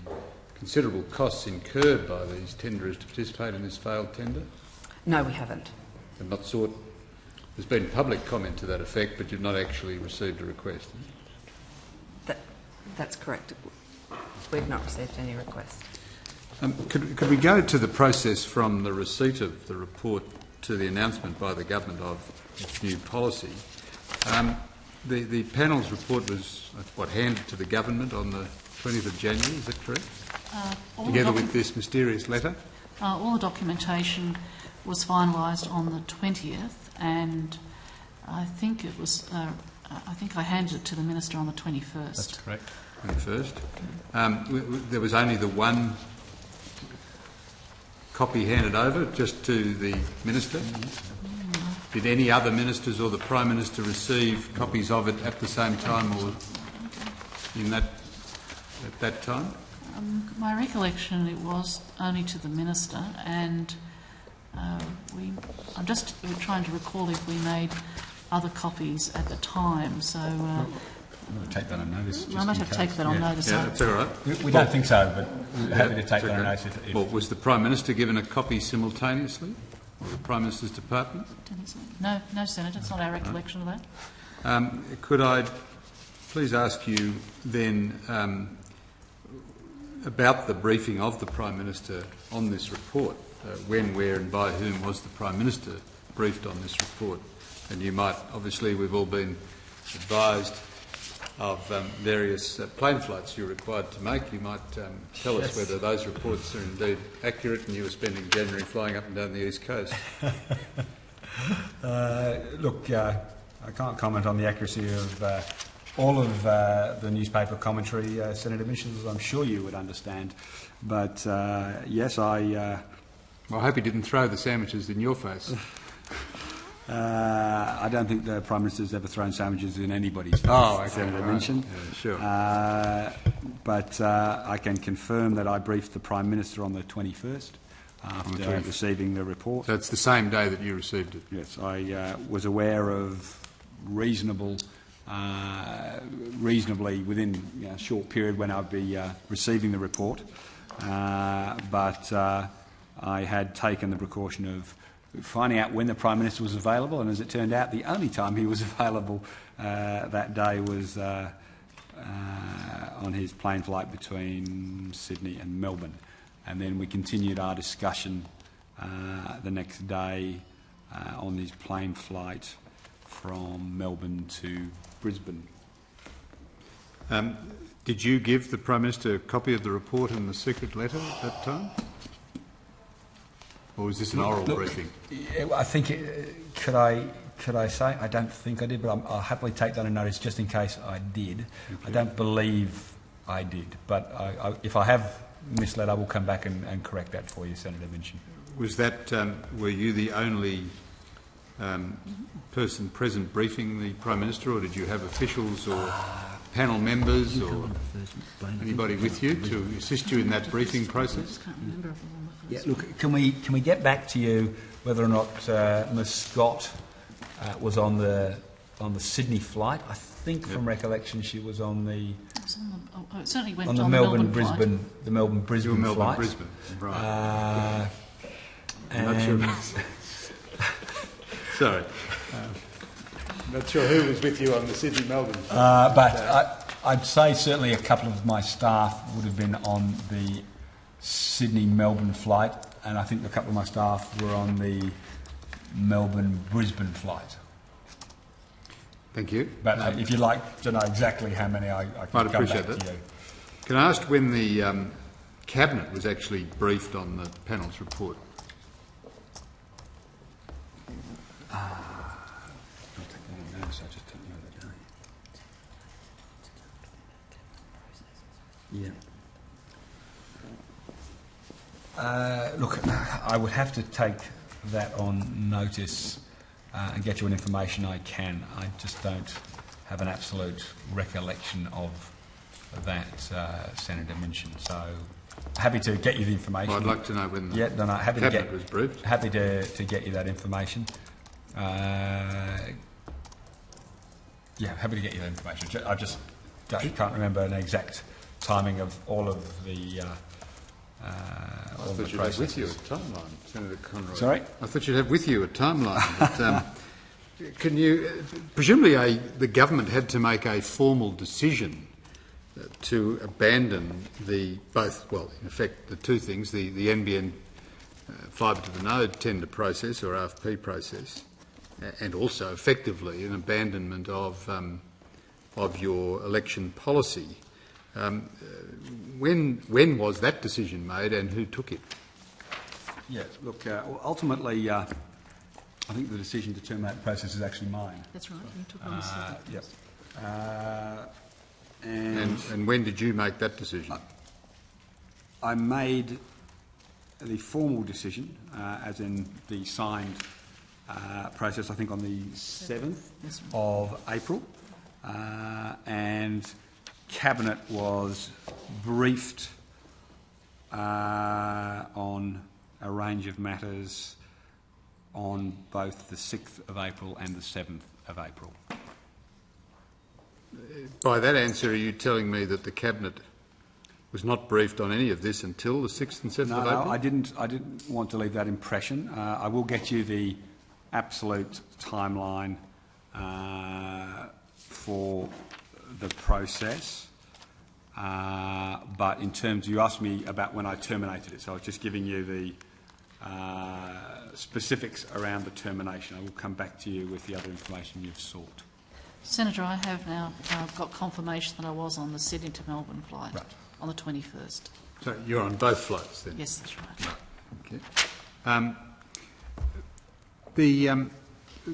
[SPEAKER 1] considerable costs incurred by these tenderers to participate in this failed tender?
[SPEAKER 15] No, we haven't.
[SPEAKER 1] And not sought... There's been public comment to that effect, but you've not actually received a request?
[SPEAKER 15] That's correct. We've not received any request.
[SPEAKER 1] Could we go to the process from the receipt of the report to the announcement by the government of its new policy? The panel's report was, handed to the government on the 20th of January, is that correct? Together with this mysterious letter?
[SPEAKER 11] All the documentation was finalised on the 20th, and I think it was. I think I handed it to the Minister on the 21st.
[SPEAKER 1] That's correct. 21st. There was only the one copy handed over, just to the Minister. Did any other ministers or the Prime Minister receive copies of it at the same time or at that time?
[SPEAKER 11] My recollection, it was only to the Minister, and we're trying to recall if we made other copies at the time. So
[SPEAKER 9] we'll take that on notice.
[SPEAKER 11] I might have to take that on notice.
[SPEAKER 1] Yeah, that's all right.
[SPEAKER 9] We don't think so, but we're happy to take that on notice.
[SPEAKER 1] Well, was the Prime Minister given a copy simultaneously, or the Prime Minister's department?
[SPEAKER 11] No, Senator. It's not our recollection of that.
[SPEAKER 1] Could I please ask you then about the briefing of the Prime Minister on this report? When, where and by whom was the Prime Minister briefed on this report? And you might, obviously we've all been advised of various plane flights you're required to make. You might tell us whether those reports are indeed accurate and you were spending January flying up and down the East Coast.
[SPEAKER 12] Look, I can't comment on the accuracy of all of the newspaper commentary, Senator Mitchell, as I'm sure you would understand. But yes, I
[SPEAKER 1] hope he didn't throw the sandwiches in your face.
[SPEAKER 12] I don't think the Prime Minister's ever thrown sandwiches in anybody's face, Senator Minchin.
[SPEAKER 1] Yeah, sure.
[SPEAKER 12] But I can confirm that I briefed the Prime Minister on the 21st after receiving the report.
[SPEAKER 1] So it's the same day that you received it?
[SPEAKER 12] Yes, I was aware of reasonable
[SPEAKER 2] reasonably within a short period when I'd be receiving the report. But I had taken the precaution of finding out when the Prime Minister was available, and as it turned out, the only time he was available that day was on his plane flight between Sydney and Melbourne. And then we continued our discussion the next day on his plane flight from Melbourne to Brisbane.
[SPEAKER 1] Did you give the Prime Minister a copy of the report and the secret letter at that time? Or was this an oral briefing?
[SPEAKER 2] I think, could I say? I don't think I did, but I'll happily take that on notice just in case I did. Okay. I don't believe I did, but if I have misled, I will come back and correct that for you, Senator Minchin.
[SPEAKER 1] Was that, were you the only person present briefing the Prime Minister, or did you have officials or panel members or anybody with you to assist you in that briefing process?
[SPEAKER 2] Yeah, look, can we get back to you whether or not Ms Scott was on the Sydney flight? I think from recollection she was on the.
[SPEAKER 11] It certainly went
[SPEAKER 2] on the Melbourne-Brisbane flight.
[SPEAKER 1] Brisbane, right. I'm not sure. Sorry. Not sure who was with you on the Sydney-Melbourne flight.
[SPEAKER 2] But I'd say certainly a couple of my staff would have been on the Sydney-Melbourne flight, and I think a couple of my staff were on the Melbourne-Brisbane flight.
[SPEAKER 1] Thank you.
[SPEAKER 2] But if you'd like to know exactly how many, I can
[SPEAKER 1] might
[SPEAKER 2] come
[SPEAKER 1] appreciate
[SPEAKER 2] back
[SPEAKER 1] that.
[SPEAKER 2] to you.
[SPEAKER 1] Can I ask when the Cabinet was actually briefed on the panel's report?
[SPEAKER 2] Yeah. Look, I would have to take that on notice and get you an information I can. I just don't have an absolute recollection of that, Senator Minchin. So happy to get you the information.
[SPEAKER 1] Well, I'd like to know when the Cabinet was briefed.
[SPEAKER 2] Happy to get you that information. Happy to get you that information. I just can't remember an exact timing of all of the
[SPEAKER 1] I thought you'd have with you a timeline, Senator Conroy.
[SPEAKER 2] Sorry?
[SPEAKER 1] I thought you'd have with you a timeline. But, can you... presumably the government had to make a formal decision to abandon in effect, the two things, the NBN fibre to the node tender process or RFP process, and also effectively an abandonment of your election policy. When was that decision made and who took it?
[SPEAKER 2] Yes, look, ultimately, I think the decision to terminate the process is actually mine.
[SPEAKER 11] That's right, you took on the second.
[SPEAKER 2] Yep.
[SPEAKER 1] And when did you make that decision?
[SPEAKER 2] I made the formal decision, as in the signed process, I think on the 7th of April, and Cabinet was briefed on a range of matters on both the 6th of April and the 7th of April.
[SPEAKER 1] By that answer, are you telling me that the Cabinet was not briefed on any of this until the 6th and 7th of April?
[SPEAKER 2] No, I didn't want to leave that impression. I will get you the absolute timeline for the process. But in terms, you asked me about when I terminated it, so I was just giving you the specifics around the termination. I will come back to you with the other information you've sought.
[SPEAKER 11] Senator, I have now got confirmation that I was on the Sydney to Melbourne flight on the 21st.
[SPEAKER 1] So you're on both flights then?
[SPEAKER 11] Yes, that's right.
[SPEAKER 1] Okay.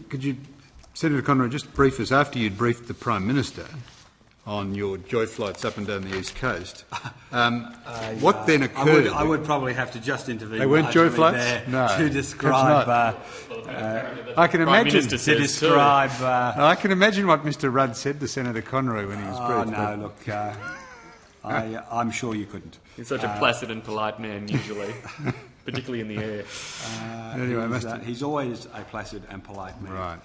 [SPEAKER 1] Could you, Senator Conroy, just brief us, after you'd briefed the Prime Minister on your joy flights up and down the East Coast, what then occurred?
[SPEAKER 2] I would probably have to just intervene.
[SPEAKER 1] They weren't joy flights? No.
[SPEAKER 2] To describe...
[SPEAKER 1] I can imagine...
[SPEAKER 2] To describe...
[SPEAKER 1] I can imagine what Mr Rudd said to Senator Conroy when he was briefed.
[SPEAKER 2] No, look, I'm sure you couldn't.
[SPEAKER 14] He's such a placid and polite man, usually, particularly in the air.
[SPEAKER 1] Anyway,
[SPEAKER 2] he's always a placid and polite man.
[SPEAKER 1] Right.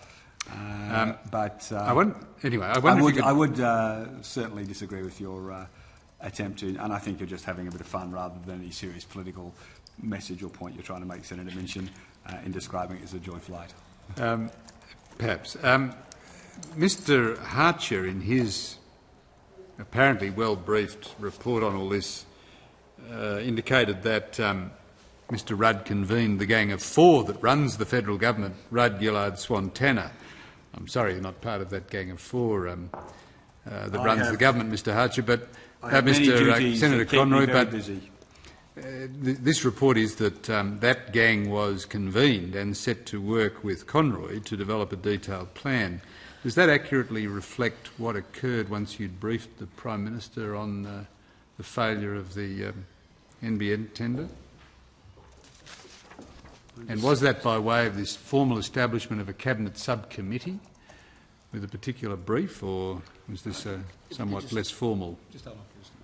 [SPEAKER 2] But
[SPEAKER 1] I wonder if
[SPEAKER 2] I would certainly disagree with your attempt to, and I think you're just having a bit of fun rather than any serious political message or point you're trying to make, Senator Minchin, in describing it as a joy flight.
[SPEAKER 1] Perhaps. Mr. Harcher, in his apparently well-briefed report on all this, indicated that Mr. Rudd convened the Gang of Four that runs the federal government, Rudd, Gillard, Swan, Tanner. I'm sorry you're not part of that Gang of Four that runs the government, Mr. Harcher, but Mr. Senator Conroy. But this report is that that gang was convened and set to work with Conroy to develop a detailed plan. Does that accurately reflect what occurred once you'd briefed the Prime Minister on the failure of the NBN tender? And was that by way of this formal establishment of a cabinet subcommittee with a particular brief, or was this somewhat less formal?
[SPEAKER 2] Just hold on for just a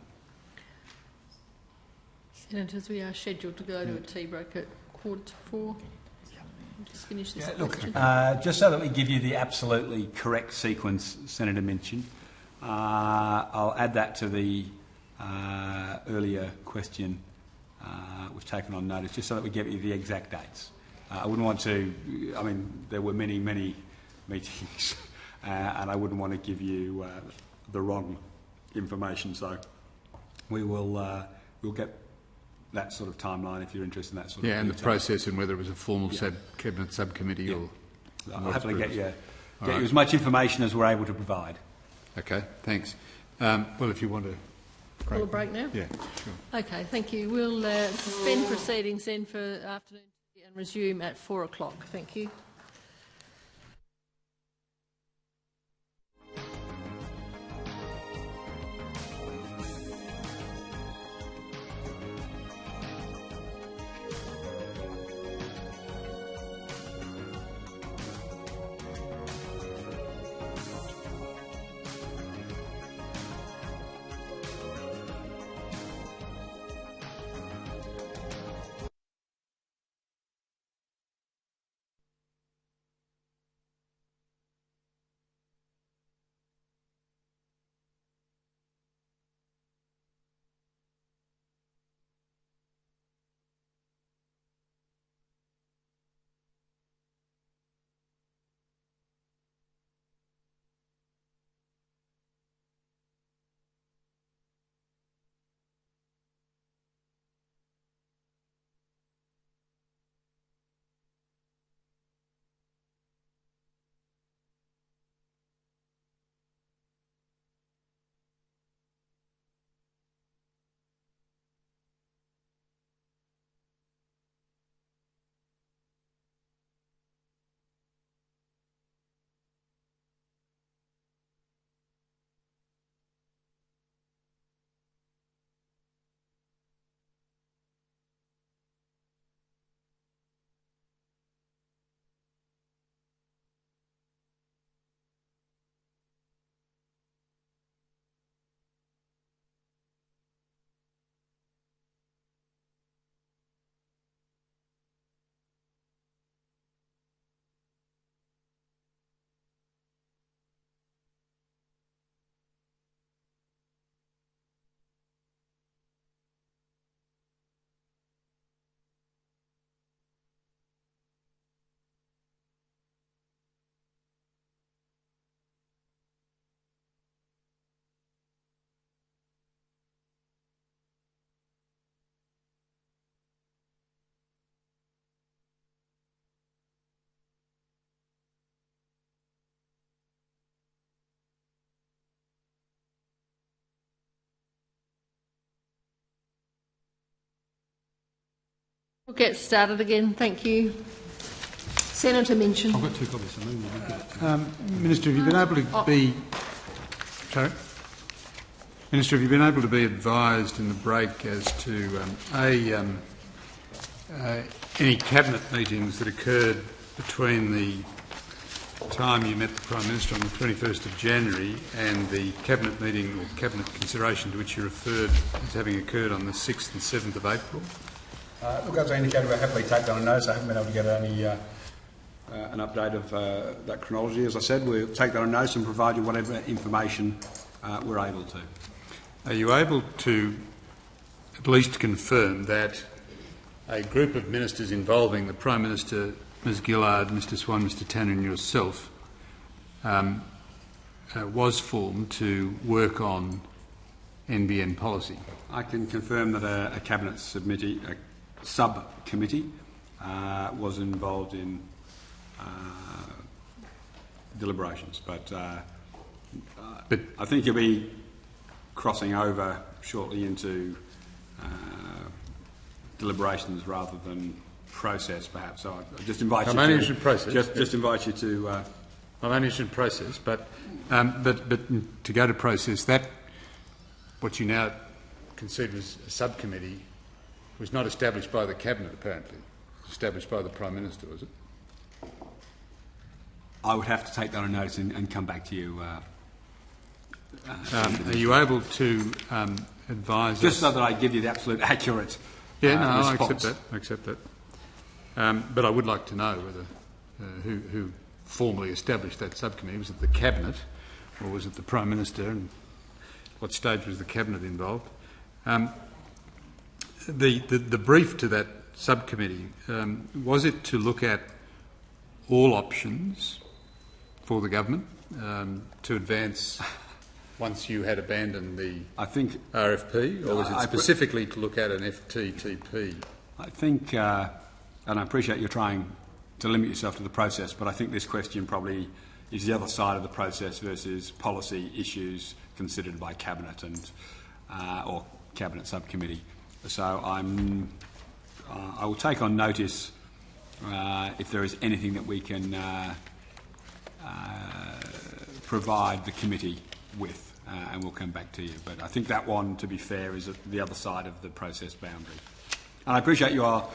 [SPEAKER 2] moment.
[SPEAKER 3] Senators, we are scheduled to go to a tea break at 3:45. We'll just finish this question.
[SPEAKER 2] Just so that we give you the absolutely correct sequence, Senator Minchin, I'll add that to the earlier question we've taken on notice, just so that we give you the exact dates. I wouldn't want to, I mean, there were many, many meetings, and I wouldn't want to give you the wrong information, so we'll get that sort of timeline if you're interested in that sort of
[SPEAKER 1] and
[SPEAKER 2] detail.
[SPEAKER 1] the process and whether it was a formal cabinet subcommittee or...
[SPEAKER 2] I'll happily get you as much information as we're able to provide.
[SPEAKER 1] Okay, thanks. Well, if you want to...
[SPEAKER 3] Call a break now?
[SPEAKER 1] Yeah, sure.
[SPEAKER 3] Okay, thank you. We'll suspend proceedings then for afternoon tea and resume at 4 o'clock. Thank you. We'll get started again. Thank you. Senator Minchin.
[SPEAKER 1] I've got two copies. Minister, have you been able to be... Sorry? Minister, have you been able to be advised in the break as to any cabinet meetings that occurred between the time you met the Prime Minister on the 21st of January and the cabinet meeting or cabinet consideration to which you referred as having occurred on the 6th and 7th of April?
[SPEAKER 12] Look, as I indicated, we're happily taken on notice. I haven't been able to get any
[SPEAKER 9] an update of that chronology. As I said, we'll take that on notice and provide you whatever information we're able to.
[SPEAKER 1] Are you able to at least confirm that a group of ministers involving the Prime Minister, Ms Gillard, Mr Swan, Mr Tanner and yourself was formed to work on NBN policy?
[SPEAKER 9] I can confirm that a Cabinet subcommittee was involved in deliberations, but I think you'll be crossing over shortly into deliberations rather than process, perhaps. So I just invite you to
[SPEAKER 1] process.
[SPEAKER 9] Just invite you to.
[SPEAKER 1] I'm only interested in process, but to go to process, that what you now concede was a subcommittee was not established by the Cabinet, apparently. It was established by the Prime Minister, was it?
[SPEAKER 9] I would have to take that on notice and come back to you.
[SPEAKER 1] Are you able to advise us?
[SPEAKER 9] Just so that I give you the absolute accurate response.
[SPEAKER 1] I accept that. But I would like to know whether who formally established that subcommittee. Was it the Cabinet or was it the Prime Minister, and what stage was the Cabinet involved? The brief to that subcommittee, was it to look at all options for the government to advance once you had abandoned the RFP, or was it specifically to look at an FTTP?
[SPEAKER 9] I think, and I appreciate you're trying to limit yourself to the process, but I think this question probably is the other side of the process versus policy issues considered by Cabinet and or Cabinet subcommittee. So I will take on notice if there is anything that we can provide the committee with, and we'll come back to you. But I think that one, to be fair, is at the other side of the process boundary. And I appreciate you are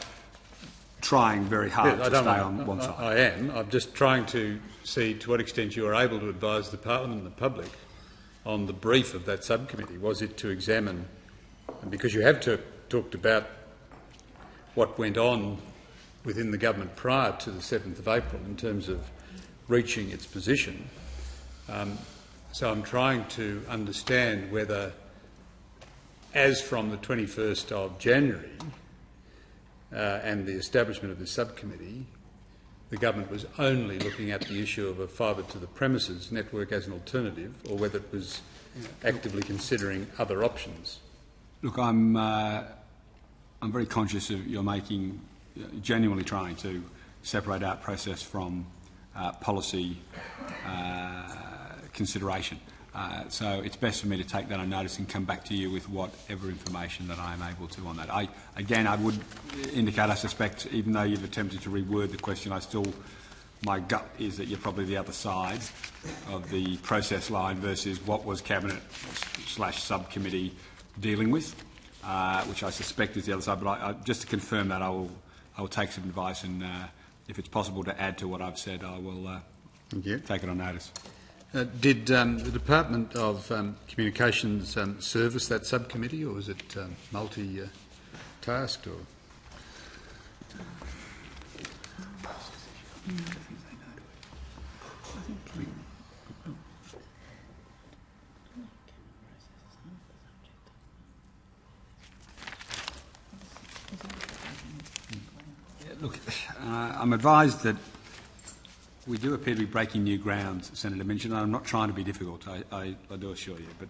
[SPEAKER 9] trying very hard to stay on one side.
[SPEAKER 1] I am. I'm just trying to see to what extent you are able to advise the Parliament and the public on the brief of that subcommittee. Was it to examine, and because you have talked about what went on within the government prior to the 7th of April in terms of reaching its position, so I'm trying to understand whether, as from the 21st of January and the establishment of the subcommittee, the government was only looking at the issue of a fibre to the premises network as an alternative, or whether it was actively considering other options.
[SPEAKER 9] Look, I'm very conscious of your genuinely trying to separate out process from policy consideration. So it's best for me to take that on notice and come back to you with whatever information that I am able to on that. I would indicate, I suspect, even though you've attempted to reword the question, my gut is that you're probably the other side of the process line versus what was Cabinet/subcommittee dealing with, which I suspect is the other side. But just to confirm that, I will take some advice, and if it's possible to add to what I've said, I will take it on notice.
[SPEAKER 1] Did the Department of Communications service that subcommittee, or was it multi-tasked?
[SPEAKER 9] Look, I'm advised that we do appear to be breaking new ground, Senator Minchin, and I'm not trying to be difficult, I do assure you. But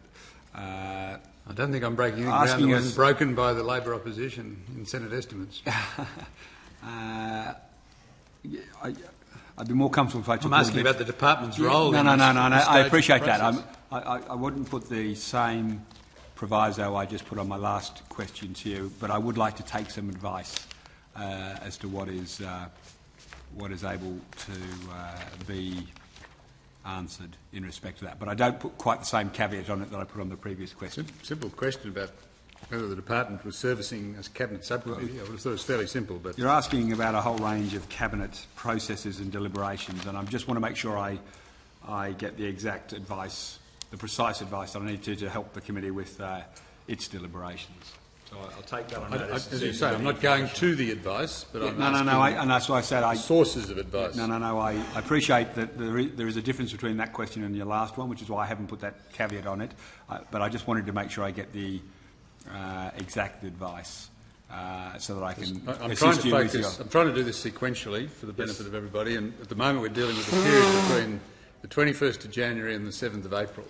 [SPEAKER 1] I don't think I'm breaking any ground that wasn't broken by the Labor opposition in Senate estimates.
[SPEAKER 9] I'd be more comfortable if I took...
[SPEAKER 1] I'm asking about the department's role.
[SPEAKER 9] No, I appreciate that. I wouldn't put the same proviso I just put on my last question to you, but I would like to take some advice as to what is able to be answered in respect to that. But I don't put quite the same caveat on it that I put on the previous question.
[SPEAKER 1] Simple question about whether the department was servicing as Cabinet subcommittee. I would have thought it was fairly simple. But
[SPEAKER 9] you're asking about a whole range of Cabinet processes and deliberations, and I just want to make sure I get the exact advice, the precise advice that I need to help the committee with its deliberations.
[SPEAKER 12] So I'll take that on
[SPEAKER 1] notice. As you say, I'm not going to the advice, but I'm
[SPEAKER 9] asking and that's why I said
[SPEAKER 1] sources of advice.
[SPEAKER 9] I appreciate that there is a difference between that question and your last one, which is why I haven't put that caveat on it. But I just wanted to make sure I get the exact advice so that I can assist you with your...
[SPEAKER 1] I'm trying to do this sequentially for the benefit of everybody, and at the moment we're dealing with the period between the 21st of January and the 7th of April.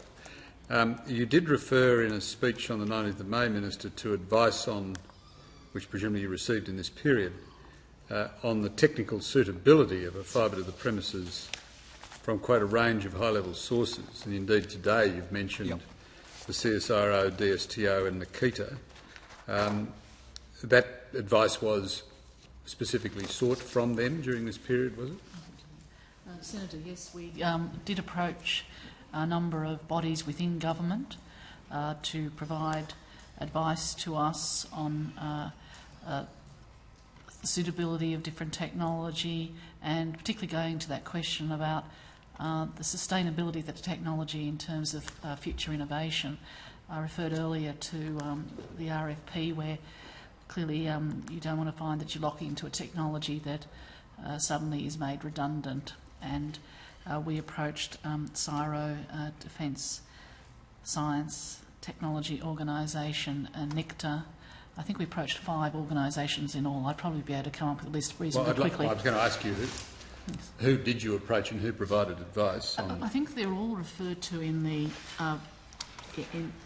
[SPEAKER 1] You did refer in a speech on the 19th of May, Minister, to advice on, which presumably you received in this period, on the technical suitability of a fibre to the premises from quite a range of high-level sources. And indeed today you've mentioned the CSIRO, DSTO and Nikita. That advice was specifically sought from them during this period, was it?
[SPEAKER 11] Senator, yes, we did approach a number of bodies within government to provide advice to us on the suitability of different technology, and particularly going to that question about the sustainability of the technology in terms of future innovation. I referred earlier to the RFP, where clearly you don't want to find that you're locking into a technology that suddenly is made redundant. And we approached CSIRO, Defence Science Technology Organisation, and NICTA. I think we approached 5 organisations in all. I'd probably be able to come up with a list reasonably quickly.
[SPEAKER 1] I was going to ask you, who did you approach and who provided advice?
[SPEAKER 11] I think they're all referred to in the,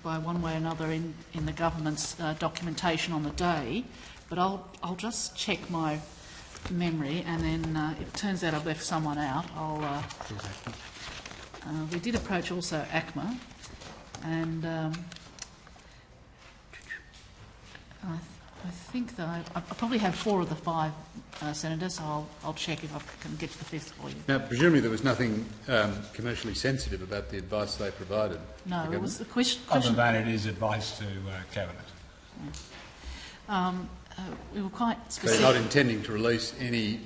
[SPEAKER 11] by one way or another, in the government's documentation on the day. But I'll just check my memory, and then if it turns out I've left someone out, we did approach also ACMA, and I think that I probably have 4 of the 5 senators, so I'll check if I can get to the 5th for you.
[SPEAKER 1] Now, presumably there was nothing commercially sensitive about the advice they provided.
[SPEAKER 11] No, it was the question.
[SPEAKER 9] Other than it is advice to Cabinet.
[SPEAKER 11] Yeah. We were quite specific.
[SPEAKER 1] So you're not intending to release any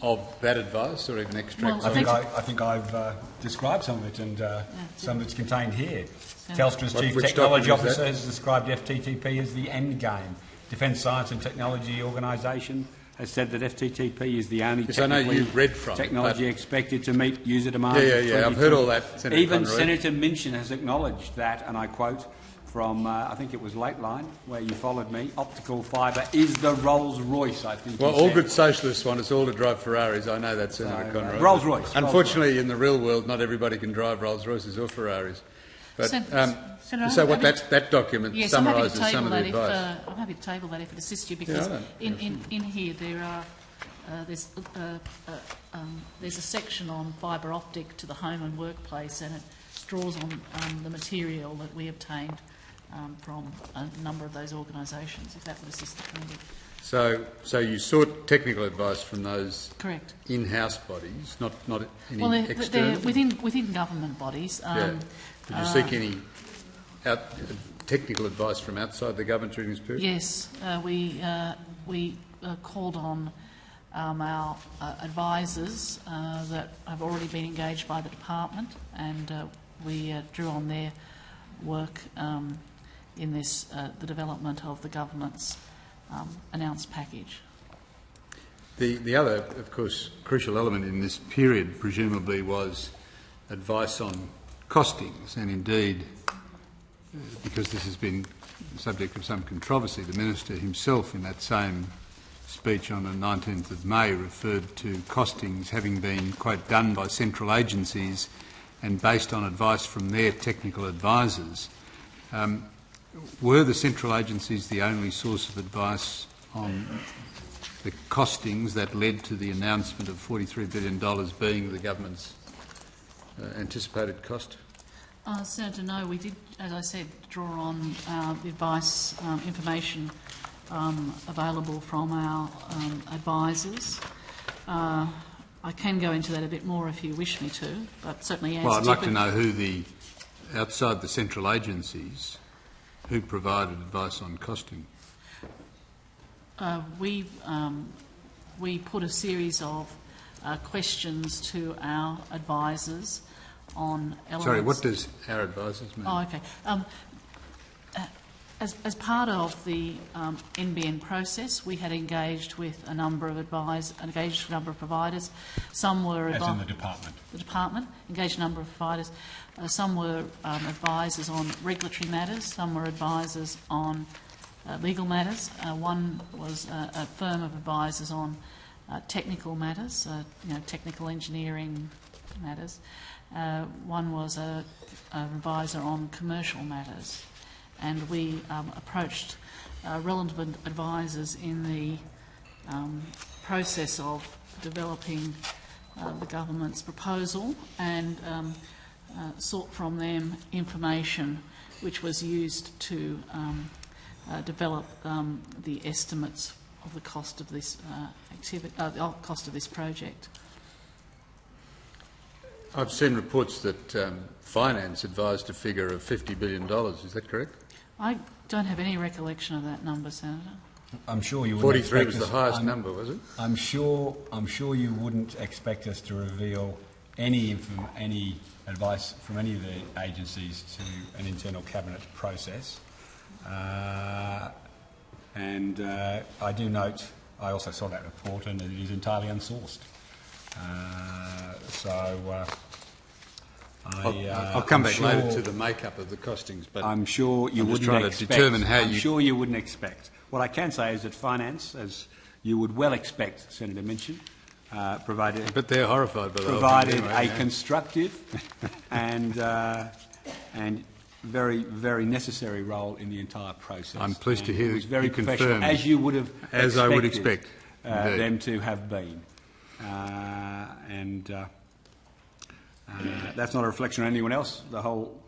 [SPEAKER 1] of that advice or even extracts?
[SPEAKER 9] Well, I think I've described some of it, and some of it's contained here. Telstra's Chief Technology Officer has described FTTP as the end game. Defence Science and Technology Organisation has said that FTTP is the only technology expected to meet user demand.
[SPEAKER 1] Yeah, I've heard all that, Senator
[SPEAKER 9] Even
[SPEAKER 1] Conroy.
[SPEAKER 9] Senator Minchin has acknowledged that, and I quote from, I think it was Late Line, where you followed me, optical fibre is the Rolls-Royce, I think.
[SPEAKER 1] Well, all good socialists want us all to drive Ferraris. I know that, Senator Conroy.
[SPEAKER 9] Rolls-Royce.
[SPEAKER 1] Unfortunately, in the real world, not everybody can drive Rolls-Royces or Ferraris. But, so what that document summarises some of the advice.
[SPEAKER 11] I'm happy to table that if it assists you, because in here there are there's a section on fibre optic to the home and workplace, and it draws on the material that we obtained from a number of those organisations, if that would assist the committee.
[SPEAKER 1] So you sought technical advice from those
[SPEAKER 11] correct
[SPEAKER 1] in-house bodies, not any
[SPEAKER 11] they're
[SPEAKER 1] external?
[SPEAKER 11] within government bodies.
[SPEAKER 1] Did you seek any technical advice from outside the government during this period?
[SPEAKER 11] Yes, we called on our advisors that have already been engaged by the department, and we drew on their work in this the development of the government's announced package.
[SPEAKER 1] The other, of course, crucial element in this period presumably was advice on costings, and indeed, because this has been the subject of some controversy, the Minister himself in that same speech on the 19th of May referred to costings having been, quote, done by central agencies and based on advice from their technical advisors. Were the central agencies the only source of advice on the costings that led to the announcement of $43 billion being the government's anticipated cost?
[SPEAKER 11] Senator, no, we did, as I said, draw on the advice, information available from our advisors. I can go into that a bit more if you wish me to, but certainly as...
[SPEAKER 1] Well, I'd like to know who outside the central agencies, who provided advice on costing.
[SPEAKER 11] We put a series of questions to our advisors on elements...
[SPEAKER 1] Sorry, what does our advisors mean?
[SPEAKER 11] Oh, okay. As part of the NBN process, we had engaged with a number of providers. Some were
[SPEAKER 9] as in the department.
[SPEAKER 11] The department engaged a number of providers. Some were advisors on regulatory matters. Some were advisors on legal matters. One was a firm of advisors on technical matters, technical engineering matters. One was an advisor on commercial matters. And we approached relevant advisors in the process of developing the government's proposal and sought from them information which was used to develop the estimates of the cost of this cost of this project.
[SPEAKER 1] I've seen reports that Finance advised a figure of $50 billion. Is that correct?
[SPEAKER 11] I don't have any recollection of that number, Senator.
[SPEAKER 9] I'm sure you wouldn't
[SPEAKER 1] 43
[SPEAKER 9] expect
[SPEAKER 1] was the highest number, was it?
[SPEAKER 9] I'm sure you wouldn't expect us to reveal any advice from any of the agencies to an internal cabinet process. And I do note, I also saw that report, and it is entirely unsourced.
[SPEAKER 1] I'll come back later to the makeup of the costings, but
[SPEAKER 9] I'm sure you wouldn't expect. What I can say is that Finance, as you would well expect, Senator Minchin, provided.
[SPEAKER 1] But they're horrified by the
[SPEAKER 9] provided
[SPEAKER 1] whole thing anyway,
[SPEAKER 9] a constructive and very, very necessary role in the entire process.
[SPEAKER 1] I'm pleased to hear
[SPEAKER 9] it was very
[SPEAKER 1] you
[SPEAKER 9] professional,
[SPEAKER 1] confirm,
[SPEAKER 9] as you would have
[SPEAKER 1] as I would expect
[SPEAKER 9] them to have been. That's not a reflection on anyone else. The whole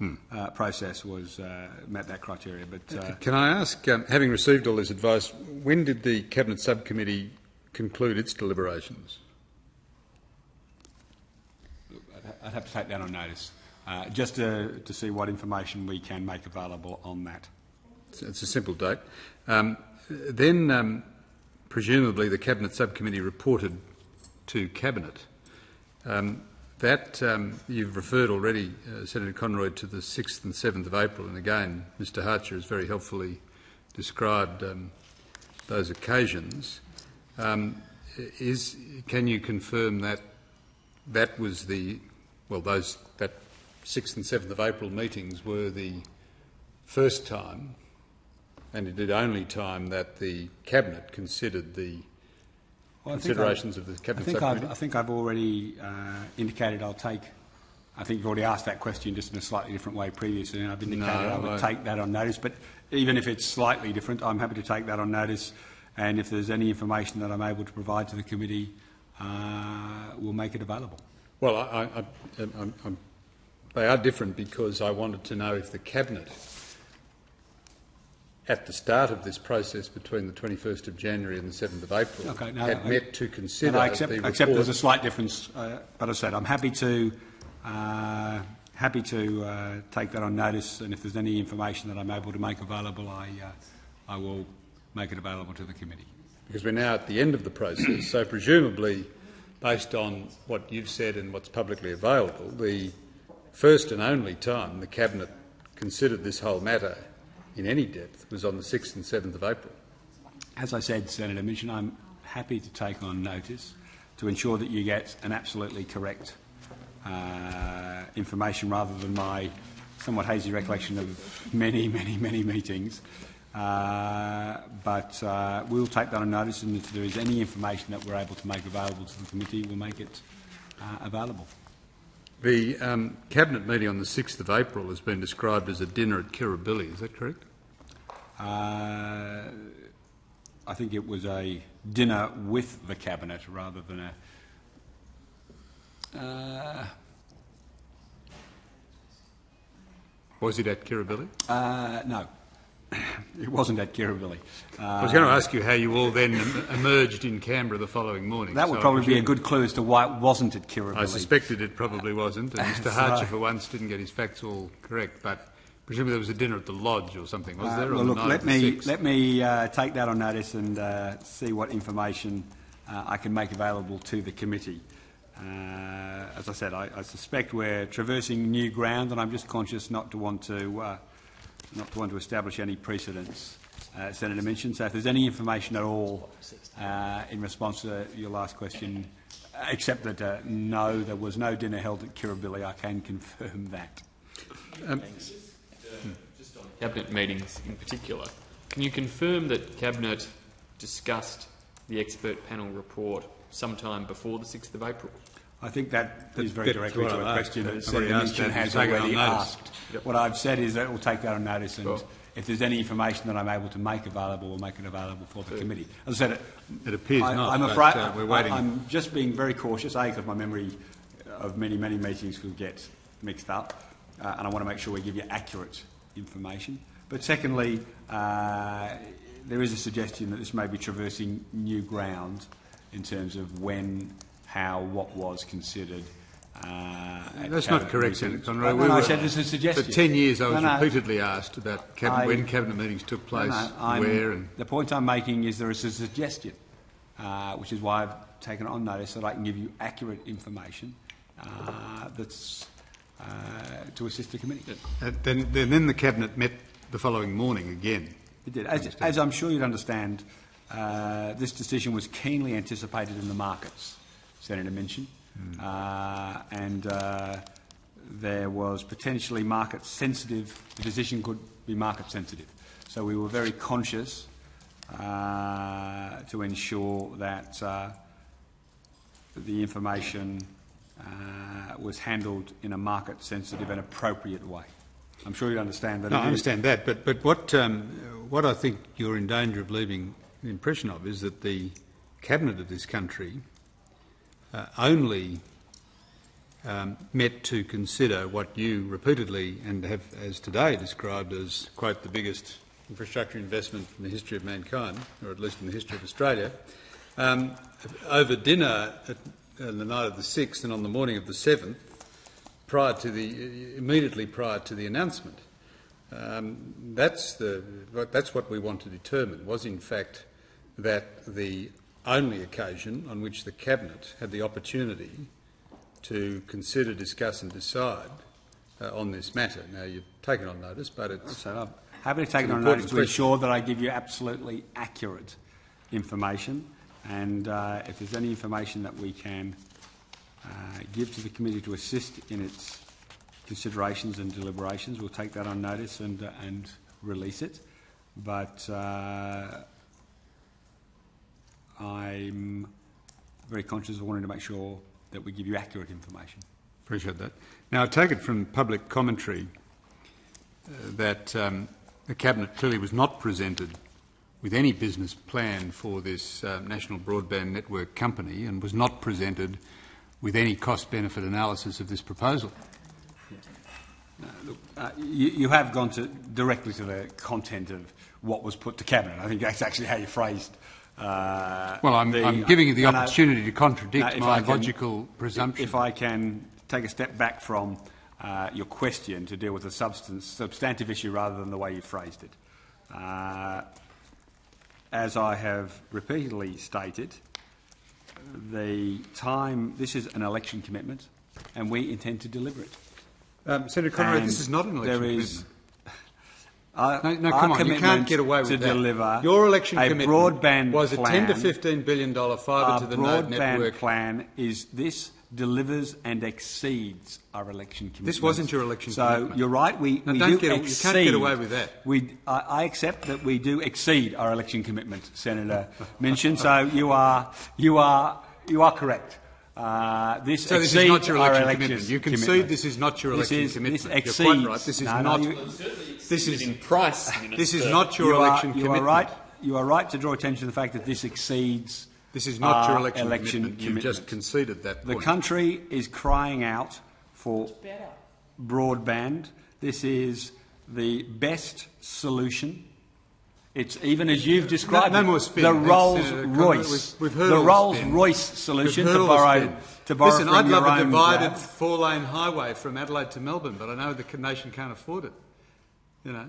[SPEAKER 9] process was met that criteria. But
[SPEAKER 1] can I ask, having received all this advice, when did the Cabinet Subcommittee conclude its deliberations?
[SPEAKER 9] I'd have to take that on notice, just to see what information we can make available on that.
[SPEAKER 1] It's a simple date. Then, presumably, the Cabinet Subcommittee reported to Cabinet. You've referred already, Senator Conroy, to the 6th and 7th of April, and again, Mr Harcher has very helpfully described those occasions. Can you confirm that that was that 6th and 7th of April meetings were the first time, and indeed only time, that the Cabinet considered the considerations of the Cabinet Subcommittee?
[SPEAKER 9] I think I've already indicated I'll take. I think you've already asked that question just in a slightly different way previously, and I've indicated I would take that on notice. But even if it's slightly different, I'm happy to take that on notice. And if there's any information that I'm able to provide to the committee, we'll make it available.
[SPEAKER 1] Well, they are different because I wanted to know if the Cabinet, at the start of this process between the 21st of January and the 7th of April, had met to consider
[SPEAKER 9] I accept there's a slight difference, but as I said, I'm happy to take that on notice, and if there's any information that I'm able to make available, I will make it available to the committee.
[SPEAKER 1] Because we're now at the end of the process, so presumably, based on what you've said and what's publicly available, the first and only time the Cabinet considered this whole matter in any depth was on the 6th and 7th of April.
[SPEAKER 9] As I said, Senator Minchin, I'm happy to take on notice to ensure that you get an absolutely correct information rather than my somewhat hazy recollection of many, many, many meetings. But we'll take that on notice, and if there is any information that we're able to make available to the committee, we'll make it available.
[SPEAKER 1] The Cabinet meeting on the 6th of April has been described as a dinner at Kirribilli. Is that correct?
[SPEAKER 9] I think it was a dinner with the Cabinet rather than a...
[SPEAKER 1] Was it at Kirribilli?
[SPEAKER 9] No. It wasn't at Kirribilli.
[SPEAKER 1] I was going to ask you how you all then emerged in Canberra the following morning.
[SPEAKER 9] That would probably be a good clue as to why it wasn't at Kirribilli.
[SPEAKER 1] I suspected it probably wasn't, and Mr Harcher for once didn't get his facts all correct, but presumably there was a dinner at the Lodge or something, was there?
[SPEAKER 9] Well, look, let me take that on notice and see what information I can make available to the committee. As I said, I suspect we're traversing new ground, and I'm just conscious not to want to
[SPEAKER 2] not to want to establish any precedents, Senator Minchin. So if there's any information at all in response to your last question, except that no, there was no dinner held at Kirribilli, I can confirm that.
[SPEAKER 14] Just on Cabinet meetings in particular, can you confirm that Cabinet discussed the expert panel report sometime before the 6th of April?
[SPEAKER 2] I think that is very directly to a question that Senator Minchin has already asked.
[SPEAKER 14] Yep.
[SPEAKER 2] What I've said is that we'll take that on notice, and
[SPEAKER 14] Sure.
[SPEAKER 2] if there's any information that I'm able to make available, we'll make it available for the committee. As I said,
[SPEAKER 1] It appears not.
[SPEAKER 2] I'm
[SPEAKER 1] but,
[SPEAKER 2] afraid
[SPEAKER 1] we're waiting.
[SPEAKER 2] I'm just being very cautious, because my memory of many meetings will get mixed up, and I want to make sure we give you accurate information. But secondly, there is a suggestion that this may be traversing new ground in terms of when, how, what was considered.
[SPEAKER 1] That's not correct, Senator Conroy.
[SPEAKER 2] No, I said it's a suggestion.
[SPEAKER 1] For 10 years I was repeatedly asked about when Cabinet meetings took place, where and...
[SPEAKER 2] The point I'm making is there is a suggestion, which is why I've taken it on notice, so that I can give you accurate information that's to assist the committee.
[SPEAKER 1] Then the Cabinet met the following morning again.
[SPEAKER 2] It did. As I'm sure you'd understand, this decision was keenly anticipated in the markets, Senator Minchin. And there was potentially market sensitive, the decision could be market sensitive. So we were very conscious to ensure that the information was handled in a market sensitive and appropriate way. I'm sure you understand that.
[SPEAKER 1] No, I understand that, but what I think you're in danger of leaving the impression of is that the Cabinet of this country only met to consider what you repeatedly and have, as today, described as, quote, the biggest infrastructure investment in the history of mankind, or at least in the history of Australia, over dinner on the night of the 6th and on the morning of the 7th, immediately prior to the announcement. That's what we want to determine, was in fact that the only occasion on which the Cabinet had the opportunity to consider, discuss and decide on this matter. Now, you've taken on notice, but it's...
[SPEAKER 2] So I'm happy to take it on notice to ensure that I give you absolutely accurate information, and if there's any information that we can give to the committee to assist in its considerations and deliberations, we'll take that on notice and release it. But I'm very conscious of wanting to make sure that we give you accurate information.
[SPEAKER 1] Appreciate that. Now, I take it from public commentary that the Cabinet clearly was not presented with any business plan for this national broadband network company and was not presented with any cost-benefit analysis of this proposal.
[SPEAKER 2] You have gone directly to the content of what was put to Cabinet. I think that's actually how you phrased.
[SPEAKER 1] Well, I'm giving you the opportunity to contradict my logical presumption.
[SPEAKER 2] If I can take a step back from your question to deal with a substantive issue rather than the way you phrased it. As I have repeatedly stated, this is an election commitment and we intend to deliver it.
[SPEAKER 1] Senator Conroy, this is not an election commitment.
[SPEAKER 2] No,
[SPEAKER 1] come on, you can't get away with
[SPEAKER 2] to
[SPEAKER 1] that.
[SPEAKER 2] Deliver
[SPEAKER 1] your election commitment
[SPEAKER 2] broadband
[SPEAKER 1] was a
[SPEAKER 2] plan,
[SPEAKER 1] $10 to $15 billion fibre to the node network.
[SPEAKER 2] Broadband plan delivers and exceeds our election commitment.
[SPEAKER 1] This wasn't your election commitment.
[SPEAKER 2] So you're right. You can't
[SPEAKER 1] get away with that.
[SPEAKER 2] I accept that we do exceed our election commitment, Senator Minchin. So you are correct. This
[SPEAKER 1] is not your election commitment. You concede this is not your election commitment.
[SPEAKER 2] This exceeds.
[SPEAKER 1] You're quite right. This is not.
[SPEAKER 14] This is in price.
[SPEAKER 1] This is not your election commitment.
[SPEAKER 2] You are right to draw attention to the fact that this exceeds.
[SPEAKER 1] This is not your election commitment. You've just conceded that point.
[SPEAKER 2] The country is crying out for broadband. This is the best solution. It's even as you've described
[SPEAKER 1] no more spin.
[SPEAKER 2] The Rolls-Royce.
[SPEAKER 1] We've heard
[SPEAKER 2] the
[SPEAKER 1] Rolls-Royce
[SPEAKER 2] solution to borrow
[SPEAKER 1] Listen, I'd love a divided
[SPEAKER 2] graph.
[SPEAKER 1] 4-lane highway from Adelaide to Melbourne, but I know the nation can't afford it.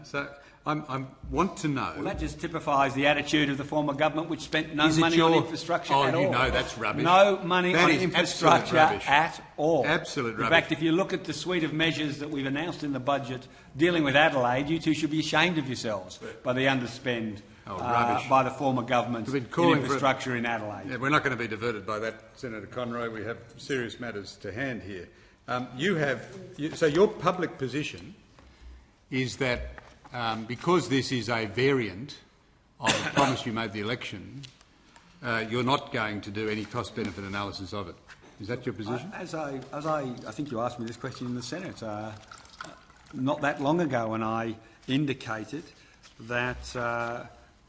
[SPEAKER 1] So I want to know...
[SPEAKER 2] Well, that just typifies the attitude of the former government, which spent no money on infrastructure at all.
[SPEAKER 1] Oh, you know that's rubbish.
[SPEAKER 2] No money on infrastructure at all.
[SPEAKER 1] Absolute rubbish.
[SPEAKER 2] In fact, if you look at the suite of measures that we've announced in the budget dealing with Adelaide, you two should be ashamed of yourselves by the underspend by the former government in infrastructure in Adelaide.
[SPEAKER 1] Yeah, we're not going to be diverted by that, Senator Conroy. We have serious matters to hand here. So your public position is that because this is a variant of the promise you made the election, you're not going to do any cost-benefit analysis of it. Is that your position?
[SPEAKER 2] I think you asked me this question in the Senate not that long ago, and I indicated that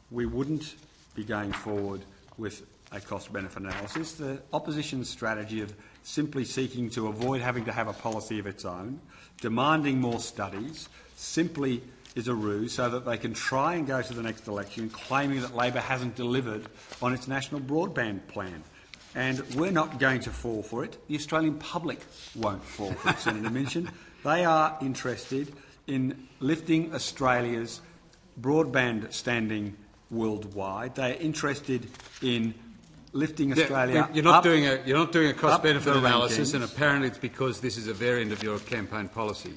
[SPEAKER 2] we wouldn't be going forward with a cost-benefit analysis. The opposition's strategy of simply seeking to avoid having to have a policy of its own, demanding more studies, simply is a ruse so that they can try and go to the next election claiming that Labor hasn't delivered on its national broadband plan. And we're not going to fall for it. The Australian public won't fall for it, Senator Minchin. They are interested in lifting Australia's broadband standing worldwide. They are interested in lifting Australia.
[SPEAKER 1] You're not doing a cost-benefit analysis, and apparently it's because this is a variant of your campaign policy.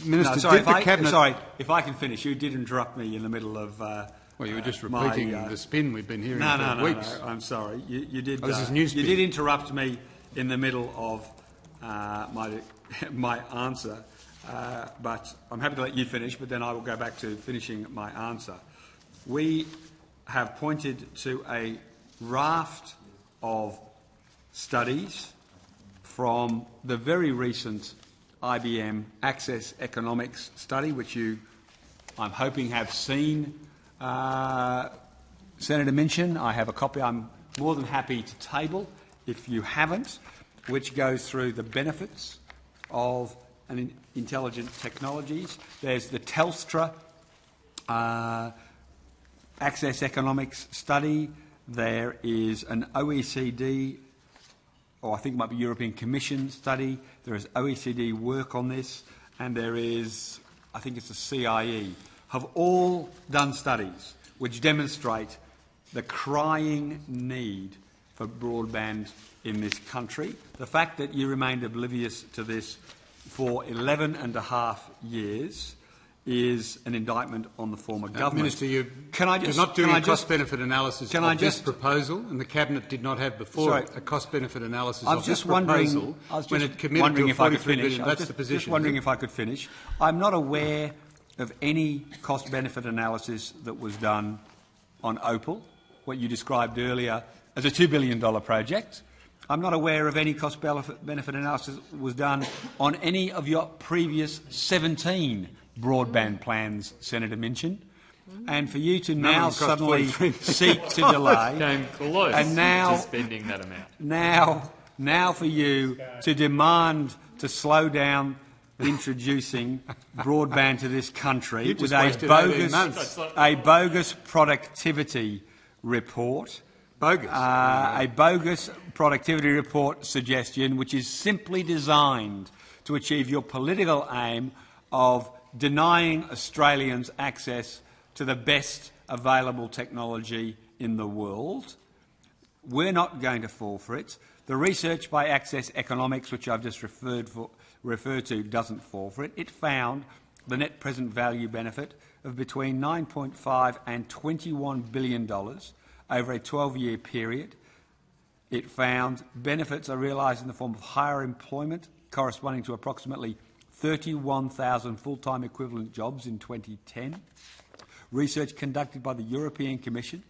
[SPEAKER 1] Minister,
[SPEAKER 2] if I can finish, you did interrupt me in the middle of.
[SPEAKER 1] Well, you were just repeating the spin we've been hearing for weeks.
[SPEAKER 2] No, I'm sorry. You did.
[SPEAKER 1] This is new spin.
[SPEAKER 2] You did interrupt me in the middle of my answer, but I'm happy to let you finish. But then I will go back to finishing my answer. We have pointed to a raft of studies from the very recent IBM Access Economics study, which you, I'm hoping, have seen, Senator Minchin. I have a copy I'm more than happy to table if you haven't, which goes through the benefits of intelligent technologies. There's the Telstra Access Economics study. There is an OECD, or I think it might be European Commission study. There is OECD work on this, and there is, I think it's the CIE, have all done studies which demonstrate the crying need for broadband in this country. The fact that you remained oblivious to this for 11 and a half years is an indictment on the former government.
[SPEAKER 1] Minister, you're not doing a cost-benefit analysis of this proposal, and the Cabinet did not have before a cost-benefit analysis of this proposal when it committed to a $43 billion. That's the position.
[SPEAKER 2] Just wondering if I could finish. I'm not aware of any cost-benefit analysis that was done on Opal, what you described earlier as a $2 billion project. I'm not aware of any cost-benefit analysis that was done on any of your previous 17 broadband plans, Senator Minchin. And for you to now suddenly seek to delay,
[SPEAKER 14] came close
[SPEAKER 2] and now
[SPEAKER 14] to spending that amount.
[SPEAKER 2] Now for you to demand to slow down introducing broadband to this country with a bogus productivity report. A bogus productivity report suggestion which is simply designed to achieve your political aim of denying Australians access to the best available technology in the world. We're not going to fall for it. The research by Access Economics, which I've just referred to, doesn't fall for it. It found the net present value benefit of between $9.5 and $21 billion over a 12-year period. It found benefits are realised in the form of higher employment, corresponding to approximately 31,000 full-time equivalent jobs in 2010. Research conducted by the European Commission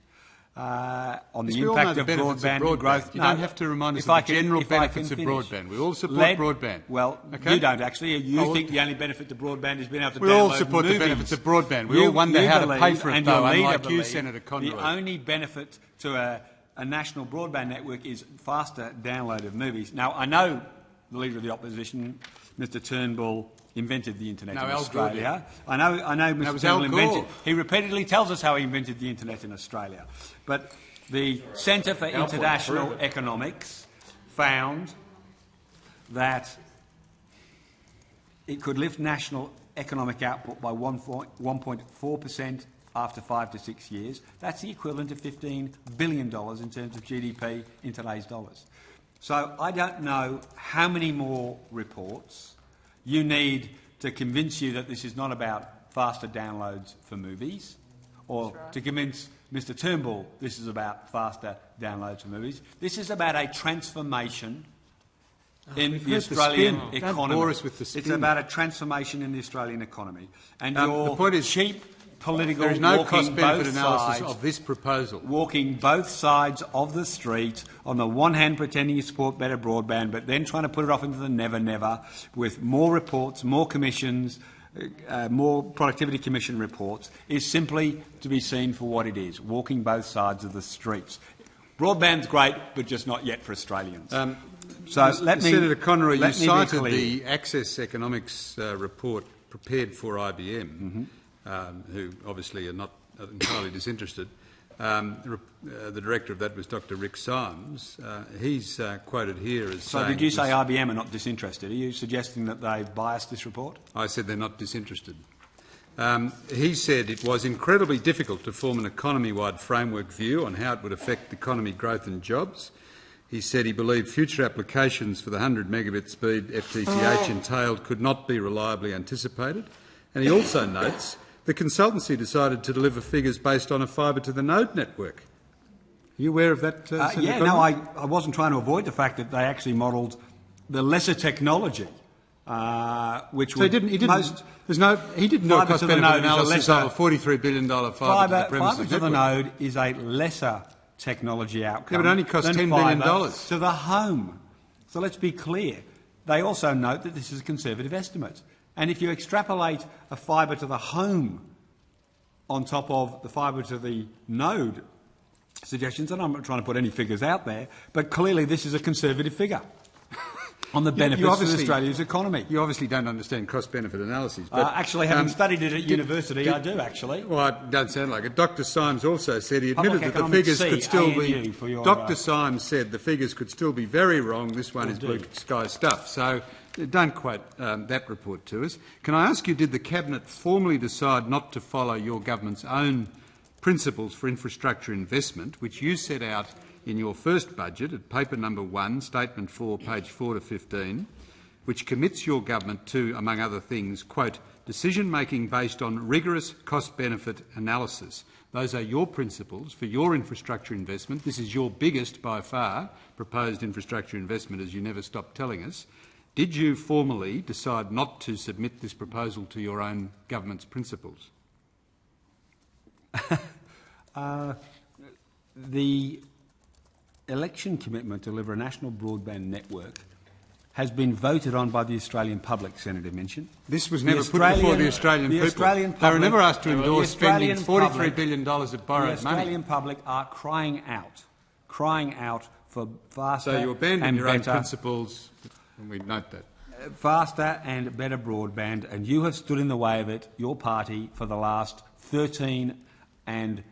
[SPEAKER 2] on the impact of broadband and growth.
[SPEAKER 1] You don't have to remind us of the general benefits of broadband. We all support broadband.
[SPEAKER 2] Well, you don't actually. You think the only benefit to broadband is being able to download
[SPEAKER 1] movies. We all support the benefits of broadband. We all wonder how to pay for it, though, unlike you, Senator Conroy.
[SPEAKER 2] The only benefit to a national broadband network is faster download of movies. Now, I know the Leader of the Opposition, Mr Turnbull, invented the internet in Australia. I know Mr Turnbull invented. He repeatedly tells us how he invented the internet in Australia. But the Centre for International Economics found that it could lift national economic output by 1.4% after 5 to 6 years. That's the equivalent of $15 billion in terms of GDP in today's dollars. So I don't know how many more reports you need to convince you that this is not about faster downloads for movies, or to convince Mr Turnbull this is about faster downloads for movies. This is about a transformation in the Australian economy.
[SPEAKER 1] Don't bore us with the spin.
[SPEAKER 2] It's about a transformation in the Australian economy. And
[SPEAKER 1] the point is,
[SPEAKER 2] cheap political
[SPEAKER 1] there is no
[SPEAKER 2] walking
[SPEAKER 1] cost-benefit
[SPEAKER 2] both
[SPEAKER 1] analysis
[SPEAKER 2] sides,
[SPEAKER 1] of this proposal.
[SPEAKER 2] walking both sides of the street, on the one hand pretending you support better broadband, but then trying to put it off into the never-never with more reports, more commissions, more Productivity Commission reports, is simply to be seen for what it is, walking both sides of the streets. Broadband's great, but just not yet for Australians.
[SPEAKER 1] Senator Conroy, you cited the Access Economics report prepared for IBM, who obviously are not entirely disinterested. The director of that was Dr. Rick Symes. He's quoted here as saying...
[SPEAKER 2] So did you say IBM are not disinterested? Are you suggesting that they've biased this report?
[SPEAKER 1] I said they're not disinterested. He said it was incredibly difficult to form an economy-wide framework view on how it would affect economy growth and jobs. He said he believed future applications for the 100 megabit speed FTTH entailed could not be reliably anticipated. And he also notes the consultancy decided to deliver figures based on a fibre-to-the-node network. Are you aware of that, Senator Conroy?
[SPEAKER 2] I wasn't trying to avoid the fact that they actually modelled the lesser technology, which
[SPEAKER 1] so he didn't do a cost-benefit analysis of a $43 billion fibre-to-the-premises
[SPEAKER 2] Fibre to the node is a lesser technology outcome.
[SPEAKER 1] Yeah, but it only costs $10 billion.
[SPEAKER 2] To the home. So let's be clear. They also note that this is a conservative estimate. And if you extrapolate a fibre to the home on top of the fibre to the node suggestions, and I'm not trying to put any figures out there, but clearly this is a conservative figure on the benefits of Australia's economy.
[SPEAKER 1] You obviously don't understand cost-benefit analysis. But,
[SPEAKER 2] actually, having studied it at university, I do, actually.
[SPEAKER 1] Well, it doesn't sound like it. Dr Symes also said he admitted that the figures could still be... Dr Symes said the figures could still be very wrong. This one is blue sky stuff. So don't quote that report to us. Can I ask you, did the Cabinet formally decide not to follow your government's own principles for infrastructure investment, which you set out in your first budget at paper number 1, statement 4, page 4 to 15, which commits your government to, among other things, quote, decision-making based on rigorous cost-benefit analysis. Those are your principles for your infrastructure investment. This is your biggest, by far, proposed infrastructure investment, as you never stop telling us. Did you formally decide not to submit this proposal to your own government's principles?
[SPEAKER 2] The election commitment to deliver a national broadband network has been voted on by the Australian public, Senator Minchin.
[SPEAKER 1] This was never put before the Australian people. They were never asked to endorse spending $43 billion of borrowed money.
[SPEAKER 2] The Australian public are crying out for faster
[SPEAKER 1] So you abandon your own
[SPEAKER 2] better,
[SPEAKER 1] principles, and we note that.
[SPEAKER 2] Faster and better broadband, and you have stood in the way of it, your party, for the last 13 and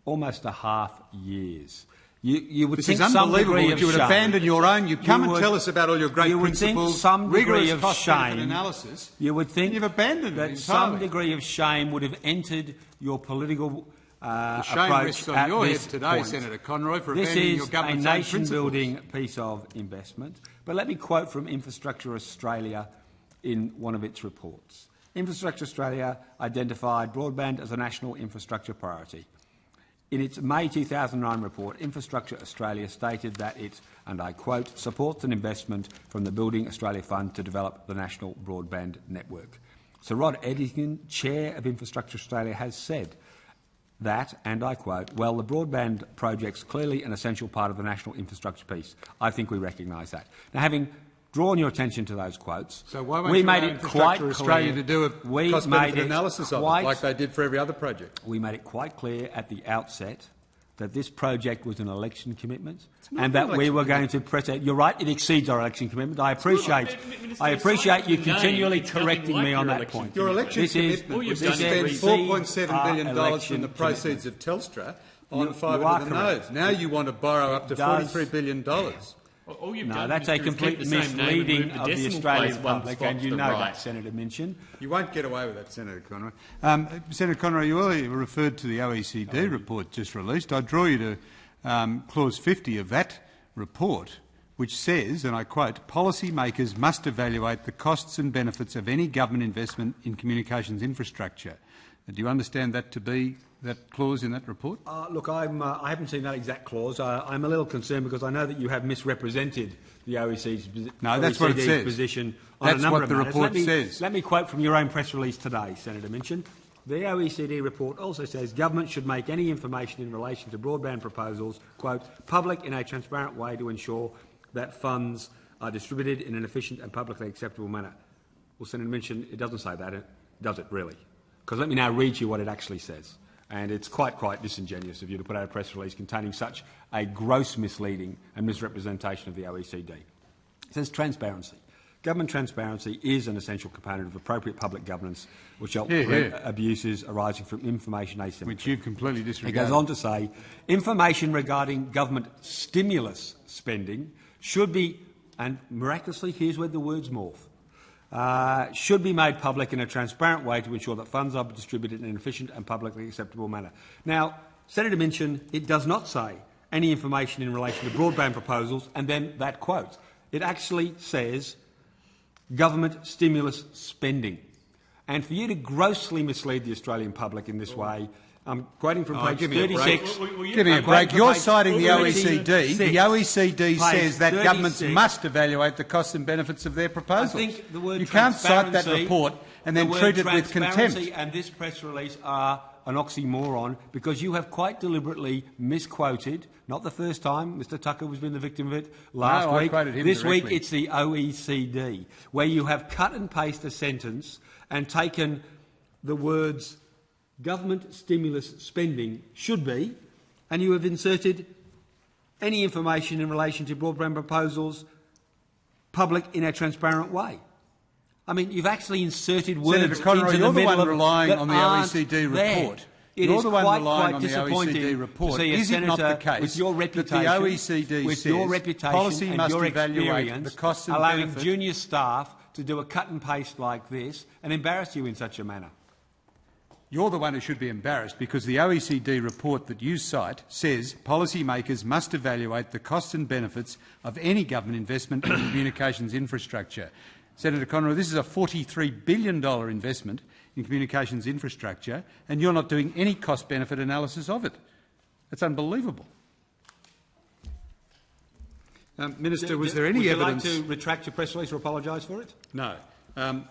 [SPEAKER 2] almost a half years. You would think some degree of
[SPEAKER 1] you would
[SPEAKER 2] shame.
[SPEAKER 1] Abandon your own. You come and tell us about all your great principles.
[SPEAKER 2] You would think some degree of shame.
[SPEAKER 1] Analysis.
[SPEAKER 2] You would think
[SPEAKER 1] you've abandoned
[SPEAKER 2] that some degree of shame would have entered your political
[SPEAKER 1] the shame
[SPEAKER 2] approach
[SPEAKER 1] rests on your head today,
[SPEAKER 2] point.
[SPEAKER 1] Senator Conroy, for abandoning your government's own principles.
[SPEAKER 2] This is a nation-building piece of investment. But let me quote from Infrastructure Australia in one of its reports. Infrastructure Australia identified broadband as a national infrastructure priority. In its May 2009 report, Infrastructure Australia stated that it, and I quote, supports an investment from the Building Australia Fund to develop the national broadband network. Sir Rod Eddington, Chair of Infrastructure Australia, has said that, and I quote, well, the broadband project's clearly an essential part of the national infrastructure piece. I think we recognise that. Now, having drawn your attention to those quotes,
[SPEAKER 1] so why won't
[SPEAKER 2] we
[SPEAKER 1] you
[SPEAKER 2] made
[SPEAKER 1] allow
[SPEAKER 2] it quite
[SPEAKER 1] Infrastructure Australia
[SPEAKER 2] clear,
[SPEAKER 1] to do a cost-benefit analysis of it, like they did for every other project?
[SPEAKER 2] We made it quite clear at the outset that this project was an election commitment and that we were going to press it. You're right, it exceeds our election commitment. I appreciate you continually correcting me on that point.
[SPEAKER 1] Your election commitment was to spend $4.7 billion from the proceeds of Telstra on fibre to the node. Now you want to borrow up to $43 billion.
[SPEAKER 14] All you've
[SPEAKER 2] No,
[SPEAKER 14] done,
[SPEAKER 2] that's
[SPEAKER 14] Mr.
[SPEAKER 2] a
[SPEAKER 14] is keep
[SPEAKER 2] complete
[SPEAKER 14] the same name and
[SPEAKER 2] misleading
[SPEAKER 14] move the
[SPEAKER 2] of the
[SPEAKER 14] decimal
[SPEAKER 2] Australian
[SPEAKER 14] place one
[SPEAKER 2] public,
[SPEAKER 14] spot
[SPEAKER 2] and
[SPEAKER 14] to
[SPEAKER 2] you
[SPEAKER 14] the
[SPEAKER 2] know
[SPEAKER 14] right.
[SPEAKER 2] that, Senator Minchin.
[SPEAKER 1] You won't get away with that, Senator Conroy. Senator Conroy, you earlier referred to the OECD report just released. I draw you to clause 50 of that report, which says, and I quote, "Policymakers must evaluate the costs and benefits of any government investment in communications infrastructure." Do you understand that to be that clause in that report?
[SPEAKER 12] Look, I haven't seen that exact clause. I'm a little concerned because I know that you have misrepresented the OECD's
[SPEAKER 1] No, that's what it says.
[SPEAKER 12] position on
[SPEAKER 1] That's
[SPEAKER 12] a number
[SPEAKER 1] what
[SPEAKER 12] of
[SPEAKER 1] the
[SPEAKER 12] matters.
[SPEAKER 1] report says.
[SPEAKER 12] Let me quote from your own press release today, Senator Minchin. The OECD report also says government should make any information in relation to broadband proposals, quote, public in a transparent way to ensure that funds are distributed in an efficient and publicly acceptable manner. Well, Senator Minchin, it doesn't say that, does it really? Because let me now read you what it actually says. And it's quite disingenuous of you to put out a press release containing such a gross misleading and misrepresentation of the OECD. It says transparency. Government transparency is an essential component of appropriate public governance which helps prevent abuses arising from information asymmetry.
[SPEAKER 1] Which you've completely disregarded.
[SPEAKER 12] It goes on to say, information regarding government stimulus spending should be, and miraculously here's where the words morph, should be made public in a transparent way to ensure that funds are distributed in an efficient and publicly acceptable manner. Now, Senator Minchin, it does not say any information in relation to broadband proposals and then that quote. It actually says government stimulus spending. And for you to grossly mislead the Australian public in this way, I'm quoting from page 36.
[SPEAKER 1] Give me a break. You're citing the OECD. The OECD says that governments must evaluate the costs and benefits of their proposals.
[SPEAKER 12] I think the word
[SPEAKER 1] you can't cite that report and then treat it with contempt.
[SPEAKER 12] Transparency and this press release are an oxymoron because you have quite deliberately misquoted, not the first time, Mr Tucker has been the victim of it last week.
[SPEAKER 1] I quoted him
[SPEAKER 12] this
[SPEAKER 1] directly.
[SPEAKER 12] week it's the OECD, where you have cut and pasted a sentence and taken the words government stimulus spending should be, and you have inserted any information in relation to broadband proposals public in a transparent way. I mean, you've actually inserted words
[SPEAKER 1] Senator Conroy,
[SPEAKER 12] into
[SPEAKER 1] you're
[SPEAKER 12] the
[SPEAKER 1] the
[SPEAKER 12] middle
[SPEAKER 1] one relying
[SPEAKER 12] of,
[SPEAKER 1] on the
[SPEAKER 12] aren't
[SPEAKER 1] OECD
[SPEAKER 12] there.
[SPEAKER 1] report.
[SPEAKER 12] It
[SPEAKER 1] You're
[SPEAKER 12] is
[SPEAKER 1] the one
[SPEAKER 12] quite,
[SPEAKER 1] relying
[SPEAKER 12] quite
[SPEAKER 1] on the
[SPEAKER 12] disappointing
[SPEAKER 1] OECD report.
[SPEAKER 12] to see a
[SPEAKER 1] Is it not the
[SPEAKER 12] senator
[SPEAKER 1] case
[SPEAKER 12] with your reputation,
[SPEAKER 1] that the OECD
[SPEAKER 12] with
[SPEAKER 1] says
[SPEAKER 12] your reputation
[SPEAKER 1] policy
[SPEAKER 12] and
[SPEAKER 1] must
[SPEAKER 12] your
[SPEAKER 1] evaluate
[SPEAKER 12] experience,
[SPEAKER 1] the costs and
[SPEAKER 12] allowing
[SPEAKER 1] benefits?
[SPEAKER 12] junior staff to do a cut and paste like this and embarrass you in such a manner?
[SPEAKER 1] You're the one who should be embarrassed because the OECD report that you cite says policymakers must evaluate the costs and benefits of any government investment in communications infrastructure. Senator Conroy, this is a $43 billion investment in communications infrastructure and you're not doing any cost-benefit analysis of it. That's unbelievable. Minister, was there any evidence...
[SPEAKER 12] Would you like to retract your press release or apologise for it?
[SPEAKER 1] No.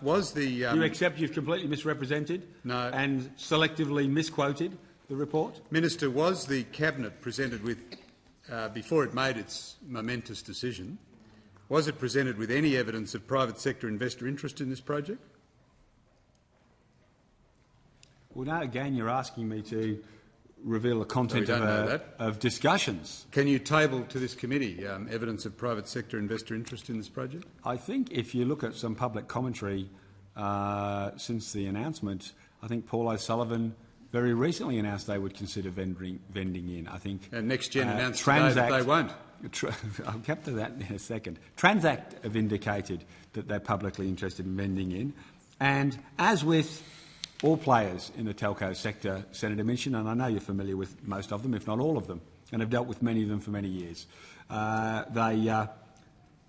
[SPEAKER 1] Was the...
[SPEAKER 12] You accept you've completely misrepresented and selectively misquoted the report?
[SPEAKER 1] Minister, was the Cabinet presented with, before it made its momentous decision, was it presented with any evidence of private sector investor interest in this project?
[SPEAKER 12] Well, now again you're asking me to reveal the content of discussions.
[SPEAKER 1] Can you table to this committee evidence of private sector investor interest in this project?
[SPEAKER 12] I think if you look at some public commentary since the announcement, I think Paul O'Sullivan very recently announced they would consider vending in. I think
[SPEAKER 1] and NextGen announced today that they won't.
[SPEAKER 12] I'll come to that in a second. Transact have indicated that they're publicly interested in vending in, and as with all players in the telco sector, Senator Minchin, and I know you're familiar with most of them, if not all of them, and have dealt with many of them for many years.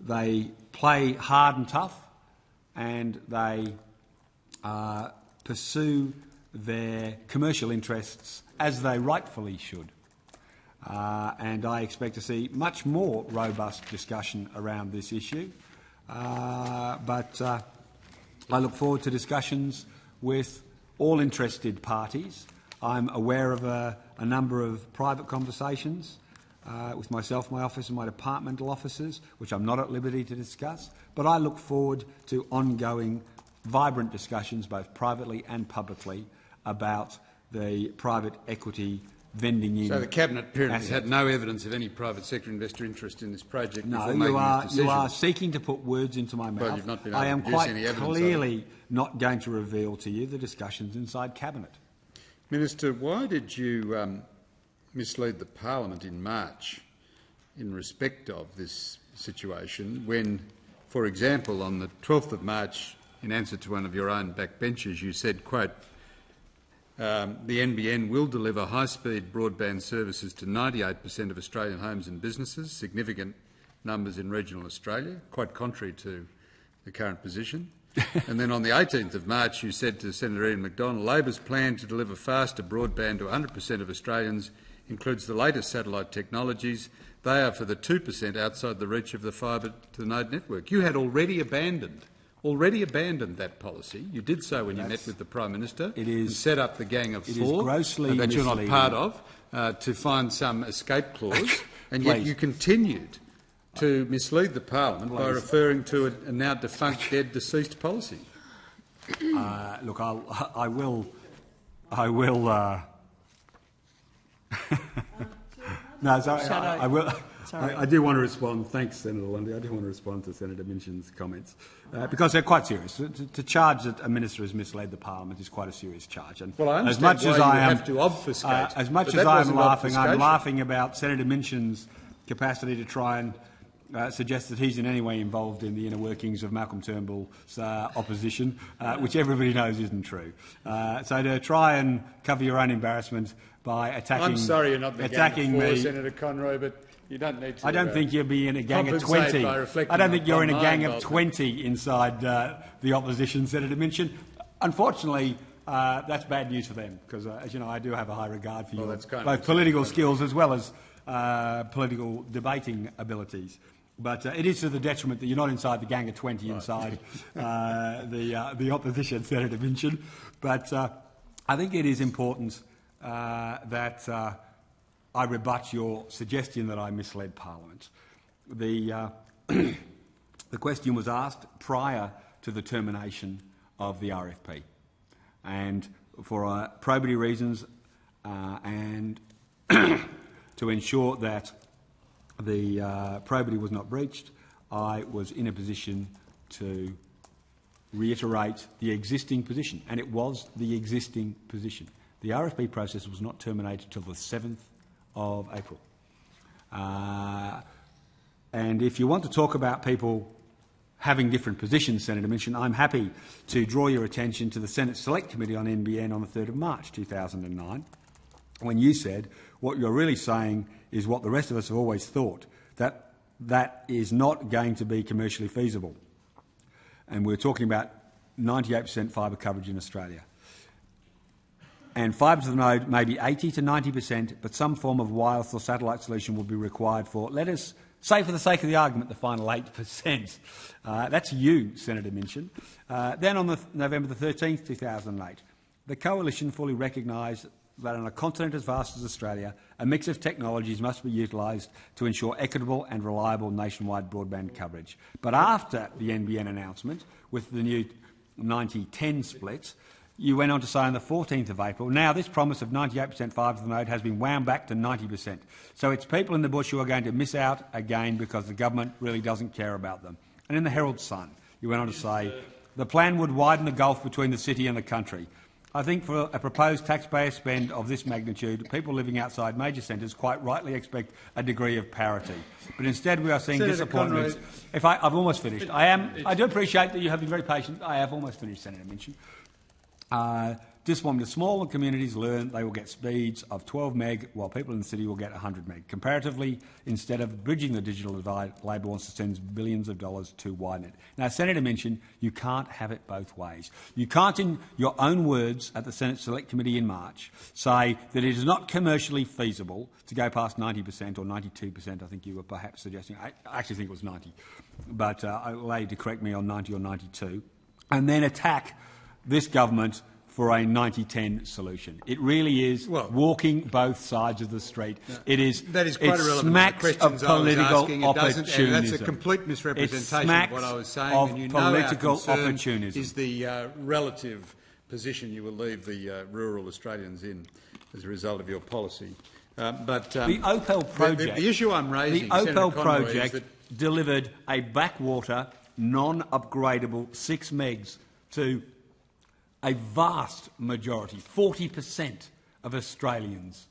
[SPEAKER 12] They play hard and tough, and they pursue their commercial interests as they rightfully should. And I expect to see much more robust discussion around this issue. But I look forward to discussions with all interested parties. I'm aware of a number of private conversations with myself, my office and my departmental officers, which I'm not at liberty to discuss, but I look forward to ongoing vibrant discussions, both privately and publicly, about the private equity vending in.
[SPEAKER 1] So the Cabinet apparently had no evidence of any private sector investor interest in this project before making
[SPEAKER 12] No,
[SPEAKER 1] this decision.
[SPEAKER 12] you are seeking to put words into my mouth.
[SPEAKER 1] Well, you've not been able
[SPEAKER 12] I am
[SPEAKER 1] to produce
[SPEAKER 12] quite
[SPEAKER 1] any evidence
[SPEAKER 12] clearly not going to reveal to you the discussions inside Cabinet.
[SPEAKER 1] Minister, why did you mislead the Parliament in March in respect of this situation when, for example, on the 12th of March, in answer to one of your own backbenchers, you said, quote, the NBN will deliver high-speed broadband services to 98% of Australian homes and businesses, significant numbers in regional Australia, quite contrary to the current position. And then on the 18th of March, you said to Senator Ian McDonald, Labor's plan to deliver faster broadband to 100% of Australians includes the latest satellite technologies. They are for the 2% outside the reach of the fibre to the node network. You had already abandoned that policy. You did so when you met with the Prime Minister and set up the Gang of Four that you're not part of to find some escape clause, and yet you continued to mislead the Parliament by referring to a now defunct, dead, deceased policy.
[SPEAKER 9] Look, I will. No, sorry, I will. I do want to respond. Thanks, Senator Lundy. I do want to respond to Senator Minchin's comments because they're quite serious. To charge that a minister has misled the Parliament is quite a serious charge. And
[SPEAKER 1] well, I understand why you have to obfuscate.
[SPEAKER 9] As much as I am laughing, I'm laughing about Senator Minchin's capacity to try and suggest that he's in any way involved in the inner workings of Malcolm Turnbull's opposition, which everybody knows isn't true. So to try and cover your own embarrassment by attacking...
[SPEAKER 1] I'm sorry you're not the
[SPEAKER 9] attacking
[SPEAKER 1] gang of four,
[SPEAKER 9] me,
[SPEAKER 1] Senator Conroy, but you don't need to...
[SPEAKER 9] I don't think you'll be in a gang of 20. I don't think you're in a gang of 20 inside the opposition, Senator Minchin. Unfortunately, that's bad news for them because, as you know, I do have a high regard for your both political skills as well as political debating abilities. But it is to the detriment that you're not inside the gang of 20 inside the opposition, Senator Minchin. But I think it is important that I rebut your suggestion that I misled Parliament. The question was asked prior to the termination of the RFP. And for probity reasons and to ensure that the probity was not breached, I was in a position to reiterate the existing position, and it was the existing position. The RFP process was not terminated till the 7th of April. And if you want to talk about people having different positions, Senator Minchin, I'm happy to draw your attention to the Senate Select Committee on NBN on the 3rd of March 2009, when you said what you're really saying is what the rest of us have always thought, that that is not going to be commercially feasible. And we're talking about 98% fibre coverage in Australia. And fibre to the node may be 80 to 90%, but some form of wireless or satellite solution will be required for, let us say for the sake of the argument, the final 8%. That's you, Senator Minchin. Then on November the 13th, 2008, the Coalition fully recognised that on a continent as vast as Australia, a mix of technologies must be utilised to ensure equitable and reliable nationwide broadband coverage. But after the NBN announcement, with the new 90-10 split, you went on to say on the 14th of April, now this promise of 98% fibre to the node has been wound back to 90%. So it's people in the bush who are going to miss out again because the government really doesn't care about them. And in the Herald Sun, you went on to say, the plan would widen the gulf between the city and the country. I think for a proposed taxpayer spend of this magnitude, people living outside major centres quite rightly expect a degree of parity. But instead we are seeing disappointments. I've almost finished. I do appreciate that you have been very patient. I have almost finished, Senator Minchin. Disappointment. Smaller communities learn they will get speeds of 12 meg, while people in the city will get 100 meg. Comparatively, instead of bridging the digital divide, Labor wants to spend billions of dollars to widen it. Now, Senator Minchin, you can't have it both ways. You can't, in your own words at the Senate Select Committee in March, say that it is not commercially feasible to go past 90% or 92%, I think you were perhaps suggesting. I actually think it was 90, but I'll allow you to correct me on 90 or 92, and then attack this government for a 90-10 solution. It really is walking both sides of the street. It is. That is quite irrelevant. Smacks of political opportunism.
[SPEAKER 1] That's a complete misrepresentation of what I was saying. And you know our concern is the relative position you will leave the rural Australians in as a result of your policy. But
[SPEAKER 9] the Opal project.
[SPEAKER 1] The issue I'm raising,
[SPEAKER 9] the Opal project delivered a backwater, non-upgradable 6 megs to a vast majority, 40% of Australians.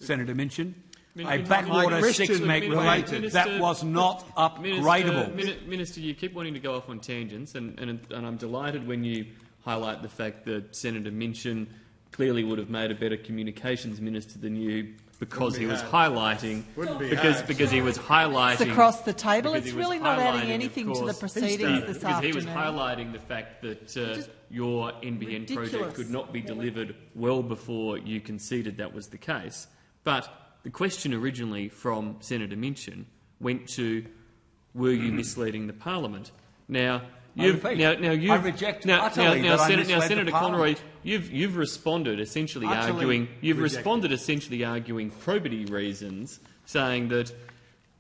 [SPEAKER 9] Senator Minchin,
[SPEAKER 2] a backwater six meg related. That was not upgradable.
[SPEAKER 14] Minister, you keep wanting to go off on tangents, and I'm delighted when you highlight the fact that Senator Minchin clearly would have made a better communications minister than you because he was highlighting because he was highlighting.
[SPEAKER 6] It's across the table. It's really not adding anything to the proceedings this
[SPEAKER 14] afternoon. Because he was
[SPEAKER 6] afternoon.
[SPEAKER 14] highlighting the fact that your NBN project could not be delivered well before you conceded that was the case. But the question originally from Senator Minchin went to, were you misleading the Parliament? Now,
[SPEAKER 2] I reject utterly that I misled
[SPEAKER 14] Senator
[SPEAKER 2] the
[SPEAKER 14] Conroy,
[SPEAKER 2] Parliament.
[SPEAKER 14] you've responded essentially arguing probity reasons, saying that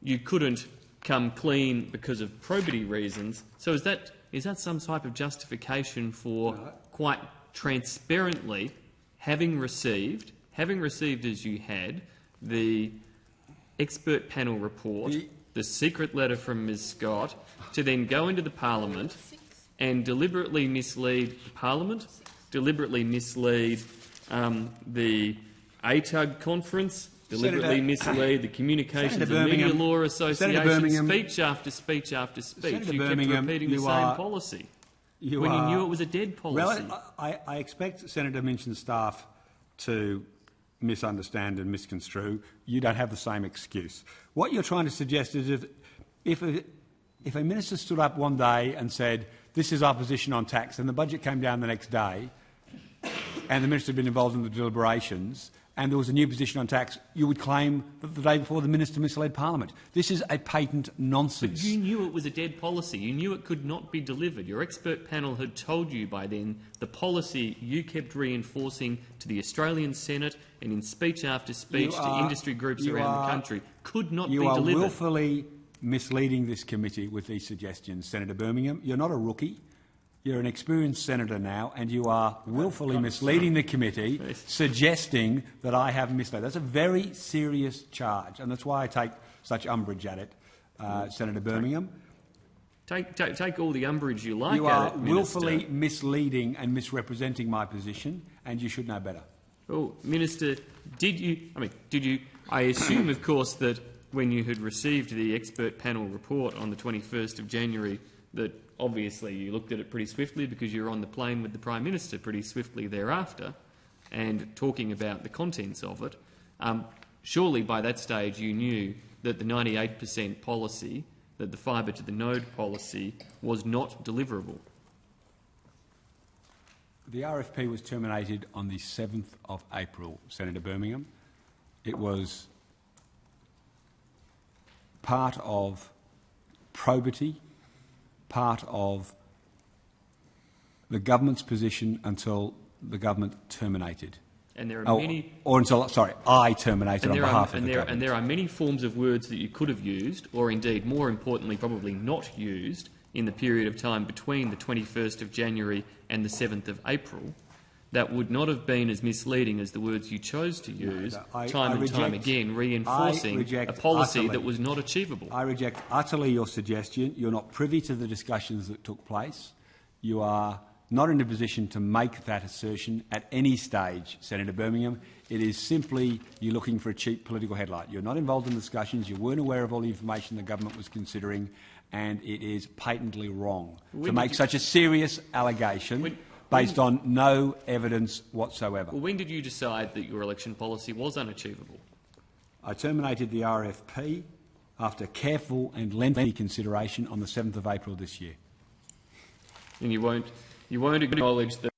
[SPEAKER 14] you couldn't come clean because of probity reasons. So is that some type of justification for quite transparently having received as you had the expert panel report, the secret letter from Ms Scott, to then go into the Parliament and deliberately mislead the Parliament, deliberately mislead the ATUG conference, deliberately mislead the Communications and Media Law Association, speech after speech after speech. You kept repeating the same policy when you knew it was a dead policy.
[SPEAKER 2] Well, I expect Senator Minchin's staff to misunderstand and misconstrue. You don't have the same excuse. What you're trying to suggest is if a minister stood up one day and said, this is our position on tax, and the budget came down the next day, and the minister had been involved in the deliberations, and there was a new position on tax, you would claim that the day before the minister misled Parliament. This is a patent nonsense.
[SPEAKER 14] But you knew it was a dead policy. You knew it could not be delivered. Your expert panel had told you by then the policy you kept reinforcing to the Australian Senate and in speech after speech to industry groups around the country could not be delivered.
[SPEAKER 2] You are wilfully misleading this committee with these suggestions, Senator Birmingham. You're not a rookie. You're an experienced senator now, and you are wilfully misleading the committee, suggesting that I have misled. That's a very serious charge, and that's why I take such umbrage at it, Senator Birmingham.
[SPEAKER 14] Take all the umbrage you like
[SPEAKER 2] you
[SPEAKER 14] at it,
[SPEAKER 2] You are willfully misleading and misrepresenting my position, and you should know better.
[SPEAKER 14] Well, Minister, did you? I assume, of course, that when you had received the expert panel report on the 21st of January, that obviously you looked at it pretty swiftly because you were on the plane with the Prime Minister pretty swiftly thereafter and talking about the contents of it. Surely by that stage you knew that the 98% policy, that the fibre to the node policy, was not deliverable.
[SPEAKER 2] The RFP was terminated on the 7th of April, Senator Birmingham. It was part of probity, part of the government's position until the government terminated.
[SPEAKER 14] And there are many...
[SPEAKER 2] I terminated on behalf of the government.
[SPEAKER 14] And there are many forms of words that you could have used, or indeed, more importantly, probably not used, in the period of time between the 21st of January and the 7th of April, that would not have been as misleading as the words you chose to use time and time again, reinforcing a policy that was not achievable.
[SPEAKER 2] I reject utterly your suggestion. You're not privy to the discussions that took place. You are not in a position to make that assertion at any stage, Senator Birmingham. It is simply you looking for a cheap political headline. You're not involved in discussions. You weren't aware of all the information the government was considering, and it is patently wrong to make such a serious allegation based on no evidence whatsoever.
[SPEAKER 14] Well, when did you decide that your election policy was unachievable?
[SPEAKER 2] I terminated the RFP after careful and lengthy consideration on the 7th of April this year.
[SPEAKER 14] And you won't acknowledge that